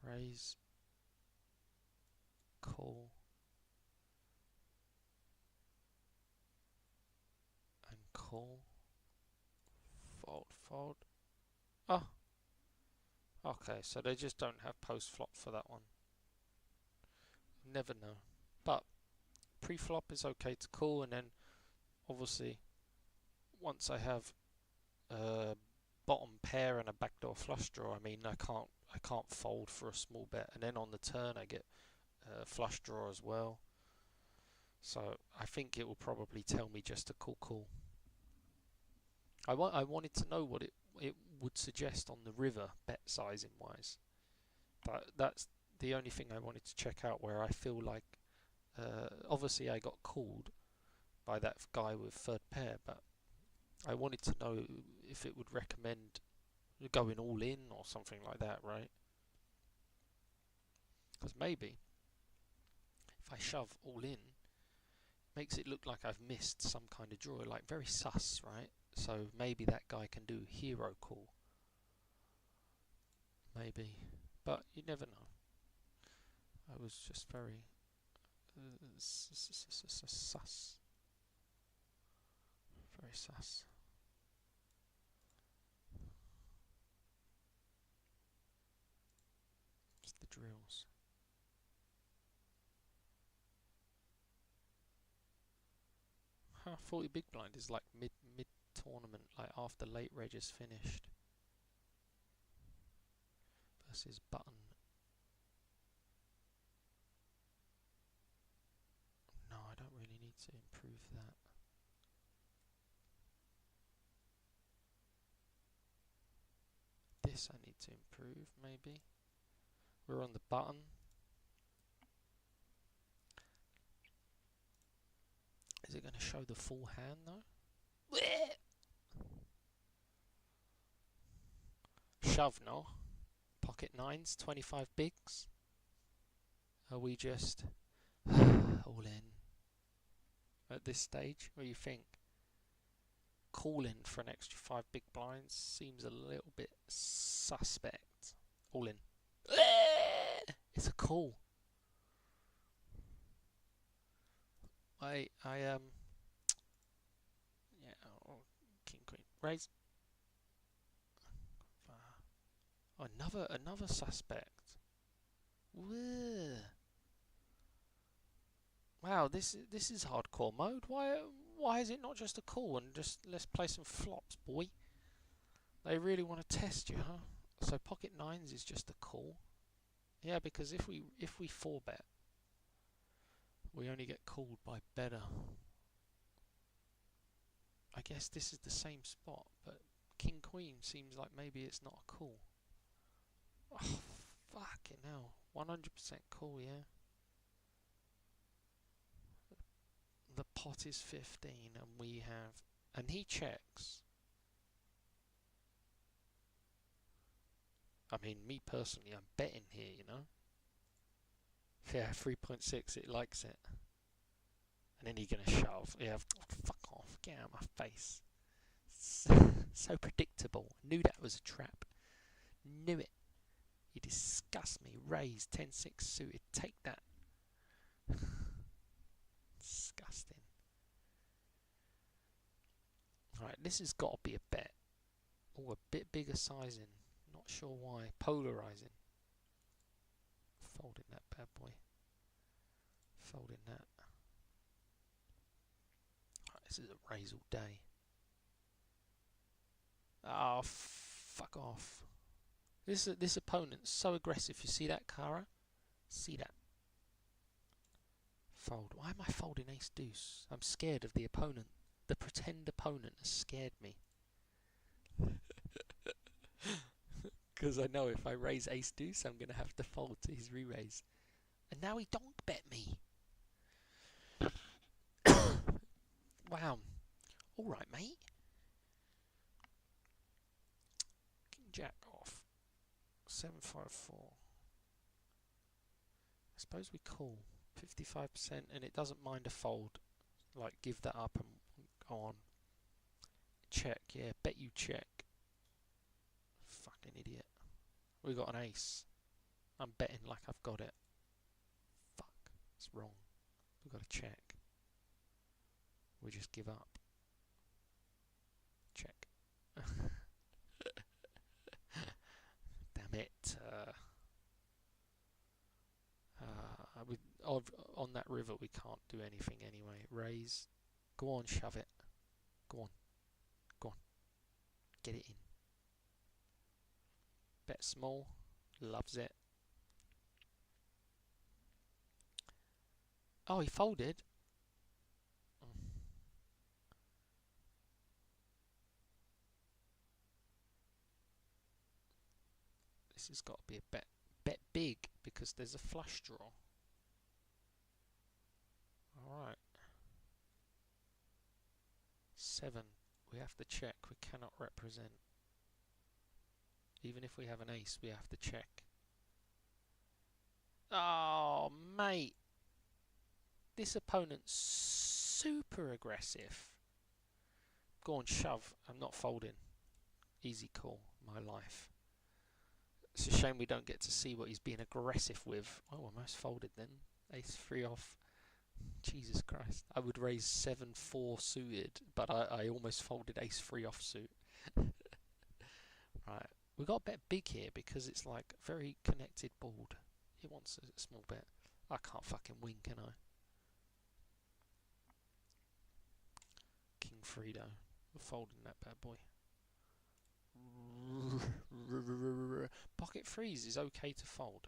Raise. Call. And call. Fold, fold. Oh. Okay, so they just don't have post flop for that one. Never know. But pre-flop is okay to call, and then obviously once I have a bottom pair and a backdoor flush draw, I mean I can't fold for a small bet, and then on the turn I get a flush draw as well. So I think it will probably tell me just to call. I wanted to know what it would suggest on the river bet sizing wise. That's the only thing I wanted to check out, where I feel like obviously I got called by that guy with third pair, but I wanted to know if it would recommend going all in or something like that, right? Because maybe if I shove all in, makes it look like I've missed some kind of draw, like very sus, right? So maybe that guy can do hero call. Maybe. But you never know. I was just very sus. Very sus. It's the drills. 40 big blind is like mid tournament, like after late reg is finished. Versus button. No, I don't really need to improve that. This I need to improve, maybe. We're on the button. Is it going to show the full hand though? Shove, no? Pocket nines, 25 bigs. Are we just all in at this stage? What do you think? Calling for an extra 5 big blinds seems a little bit suspect. All in. It's a call. Yeah, oh, king queen raise. Another suspect. Whoa. Wow, this is hardcore mode. Why is it not just a call and just let's play some flops, boy? They really want to test you, huh? So pocket nines is just a call. Yeah, because if we 4-bet, we only get called by better. I guess this is the same spot, but king queen seems like maybe it's not a call. Oh, fucking hell. 100% call, yeah. The pot is 15 and we have... And he checks. I mean, me personally, I'm betting here, you know. Yeah, 3.6, it likes it. And then he's going to shove. Yeah, fuck off. Get out of my face. So predictable. Knew that was a trap. Knew it. You disgust me. Raise 10-6 suited. Take that. Disgusting. Alright, this has got to be a bet. Oh, a bit bigger sizing. Not sure why. Polarizing. Folding that bad boy. Folding that. Right, this is a raise all day. Oh, fuck off. This opponent's so aggressive. You see that, Kara? See that? Fold. Why am I folding ace deuce? I'm scared of the opponent. The pretend opponent has scared me. Because I know if I raise ace deuce, I'm going to have to fold to his re-raise. And now he donk bet me. Wow. Alright, mate. King jack off. 754. I suppose we call 55% and it doesn't mind a fold. Like, give that up and go on. Check, yeah, bet you check. Fucking idiot. We got an ace. I'm betting like I've got it. Fuck, it's wrong. We've got to check. We just give up. Check. Damn it. On that river we can't do anything anyway. Raise. Go on, shove it. Go on. Go on. Get it in. Bet small. Loves it. Oh, he folded. This has got to be a bet. Bet big because there's a flush draw. Alright. 7. We have to check. We cannot represent. Even if we have an ace, we have to check. Oh, mate. This opponent's super aggressive. Go on, shove. I'm not folding. Easy call. My life. It's a shame we don't get to see what he's being aggressive with. Oh, almost folded then. Ace 3 off. Jesus Christ. I would raise 7-4 suited, but I almost folded ace 3 off suit. Right. We've got to bet big here because it's like very connected board. He wants a small bet. I can't fucking win, can I? King Fredo. We're folding that bad boy. Pocket freeze is okay to fold.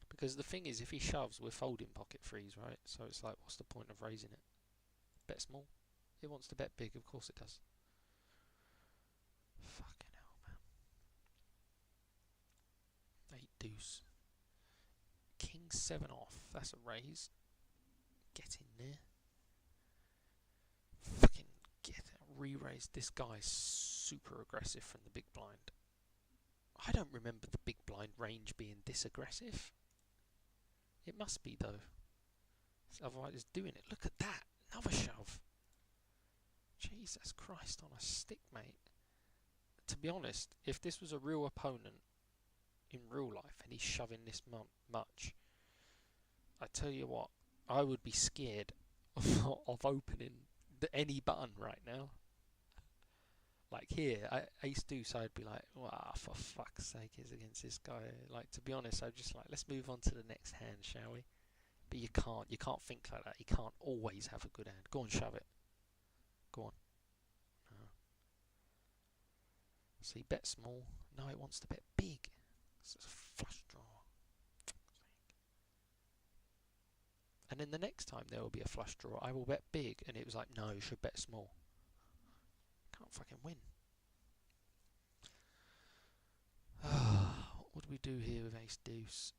Because the thing is, if he shoves, we're folding pocket freeze, right? So it's like, what's the point of raising it? Bet small. It wants to bet big, of course it does. Fucking hell, man. 8 deuce. King 7 off. That's a raise. Get in there. Fucking get it. Re-raise. This guy's super aggressive from the big blind. I don't remember the big blind range being this aggressive. It must be though. Otherwise it's doing it. Look at that. Another shove. Jesus Christ on a stick, mate. To be honest, if this was a real opponent in real life and he's shoving this much, I tell you what, I would be scared of opening any button right now. Like here, ace deuce, I'd be like, wow, for fuck's sake, is against this guy. Like, to be honest, I'd just like, let's move on to the next hand, shall we? But you can't think like that. You can't always have a good hand. Go on, shove it. Go on. No. So he bet small. No, it wants to bet big. It's a flush draw. And then the next time there will be a flush draw, I will bet big. And it was like, no, you should bet small. Can't fucking win. What would we do here with ace deuce?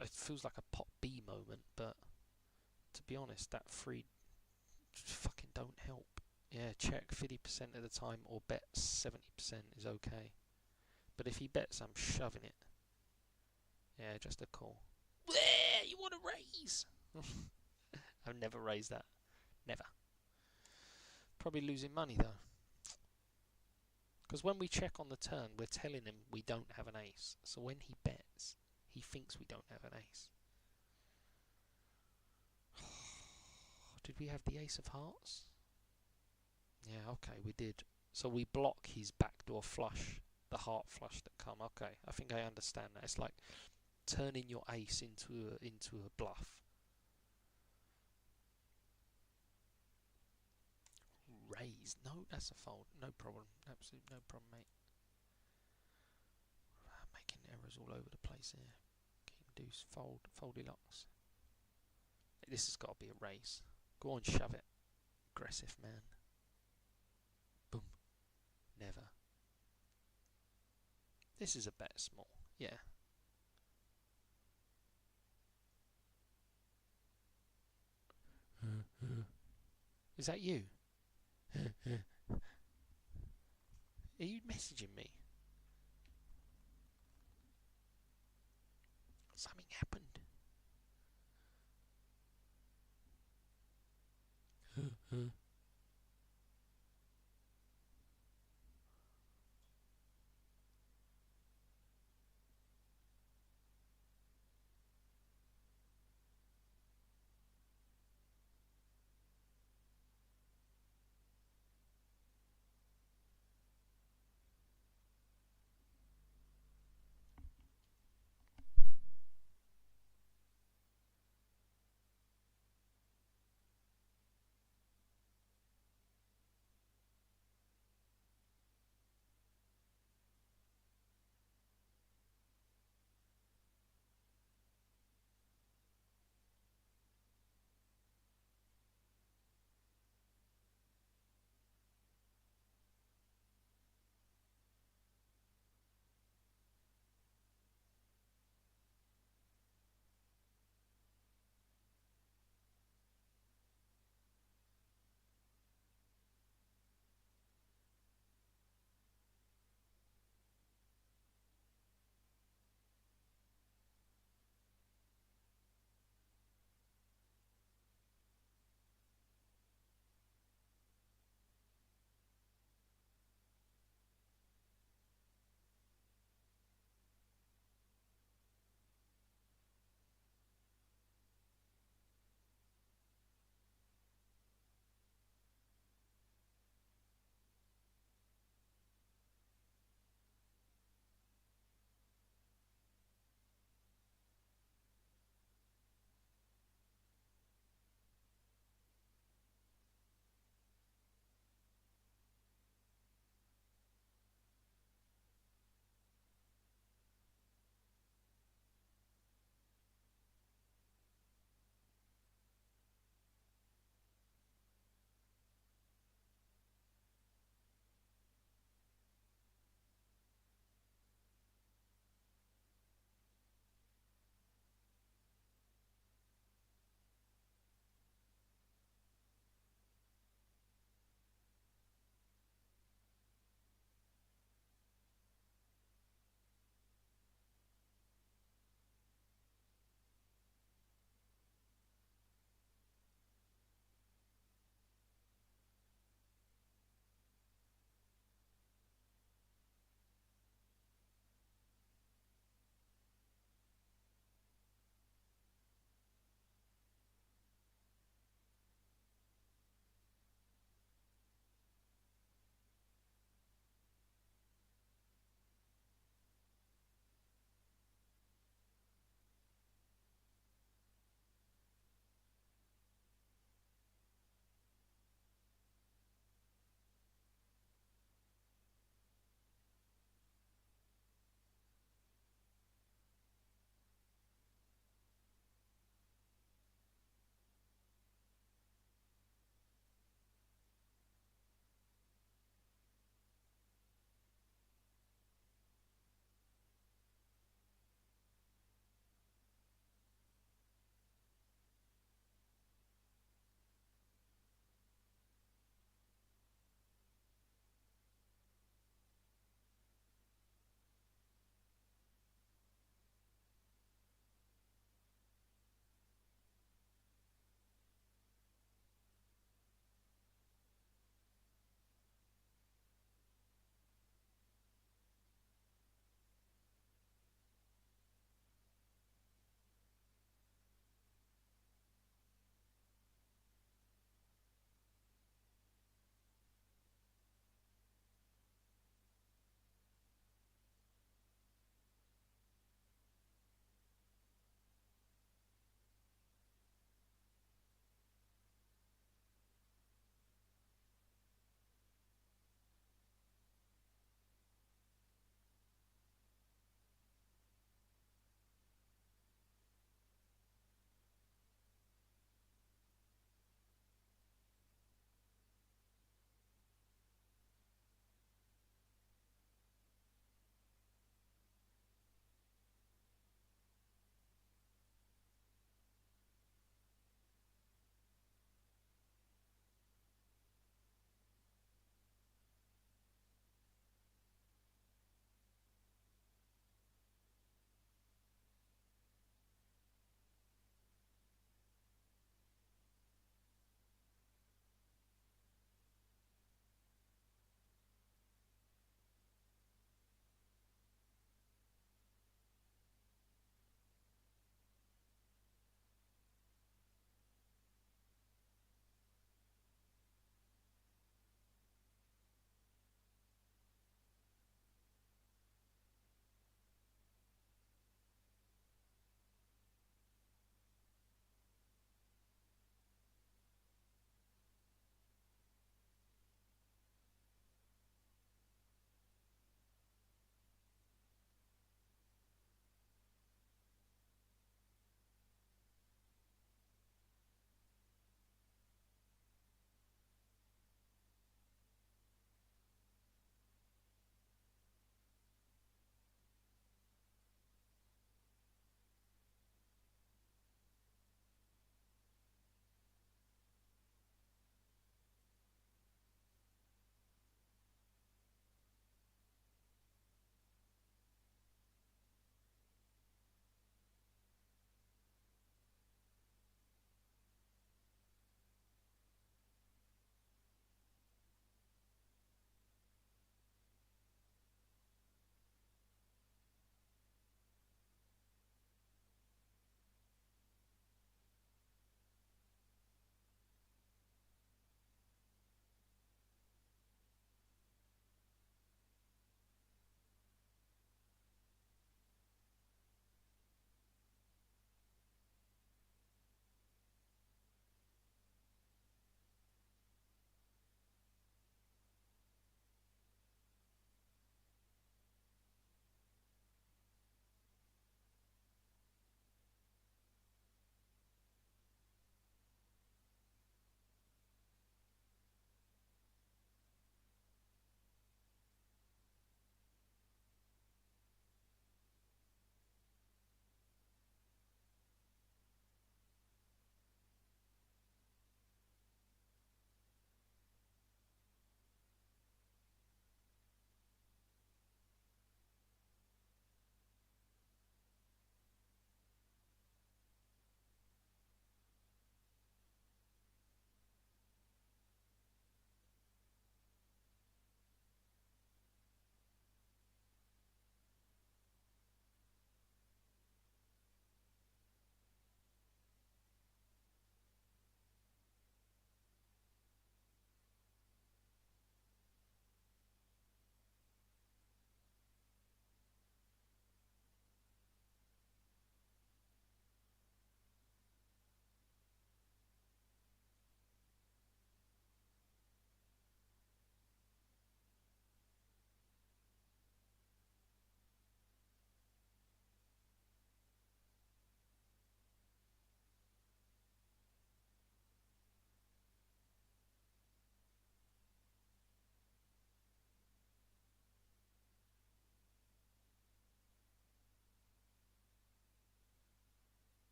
It feels like a pot B moment, but to be honest, that 3 fucking don't help. Yeah, check 50% of the time or bet 70% is okay. But if he bets, I'm shoving it. Yeah, just a call. You want to raise? I've never raised that. Never. Probably losing money though. Because when we check on the turn, we're telling him we don't have an ace. So when he bets, he thinks we don't have an ace. Did we have the ace of hearts? Yeah, okay, we did. So we block his backdoor flush, the heart flush that come. Okay, I think I understand that. It's like turning your ace into a bluff. Raise. No, that's a fold. No problem. Absolute no problem, mate. Making errors all over the place here. King, deuce, fold, foldy locks. This has got to be a raise. Go on, shove it. Aggressive, man. Boom. Never. This is a bet small. Yeah. Is that you? Are you messaging me? Something happened.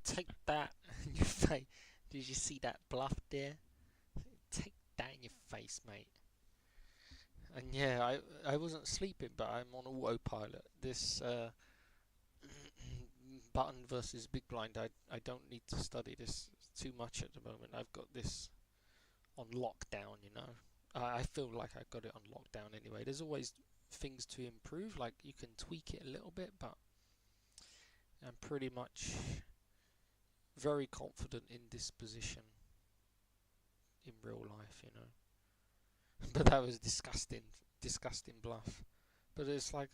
Take that in your face. Did you see that bluff there? Take that in your face, mate. And yeah, I wasn't sleeping, but I'm on autopilot. This button versus big blind, I don't need to study this too much at the moment. I've got this on lockdown, you know. I feel like I got it on lockdown anyway. There's always things to improve, like you can tweak it a little bit, but I'm pretty much very confident in this position in real life, you know. But that was disgusting bluff. But it's like,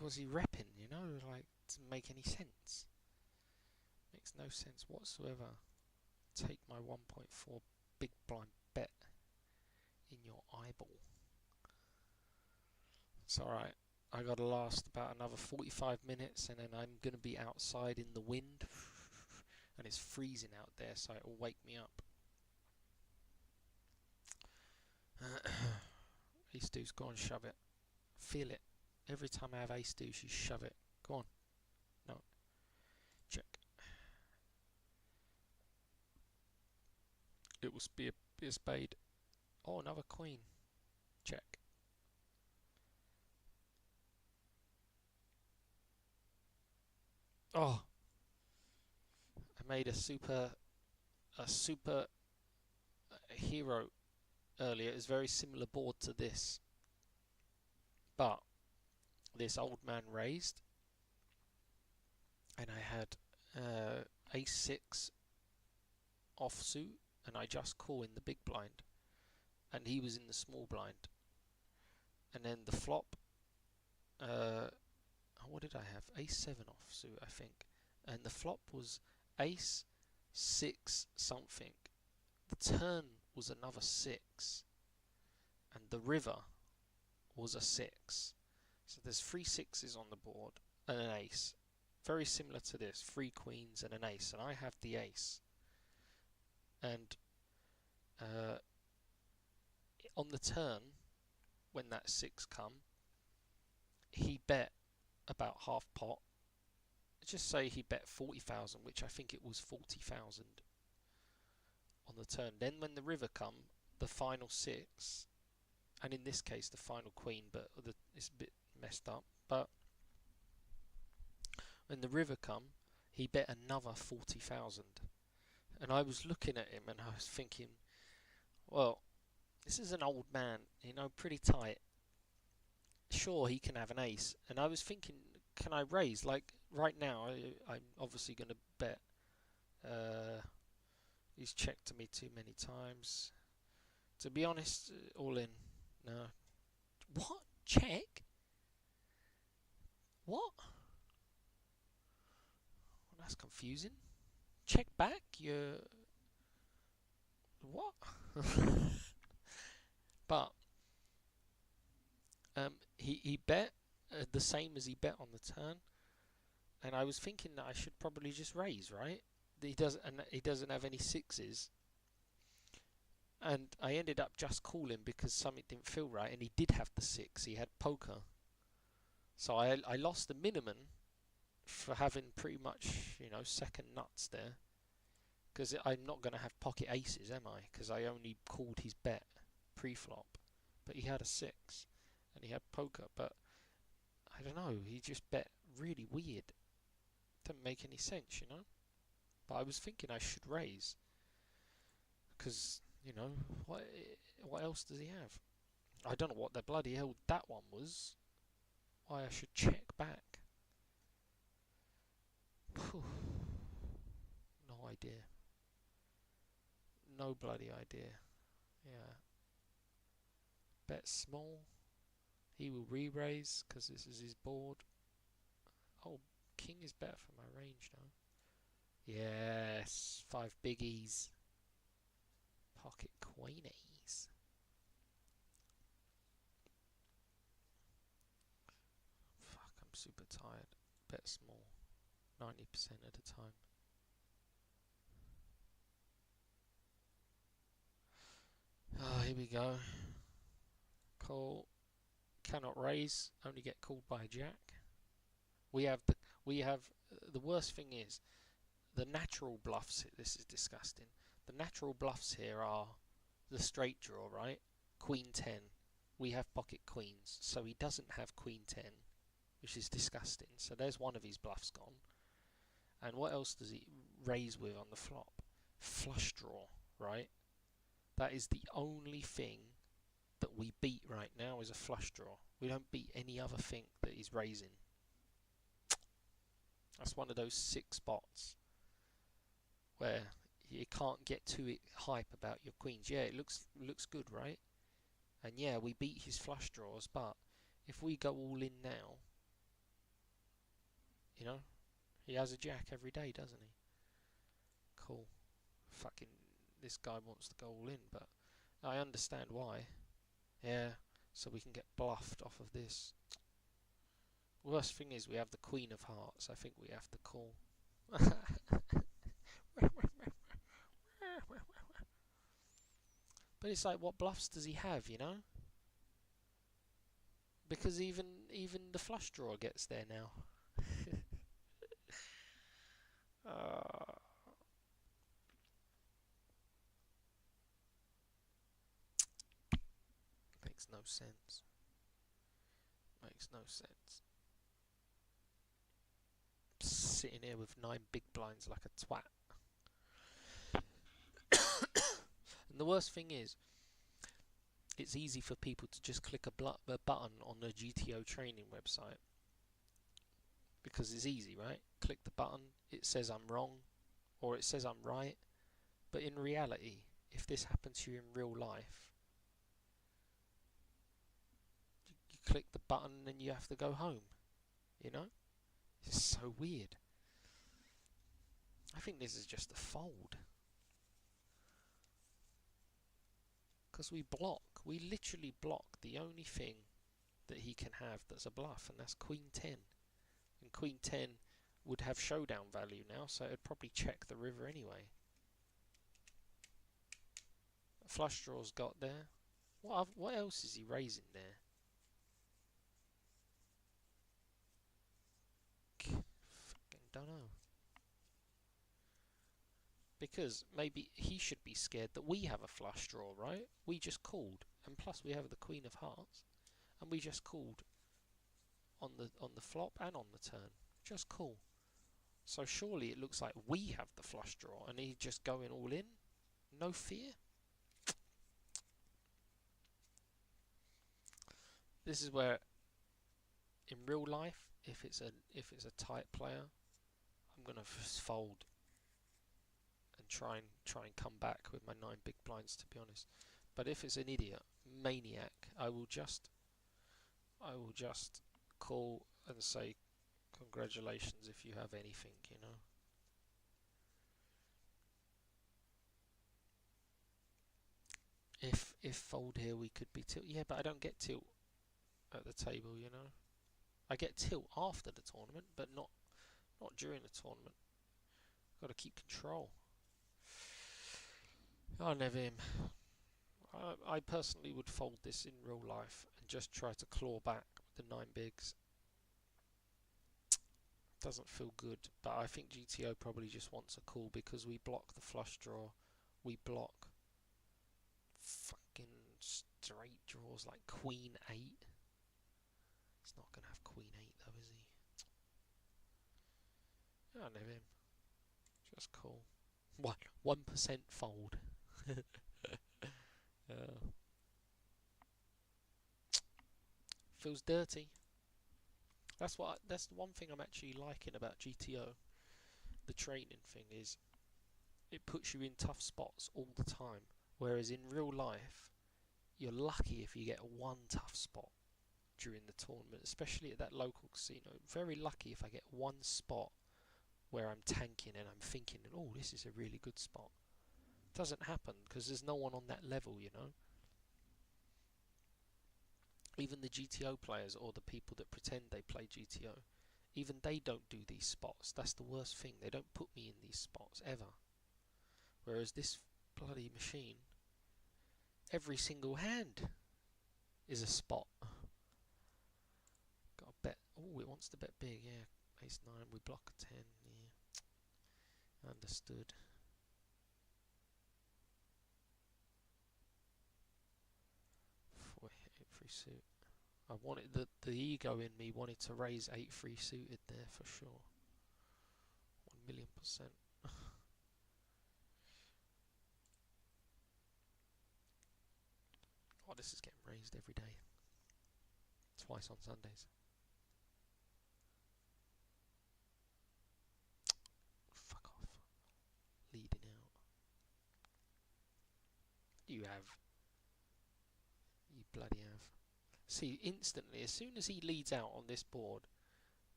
was he repping, you know? Like, doesn't make any sense. Makes no sense whatsoever. Take my 1.4 big blind bet in your eyeball. It's alright. I gotta last about another 45 minutes and then I'm gonna be outside in the wind. And it's freezing out there, so it'll wake me up. Ace deuce, go on, shove it. Feel it. Every time I have ace deuce, you shove it. Go on. No. Check. It will be a spade. Oh, another queen. Check. Oh. I made a super hero earlier. It's very similar board to this, but this old man raised and I had ace 6 offsuit and I just call in the big blind and he was in the small blind, and then the flop, what did I have? Ace 7 offsuit, I think, and the flop was ace 6 something. The turn was another 6 and the river was a 6. So there's 3 6s on the board and an ace. Very similar to this, 3 queens and an ace, and I have the ace. And on the turn, when that 6 come, he bet about half pot. Just say he bet 40,000, which I think it was 40,000 on the turn. Then when the river come, the final 6, and in this case the final queen, but it's a bit messed up, but when the river come, he bet another 40,000. And I was looking at him and I was thinking, well, this is an old man, you know, pretty tight. Sure, he can have an ace. And I was thinking, can I raise? Like, right now, I'm obviously going to bet. He's checked to me too many times. To be honest, all in. No. What? Check? What? Well, that's confusing. Check back? You're... What? But he bet the same as he bet on the turn, and I was thinking that I should probably just raise, right? He doesn't have any 6s, and I ended up just calling because something didn't feel right, and he did have the 6. He had poker, so I lost the minimum for having pretty much, you know, second nuts there, because I'm not going to have pocket aces, am I? Because I only called his bet pre-flop, but he had a 6 and he had poker. But I don't know, he just bet really weird. Didn't make any sense, you know. But I was thinking I should raise because, you know, what else does he have? I don't know what the bloody hell that one was. Why I should check back. Whew. No idea. No bloody idea. Yeah. Bet small. He will re-raise because this is his board. Oh, king is better for my range now. Yes, 5 biggies. Pocket queenies. Fuck, I'm super tired. Bet small. 90% of the time. Oh, here we go. Call. Cannot raise. Only get called by a jack. The worst thing is the natural bluffs, this is disgusting. The natural bluffs here are the straight draw, right? Queen 10. We have pocket queens, so he doesn't have Queen 10, which is disgusting. So there's one of his bluffs gone. And what else does he raise with on the flop? Flush draw, right? That is the only thing that we beat right now is a flush draw. We don't beat any other thing that he's raising. That's one of those 6 spots where you can't get too hype about your queens. Yeah, it looks good, right? And yeah, we beat his flush draws, but if we go all in now, you know, he has a jack every day, doesn't he? Cool. Fucking, this guy wants to go all in, but I understand why. Yeah, so we can get bluffed off of this. Worst thing is we have the Queen of Hearts. I think we have to call. But it's like, what bluffs does he have, you know? Because even the flush draw gets there now. Makes no sense. Makes no sense. Sitting here with 9 big blinds like a twat. And the worst thing is, it's easy for people to just click a button on the GTO training website. Because it's easy, right? Click the button, it says I'm wrong, or it says I'm right. But in reality, if this happened to you in real life, you click the button and you have to go home. You know? It's so weird. I think this is just a fold. Because we block. We literally block the only thing that he can have that's a bluff, and that's Queen 10. And Queen 10 would have showdown value now, so it'd probably check the river anyway. Flush draws got there. What else is he raising there? Fucking don't know. Because maybe he should be scared that we have a flush draw, right? We just called, and plus we have the Queen of Hearts, and we just called on the flop and on the turn. Just call. So surely it looks like we have the flush draw, and he's just going all in, no fear. This is where, in real life, if it's a tight player, I'm gonna just fold and try and come back with my 9 big blinds, to be honest. But if it's an idiot, maniac, I will just call and say congratulations if you have anything, you know. If fold here we could be tilt. Yeah, but I don't get tilt at the table, you know. I get tilt after the tournament, but not during the tournament. Got to keep control. I never him. I personally would fold this in real life and just try to claw back with the 9 bigs. Doesn't feel good, but I think GTO probably just wants a call because we block the flush draw. We block fucking straight draws like Queen 8. He's not going to have Queen 8 though, is he? I know him. Just call. 1% fold. Feels dirty. That's the one thing I'm actually liking about GTO. The training thing is it puts you in tough spots all the time. Whereas in real life, you're lucky if you get one tough spot during the tournament, especially at that local casino. Very lucky if I get one spot where I'm tanking and I'm thinking, oh, this is a really good spot. Doesn't happen because there's no one on that level, you know. Even the GTO players or the people that pretend they play GTO, even they don't do these spots. That's the worst thing. They don't put me in these spots ever. Whereas this bloody machine, every single hand is a spot. Got a bet. Oh, it wants to bet big, yeah. Ace 9, we block a 10, Understood. Four, 8-3 suit. I wanted the ego in me wanted to raise 8-3 suited there for sure. 1,000,000%. Oh, this is getting raised every day. Twice on Sundays. Fuck off. Leading out. You have. You bloody have. See, instantly, as soon as he leads out on this board,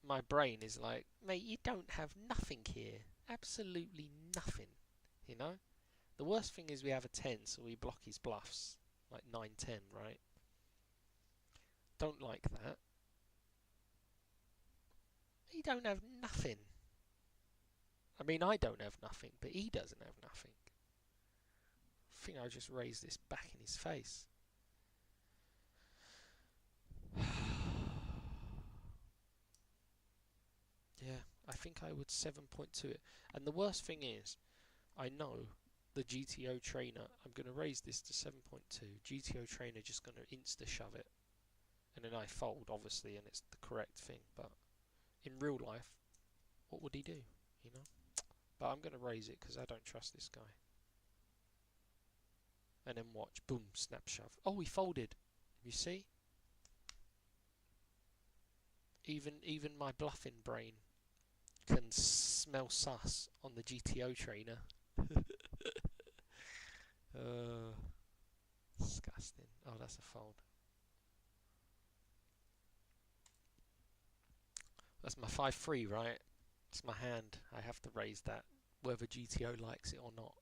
my brain is like, mate, you don't have nothing here. Absolutely nothing. You know? The worst thing is we have a 10, so we block his bluffs. Like 9-10, right? Don't like that. He don't have nothing. I mean, I don't have nothing, but he doesn't have nothing. I think I'll just raise this back in his face. Yeah, I think I would 7.2 it. And the worst thing is, I know the GTO trainer, I'm going to raise this to 7.2. GTO trainer just going to insta-shove it. And then I fold, obviously, and it's the correct thing. But in real life, what would he do? You know? But I'm going to raise it because I don't trust this guy. And then watch. Boom. Snap shove. Oh, he folded. You see? Even my bluffing brain can smell sus on the GTO trainer. Disgusting. Oh, that's a fold. That's my 5-3, right? It's my hand. I have to raise that, whether GTO likes it or not.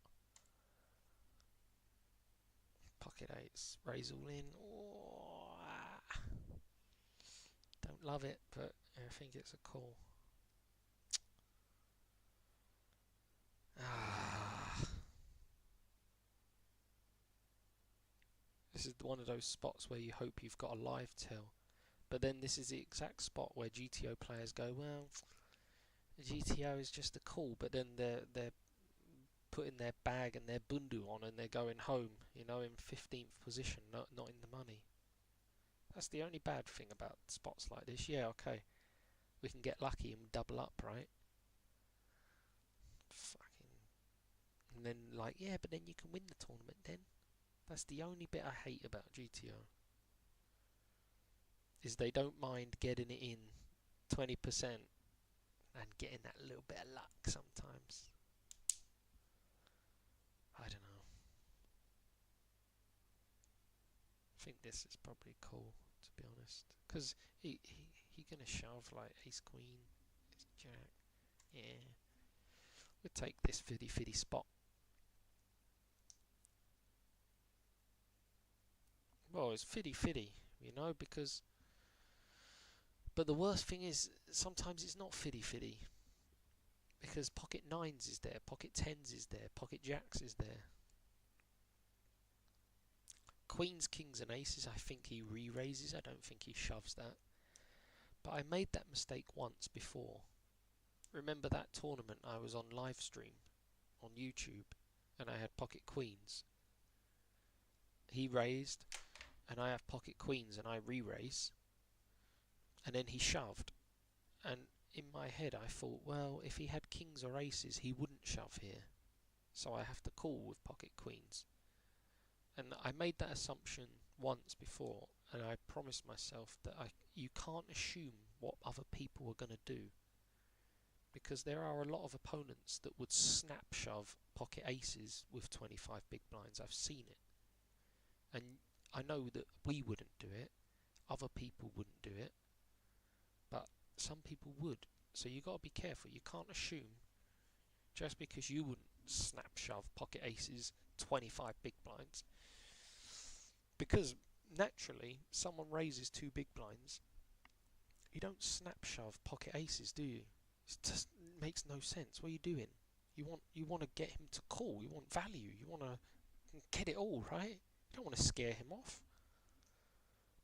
Pocket eights. Raise all in. Oh, don't love it, but I think it's a call. This is one of those spots where you hope you've got a live till. But then this is the exact spot where GTO players go, well, GTO is just a call, but then they're putting their bag and their bundu on and they're going home, you know, in 15th position, not in the money. That's the only bad thing about spots like this. Yeah, okay, we can get lucky and double up, right? Fucking. And then like, yeah, but then you can win the tournament then. That's the only bit I hate about GTO. Is they don't mind getting it in 20% and getting that little bit of luck sometimes. I don't know. I think this is probably cool, to be honest. Because he gonna shove like ace queen, ace jack. Yeah. We'll take this fiddy spot. Well, it's fiddy, you know, because... But the worst thing is, sometimes it's not fiddy. Because pocket nines is there, pocket tens is there, pocket jacks is there. Queens, kings and aces, I think he re-raises. I don't think he shoves that. But I made that mistake once before. Remember that tournament I was on live stream on YouTube and I had pocket queens. He raised and I have pocket queens and I re-raise. And then he shoved. And in my head I thought, well, if he had kings or aces he wouldn't shove here. So I have to call with pocket queens. And I made that assumption once before, and I promised myself that you can't assume what other people are going to do, because there are a lot of opponents that would snap shove pocket aces with 25 big blinds. I've seen it, and I know that we wouldn't do it, other people wouldn't do it, but some people would. So you got to be careful. You can't assume just because you wouldn't snap shove pocket aces 25 big blinds. Because naturally, someone raises 2 big blinds. You don't snap shove pocket aces, do you? It just makes no sense. What are you doing? You want to get him to call. You want value. You want to get it all, right? You don't want to scare him off.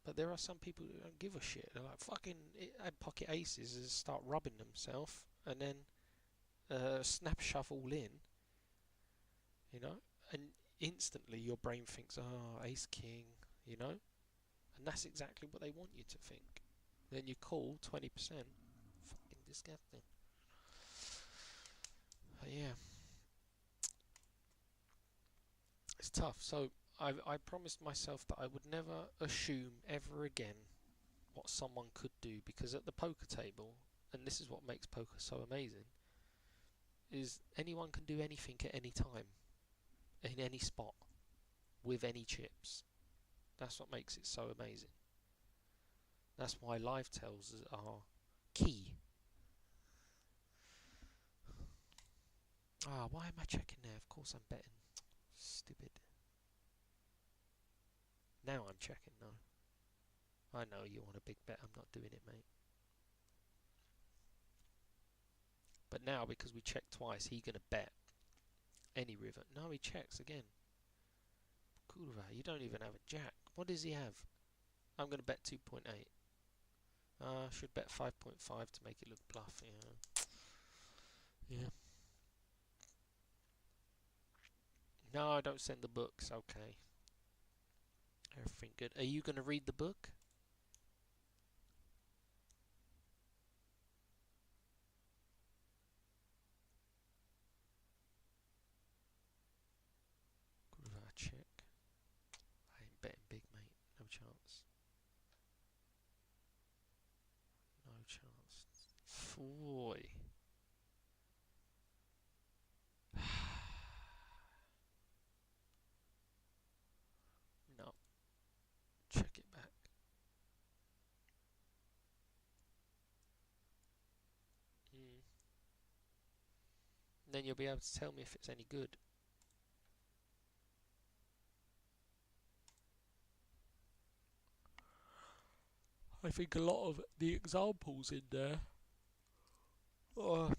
But there are some people who don't give a shit. They're like, fucking add pocket aces and start rubbing themselves, and then snap shove all in, you know, and instantly your brain thinks, oh, ace king, you know, and that's exactly what they want you to think. Then you call 20%. Fucking disgusting. Yeah, it's tough. So I promised myself that I would never assume ever again what someone could do, because at the poker table, and this is what makes poker so amazing, is anyone can do anything at any time, in any spot, with any chips. That's what makes it so amazing. That's why live tells are key. Ah, why am I checking there? Of course I'm betting. Stupid. Now I'm checking, no. I know you want a big bet, I'm not doing it, mate. But now, because we checked twice, he gonna bet any river. No, he checks again. Kurva, you don't even have a jack. What does he have? I'm gonna bet 2.8. Should bet 5.5 to make it look bluff, yeah. No, don't send the books, okay. Everything good. Are you gonna read the book? Kurva, check. I ain't betting big, mate. No chance. No chance. Boy. No. Check it back. Then you'll be able to tell me if it's any good. I think a lot of the examples in there will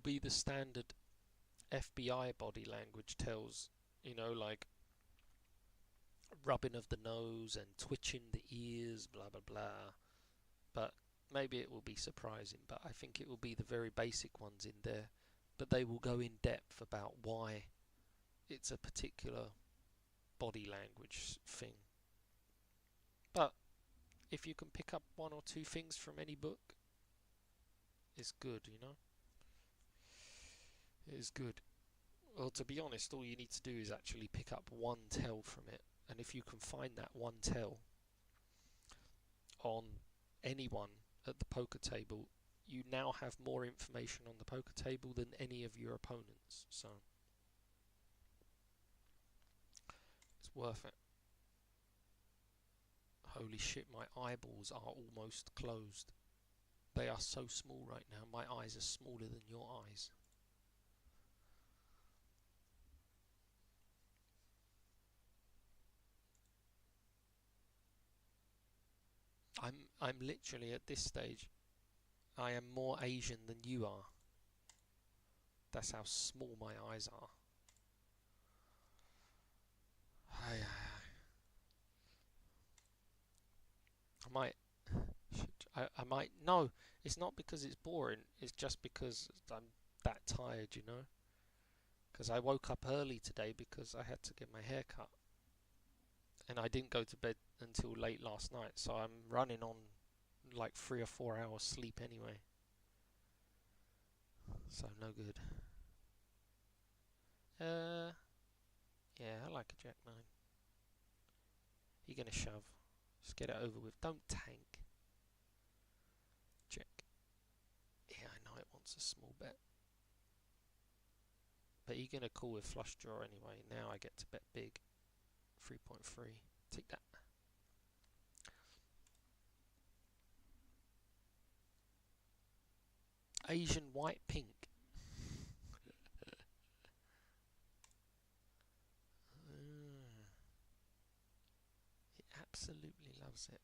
be the standard FBI body language tells, you know, like rubbing of the nose and twitching the ears, blah blah blah. But maybe it will be surprising, but I think it will be the very basic ones in there. But they will go in depth about why it's a particular body language thing. But if you can pick up one or two things from any book, it's good, you know? It is good. Well, to be honest, all you need to do is actually pick up one tell from it. And if you can find that one tell on anyone at the poker table, you now have more information on the poker table than any of your opponents. So it's worth it. Holy shit, my eyeballs are almost closed. They are so small right now. My eyes are smaller than your eyes. I'm literally at this stage, I am more Asian than you are. That's how small my eyes are. I might, no, it's not because it's boring, it's just because I'm that tired, you know? Because I woke up early today because I had to get my hair cut. And I didn't go to bed until late last night, so I'm running on like 3 or 4 hours sleep anyway. So no good. Yeah, I like a jack 9. You're gonna shove. Just get it over with. Don't tank. Check. Yeah, I know it wants a small bet. But you're gonna call with flush draw anyway. Now I get to bet big. 3.3. Take that. Asian white pink. He absolutely loves it.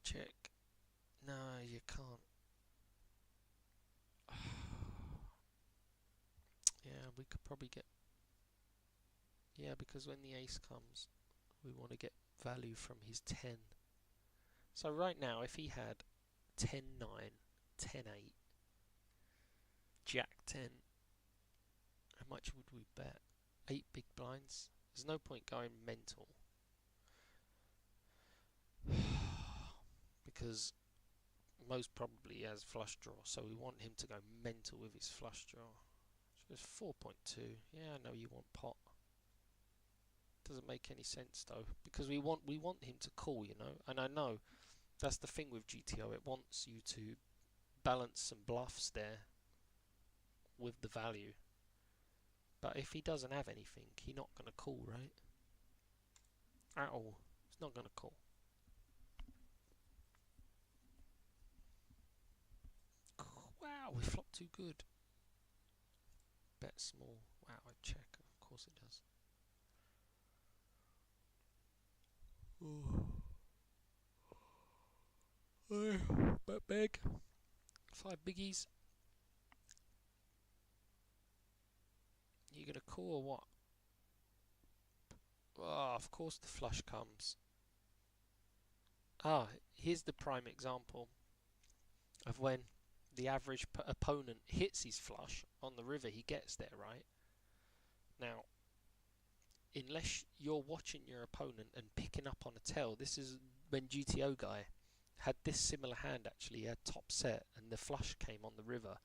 Check. No, you can't. Yeah, we could probably get... Yeah, because when the ace comes, we want to get value from his 10. So right now, if he had 10-9, 10-8. Jack 10. How much would we bet? 8 big blinds. There's no point going mental. Because most probably he has flush draw, so we want him to go mental with his flush draw. So it's 4.2. Yeah, I know you want pot. Doesn't make any sense though, because we want him to call, you know. And I know that's the thing with GTO. It wants you to balance some bluffs there with the value. But if he doesn't have anything, he's not gonna call, right? At all. He's not gonna call. Wow, we flopped too good. Bet small. Wow, I check. Of course it does. Bet big. 5 biggies. You gonna call or what? Oh, of course the flush comes. Ah, here's the prime example of when the average opponent hits his flush on the river. He gets there, right? Now, unless you're watching your opponent and picking up on a tell, this is when GTO guy had this similar hand actually. He had top set and the flush came on the river,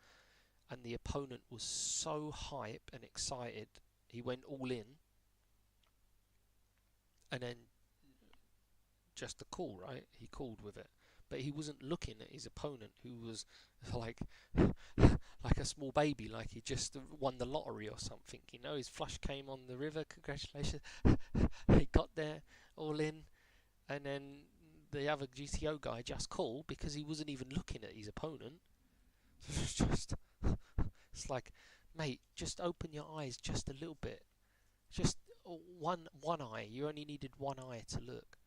and the opponent was so hype and excited, he went all in, and then just a call, right? He called with it, but he wasn't looking at his opponent, who was like like a small baby, like he just won the lottery or something, you know. His flush came on the river, congratulations. He got there all in, and then the other GTO guy just called because he wasn't even looking at his opponent. It's just it's like, mate, just open your eyes just a little bit, just one eye. You only needed one eye to look.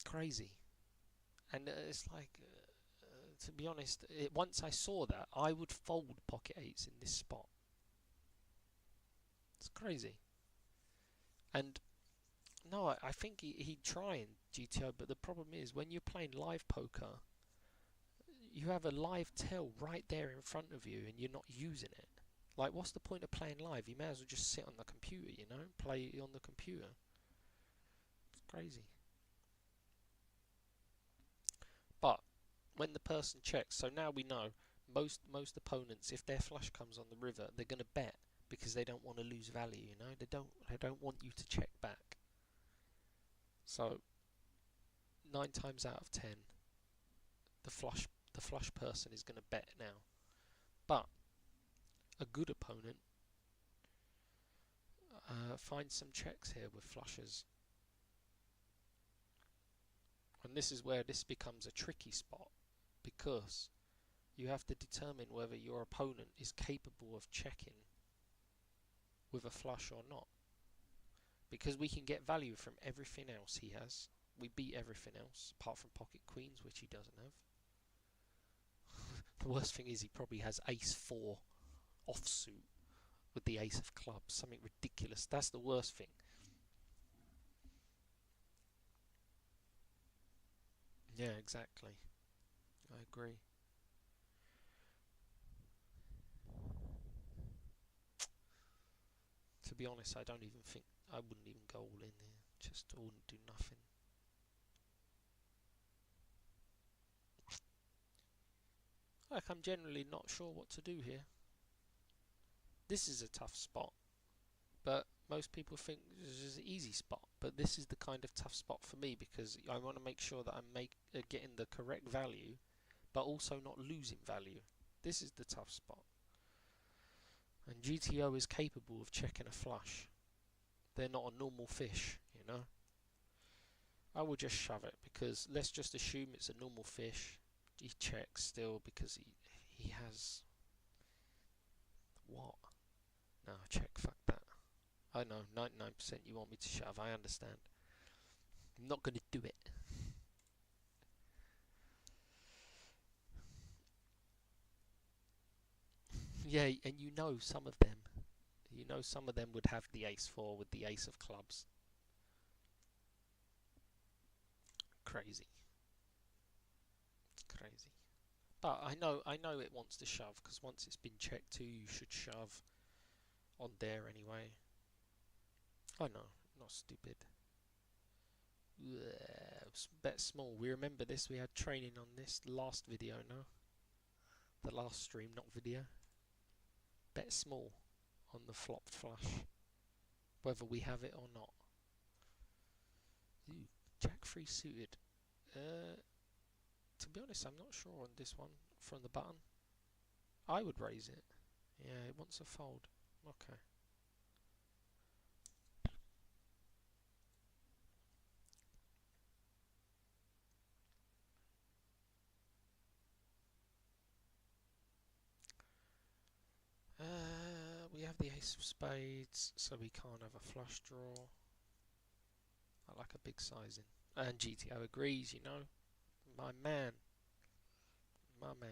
Crazy. And it's like, to be honest, once I saw that, I would fold pocket eights in this spot. It's crazy. And no, I think he'd try in GTO, but the problem is when you're playing live poker, you have a live tell right there in front of you and you're not using it. Like, what's the point of playing live? You may as well just sit on the computer, you know, play on the computer. It's crazy. But when the person checks, so now we know most opponents, if their flush comes on the river, they're going to bet because they don't want to lose value, you know. They don't want you to check back. So 9 times out of 10, the flush person is going to bet now. But a good opponent finds some checks here with flushes. And this is where this becomes a tricky spot, because you have to determine whether your opponent is capable of checking with a flush or not. Because we can get value from everything else he has. We beat everything else, apart from pocket queens, which he doesn't have. The worst thing is he probably has ace 4 offsuit with the ace of clubs, something ridiculous. That's the worst thing. Yeah, exactly. I agree. To be honest, I don't even think I wouldn't even go all in here. Just wouldn't do nothing. Like, I'm generally not sure what to do here. This is a tough spot, but most people think this is an easy spot. But this is the kind of tough spot for me, because I want to make sure that I'm getting the correct value, but also not losing value. This is the tough spot. And GTO is capable of checking a flush. They're not a normal fish, you know. I will just shove it, because let's just assume it's a normal fish. He checks still because he has what? No, check, fuck that. I know, 99% you want me to shove, I understand. I'm not going to do it. Yeah, and you know some of them. You know some of them would have the ace 4 with the ace of clubs. Crazy. It's crazy. But I know it wants to shove, because once it's been checked too, you should shove on there anyway. I know, not stupid. Bet small. We remember this. We had training on this last video, no? The last stream, not video. Bet small on the flop flush, whether we have it or not. Ooh, Jack 3 suited. To be honest, I'm not sure on this one from the button. I would raise it. Yeah, it wants a fold. Okay. We have the ace of spades, so we can't have a flush draw. I like a big sizing. And GTO agrees, you know. My man. My man.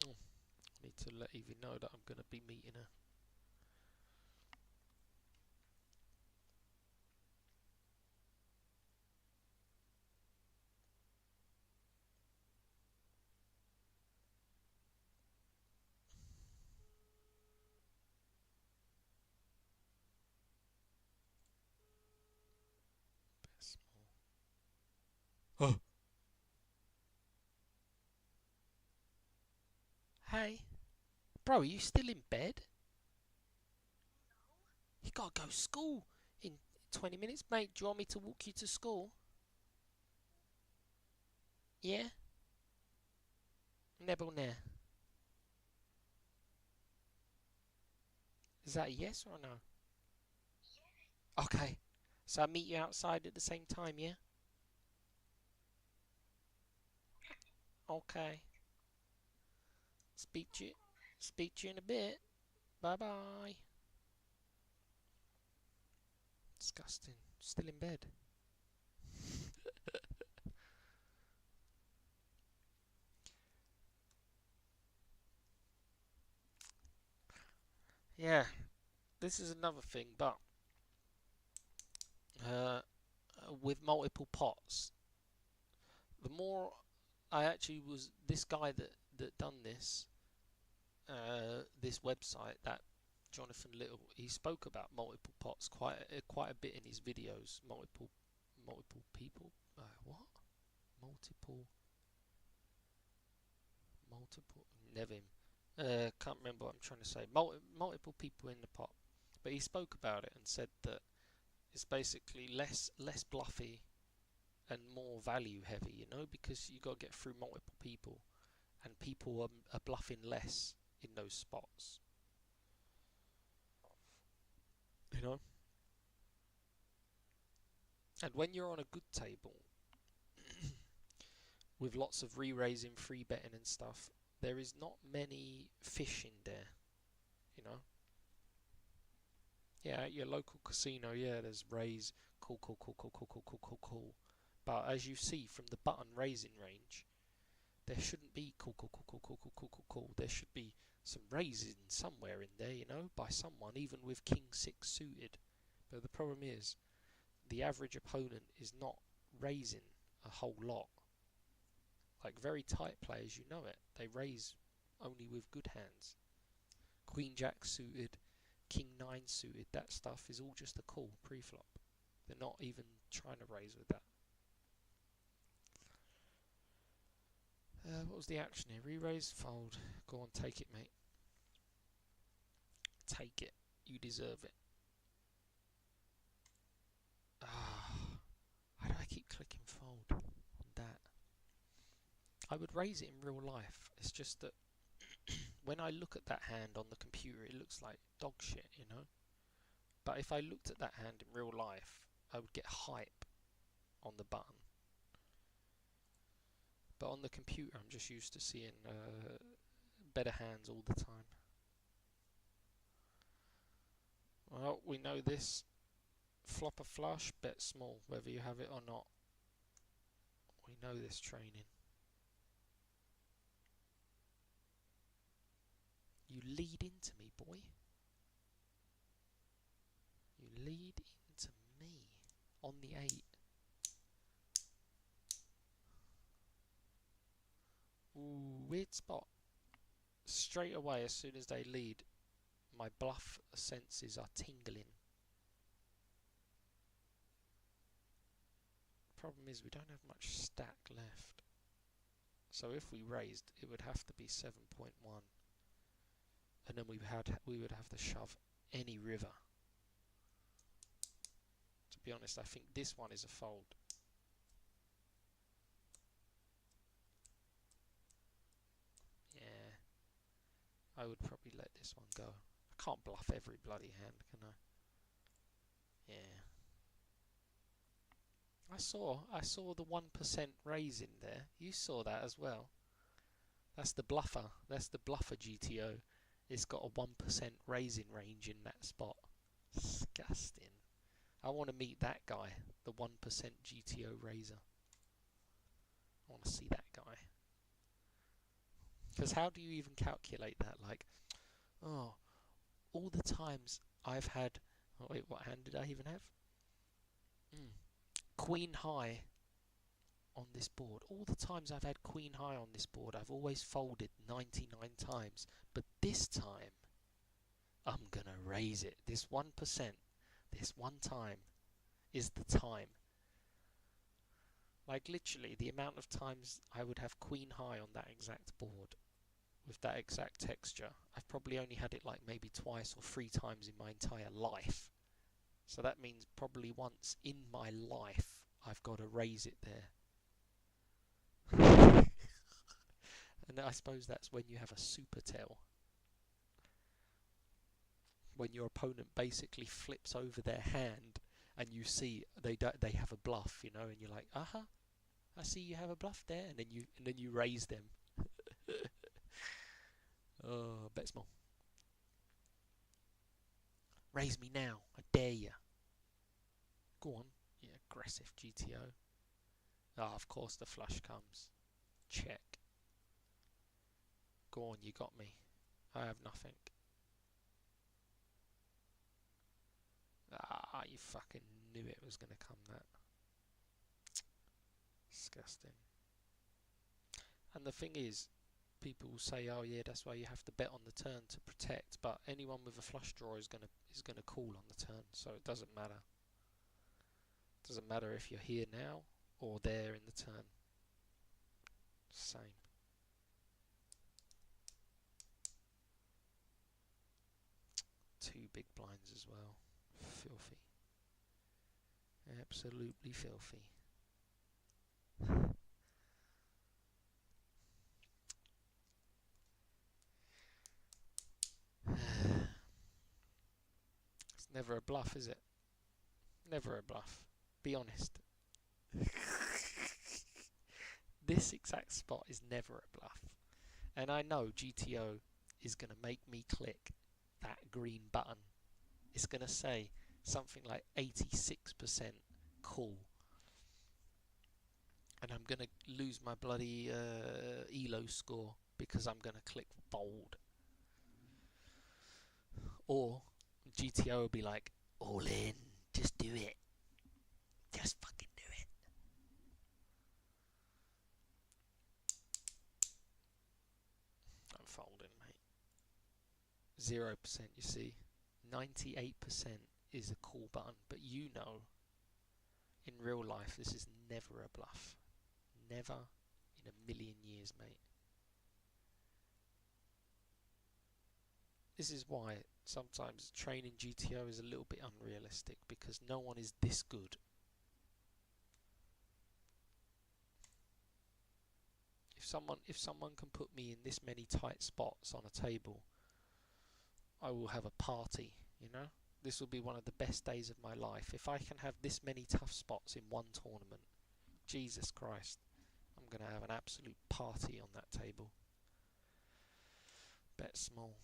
Oh, I need to let Evie know that I'm going to be meeting her. Best small. Oh. Hey. Bro, are you still in bed? You gotta go to school in 20 minutes. Mate, do you want me to walk you to school? Yeah? Nebel nair. Is that a yes or a no? Okay. So I'll meet you outside at the same time, yeah? Okay. Speak to you in a bit. Bye bye. Disgusting. Still in bed. Yeah. This is another thing, but with multiple pots, the more I actually was this guy that done this this website, that Jonathan Little, he spoke about multiple pots quite a bit in his videos. Multiple people. What? Multiple. Never him. Can't remember what I'm trying to say. Multiple people in the pot, but he spoke about it and said that it's basically less bluffy and more value heavy, you know, because you got to get through multiple people, and people are bluffing less in those spots, you know. And when you're on a good table with lots of re-raising, free betting and stuff, there is not many fish in there, you know. Yeah, at your local casino, yeah, there's raise, cool. But as you see from the button raising range, there shouldn't be cool. There should be some raising somewhere in there, you know, by someone, even with King 6 suited. But the problem is, the average opponent is not raising a whole lot. Like very tight players, you know it. They raise only with good hands. Queen Jack suited, King 9 suited, that stuff is all just a call pre-flop. They're not even trying to raise with that. What was the action here? Re-raise, fold. Go on, take it, mate. Take it. You deserve it. Why do I keep clicking fold on that? I would raise it in real life. It's just that when I look at that hand on the computer, it looks like dog shit, you know? But if I looked at that hand in real life, I would get hype on the button. But on the computer, I'm just used to seeing better hands all the time. Well, we know this. Flop a flush, bet small, whether you have it or not. We know this training. You lead into me, boy. You lead into me. on the 8. Ooh, weird spot. Straight away, as soon as they lead, my bluff senses are tingling. Problem is, we don't have much stack left. So if we raised, it would have to be 7.1. And then we would have to shove any river. To be honest, I think this one is a fold. Yeah, I would probably let this one go. I can't bluff every bloody hand, can I? Yeah. I saw the 1% raise in there. You saw that as well. That's the bluffer. That's the bluffer GTO. It's got a 1% raising range in that spot. Disgusting. I want to meet that guy, the 1% GTO raiser. I want to see that guy. Because how do you even calculate that? Like, oh, all the times I've had... Oh wait, what hand did I even have? Queen high on this board. All the times I've had queen high on this board, I've always folded 99 times. But this time, I'm going to raise it. This 1%, this one time, is the time. Like literally, the amount of times I would have queen high on that exact board, with that exact texture, I've probably only had it like maybe twice or 3 times in my entire life. So that means probably once in my life, I've got to raise it there. And I suppose that's when you have a super tell. When your opponent basically flips over their hand and you see they have a bluff, you know, and you're like, I see you have a bluff there, and then you raise them. Oh, bet small. Raise me now, I dare you. Go on, you aggressive GTO. Ah, of course the flush comes. Check. Go on, you got me. I have nothing. Ah, you fucking knew it was going to come that. Disgusting. And the thing is, people will say, oh yeah, that's why you have to bet on the turn to protect, but anyone with a flush draw is gonna call on the turn, so it doesn't matter. It doesn't matter if you're here now or there in the turn. Same. Two big blinds as well. Filthy. Absolutely filthy. It's never a bluff, is it? Never a bluff. Be honest. This exact spot is never a bluff. And I know GTO is going to make me click that green button. It's going to say something like 86% call. And I'm going to lose my bloody ELO score because I'm going to click fold. Or GTO will be like, all in, just do it. Just fucking do it. I'm folding, mate. 0%, you see. 98% is a call button, but you know, in real life, this is never a bluff. Never in a million years, mate. This is why sometimes training GTO is a little bit unrealistic, because no one is this good. If someone can put me in this many tight spots on a table, I will have a party, you know? This will be one of the best days of my life. If I can have this many tough spots in one tournament, Jesus Christ, I'm going to have an absolute party on that table. Bet small.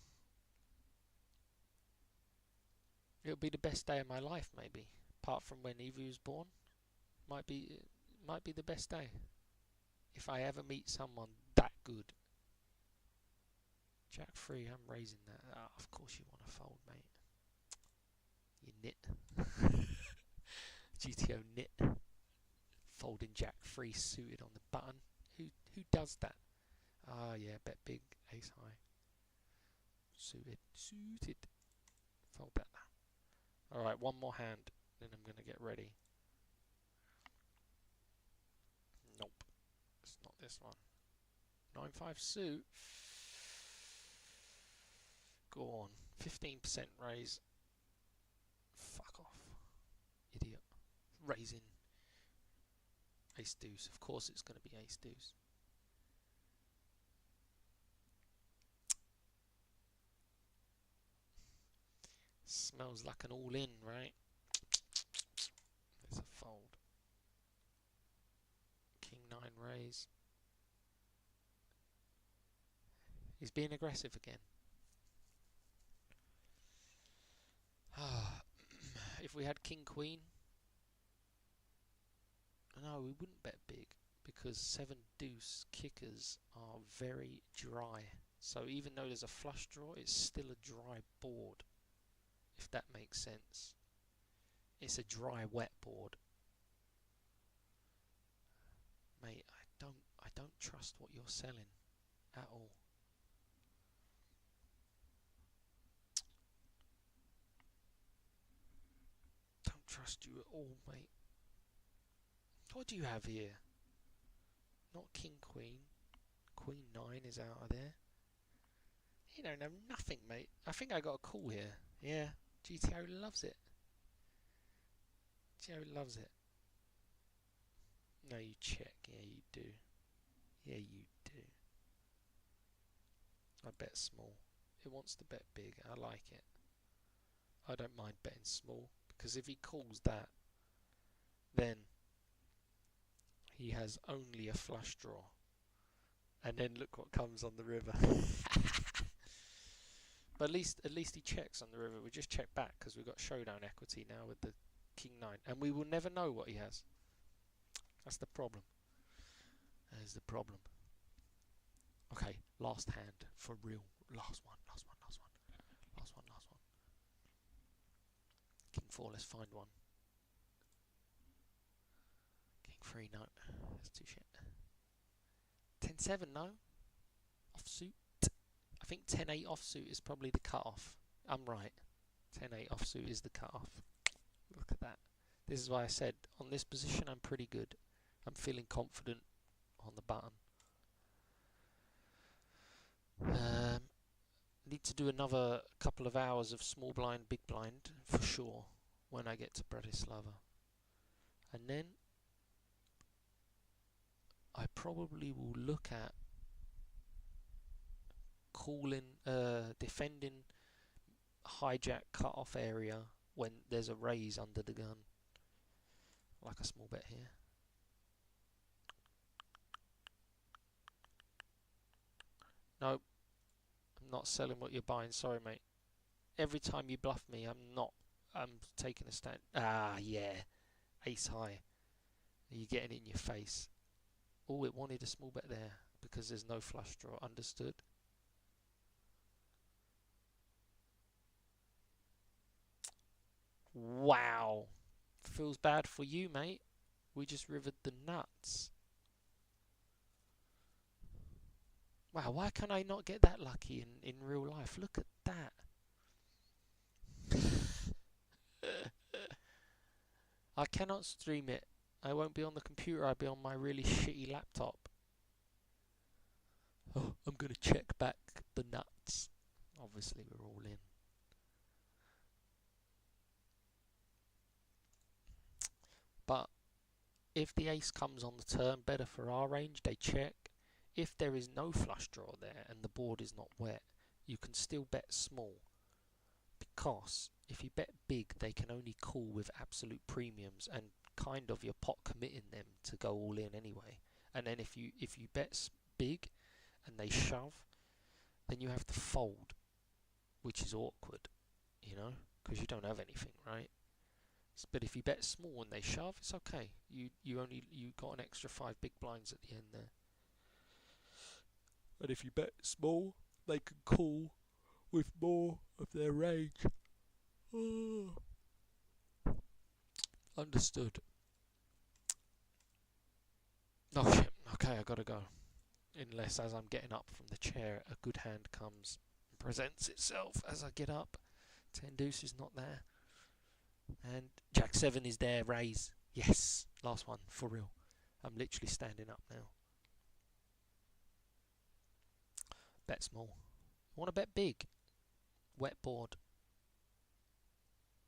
It'll be the best day of my life, maybe. Apart from when Evie was born, might be the best day. If I ever meet someone that good. Jack 3, I'm raising that. Ah, of course you want to fold, mate. You nit. PeakGTO knit. Folding jack free suited on the button. Who does that? Ah, yeah, bet big, ace high. Suited. Fold that now. Alright, one more hand, then I'm going to get ready. Nope, it's not this one. 9-5 suit. Go on. 15% raise. Fuck off. Idiot. Raising. Ace deuce. Of course it's going to be ace deuce. Smells like an all-in, right? There's a fold. King 9 raise. He's being aggressive again. If we had King Queen, no, we wouldn't bet big because 7 deuce kickers are very dry. So even though there's a flush draw, it's still a dry board, if that makes sense. It's a dry, wet board. Mate, I don't trust what you're selling at all. Don't trust you at all, mate. What do you have here? Not King Queen. Queen 9 is out of there. You don't have nothing, mate. I think I got a call here. Yeah, GTO loves it. GTO loves it. No, you check. Yeah, you do. Yeah, you do. I bet small. It wants to bet big. I like it. I don't mind betting small because if he calls that, then he has only a flush draw. And then look what comes on the river. But at least he checks on the river. We just check back because we've got showdown equity now with the King 9. And we will never know what he has. That's the problem. That is the problem. Okay, last hand for real. Last one. King 4, let's find one. King 3, no. That's too shit. 10-7, no. Offsuit. I think 10-8 offsuit is probably the cut-off. I'm right. 10-8 offsuit is the cut-off. Look at that. This is why I said, on this position I'm pretty good. I'm feeling confident on the button. Need to do another couple of hours of small blind, big blind for sure when I get to Bratislava. And then I probably will look at defending hijack cut-off area when there's a raise under the gun. Like a small bet here. Nope. I'm not selling what you're buying. Sorry, mate. Every time you bluff me, I'm taking a stand. Ah, yeah. Ace high. You're getting it in your face. Oh, it wanted a small bet there because there's no flush draw. Understood? Wow. Feels bad for you, mate. We just rivered the nuts. Wow, why can I not get that lucky in real life? Look at that. I cannot stream it. I won't be on the computer. I'll be on my really shitty laptop. Oh, I'm going to check back the nuts. Obviously, we're all in. But if the ace comes on the turn, better for our range, they check. If there is no flush draw there and the board is not wet, you can still bet small. Because if you bet big, they can only call with absolute premiums and kind of you're pot committing them to go all in anyway. And then if you bet big and they shove, then you have to fold, which is awkward, you know, because you don't have anything, right? But if you bet small and they shove, it's okay. You got an extra 5 big blinds at the end there. And if you bet small, they can call with more of their range. Oh. Understood. Oh shit, okay, I gotta go. Unless as I'm getting up from the chair, a good hand comes and presents itself as I get up. 10 deuce is not there. And Jack 7 is there, raise. Yes, last one, for real. I'm literally standing up now. Bet small. I want to bet big. Wet board.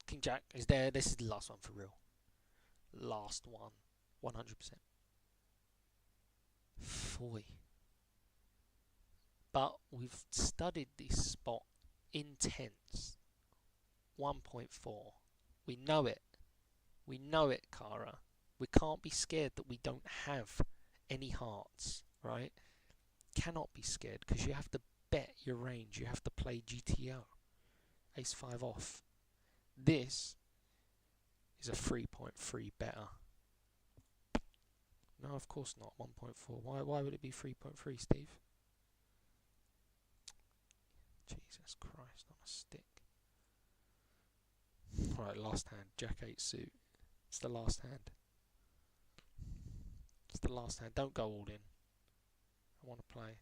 King Jack is there. This is the last one for real. Last one. 100%. Foy. But we've studied this spot intense. 1.4. We know it. We know it, Kara. We can't be scared that we don't have any hearts, right? Cannot be scared because you have to bet your range. You have to play GTO. Ace 5 off. This is a 3.3 better. No, of course not. 1.4. Why would it be 3.3, Steve? Jesus Christ, on a stick. Right, last hand. Jack 8 suit. It's the last hand. It's the last hand. Don't go all in. I want to play.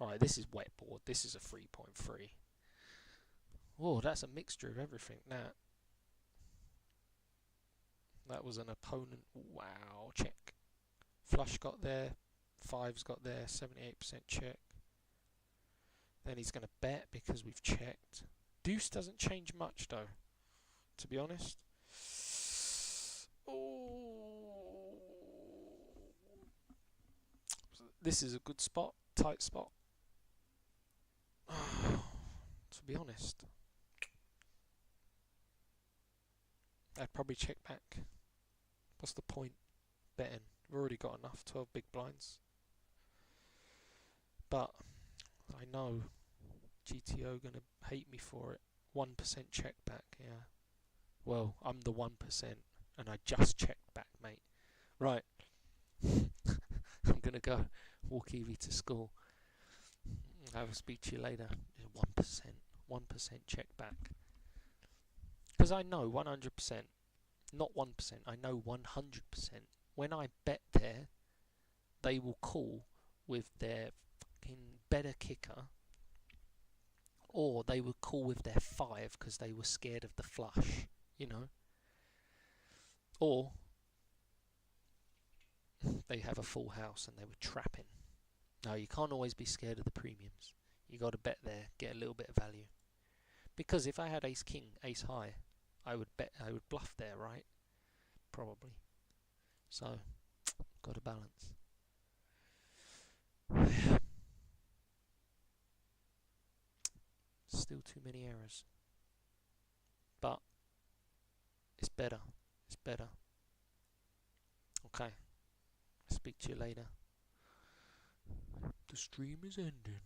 Alright, this is wet board. This is a 3.3. Oh, that's a mixture of everything. That was an opponent. Wow, check. Flush got there. Fives got there. 78% check. Then he's going to bet because we've checked. Deuce doesn't change much though, to be honest. Oh, this is a good spot, tight spot. To be honest, I'd probably check back. What's the point betting? We've already got enough, 12 big blinds. But I know GTO gonna hate me for it. 1% check back, yeah. Well, I'm the 1% and I just checked back, mate. Right. I'm gonna go walk Evie to school. I will speak to you later. 1%. 1% check back. Because I know 100%, not 1%, I know 100%. When I bet there, they will call with their fucking better kicker, or they would call with their 5 because they were scared of the flush, you know. Or they have a full house and they were trapping. No, you can't always be scared of the premiums. You got to bet there, get a little bit of value. Because if I had ace king, ace high, I would bluff there, right? Probably. So, got to balance. Still too many errors. But it's better. It's better. Okay. Speak to you later. The stream is ending.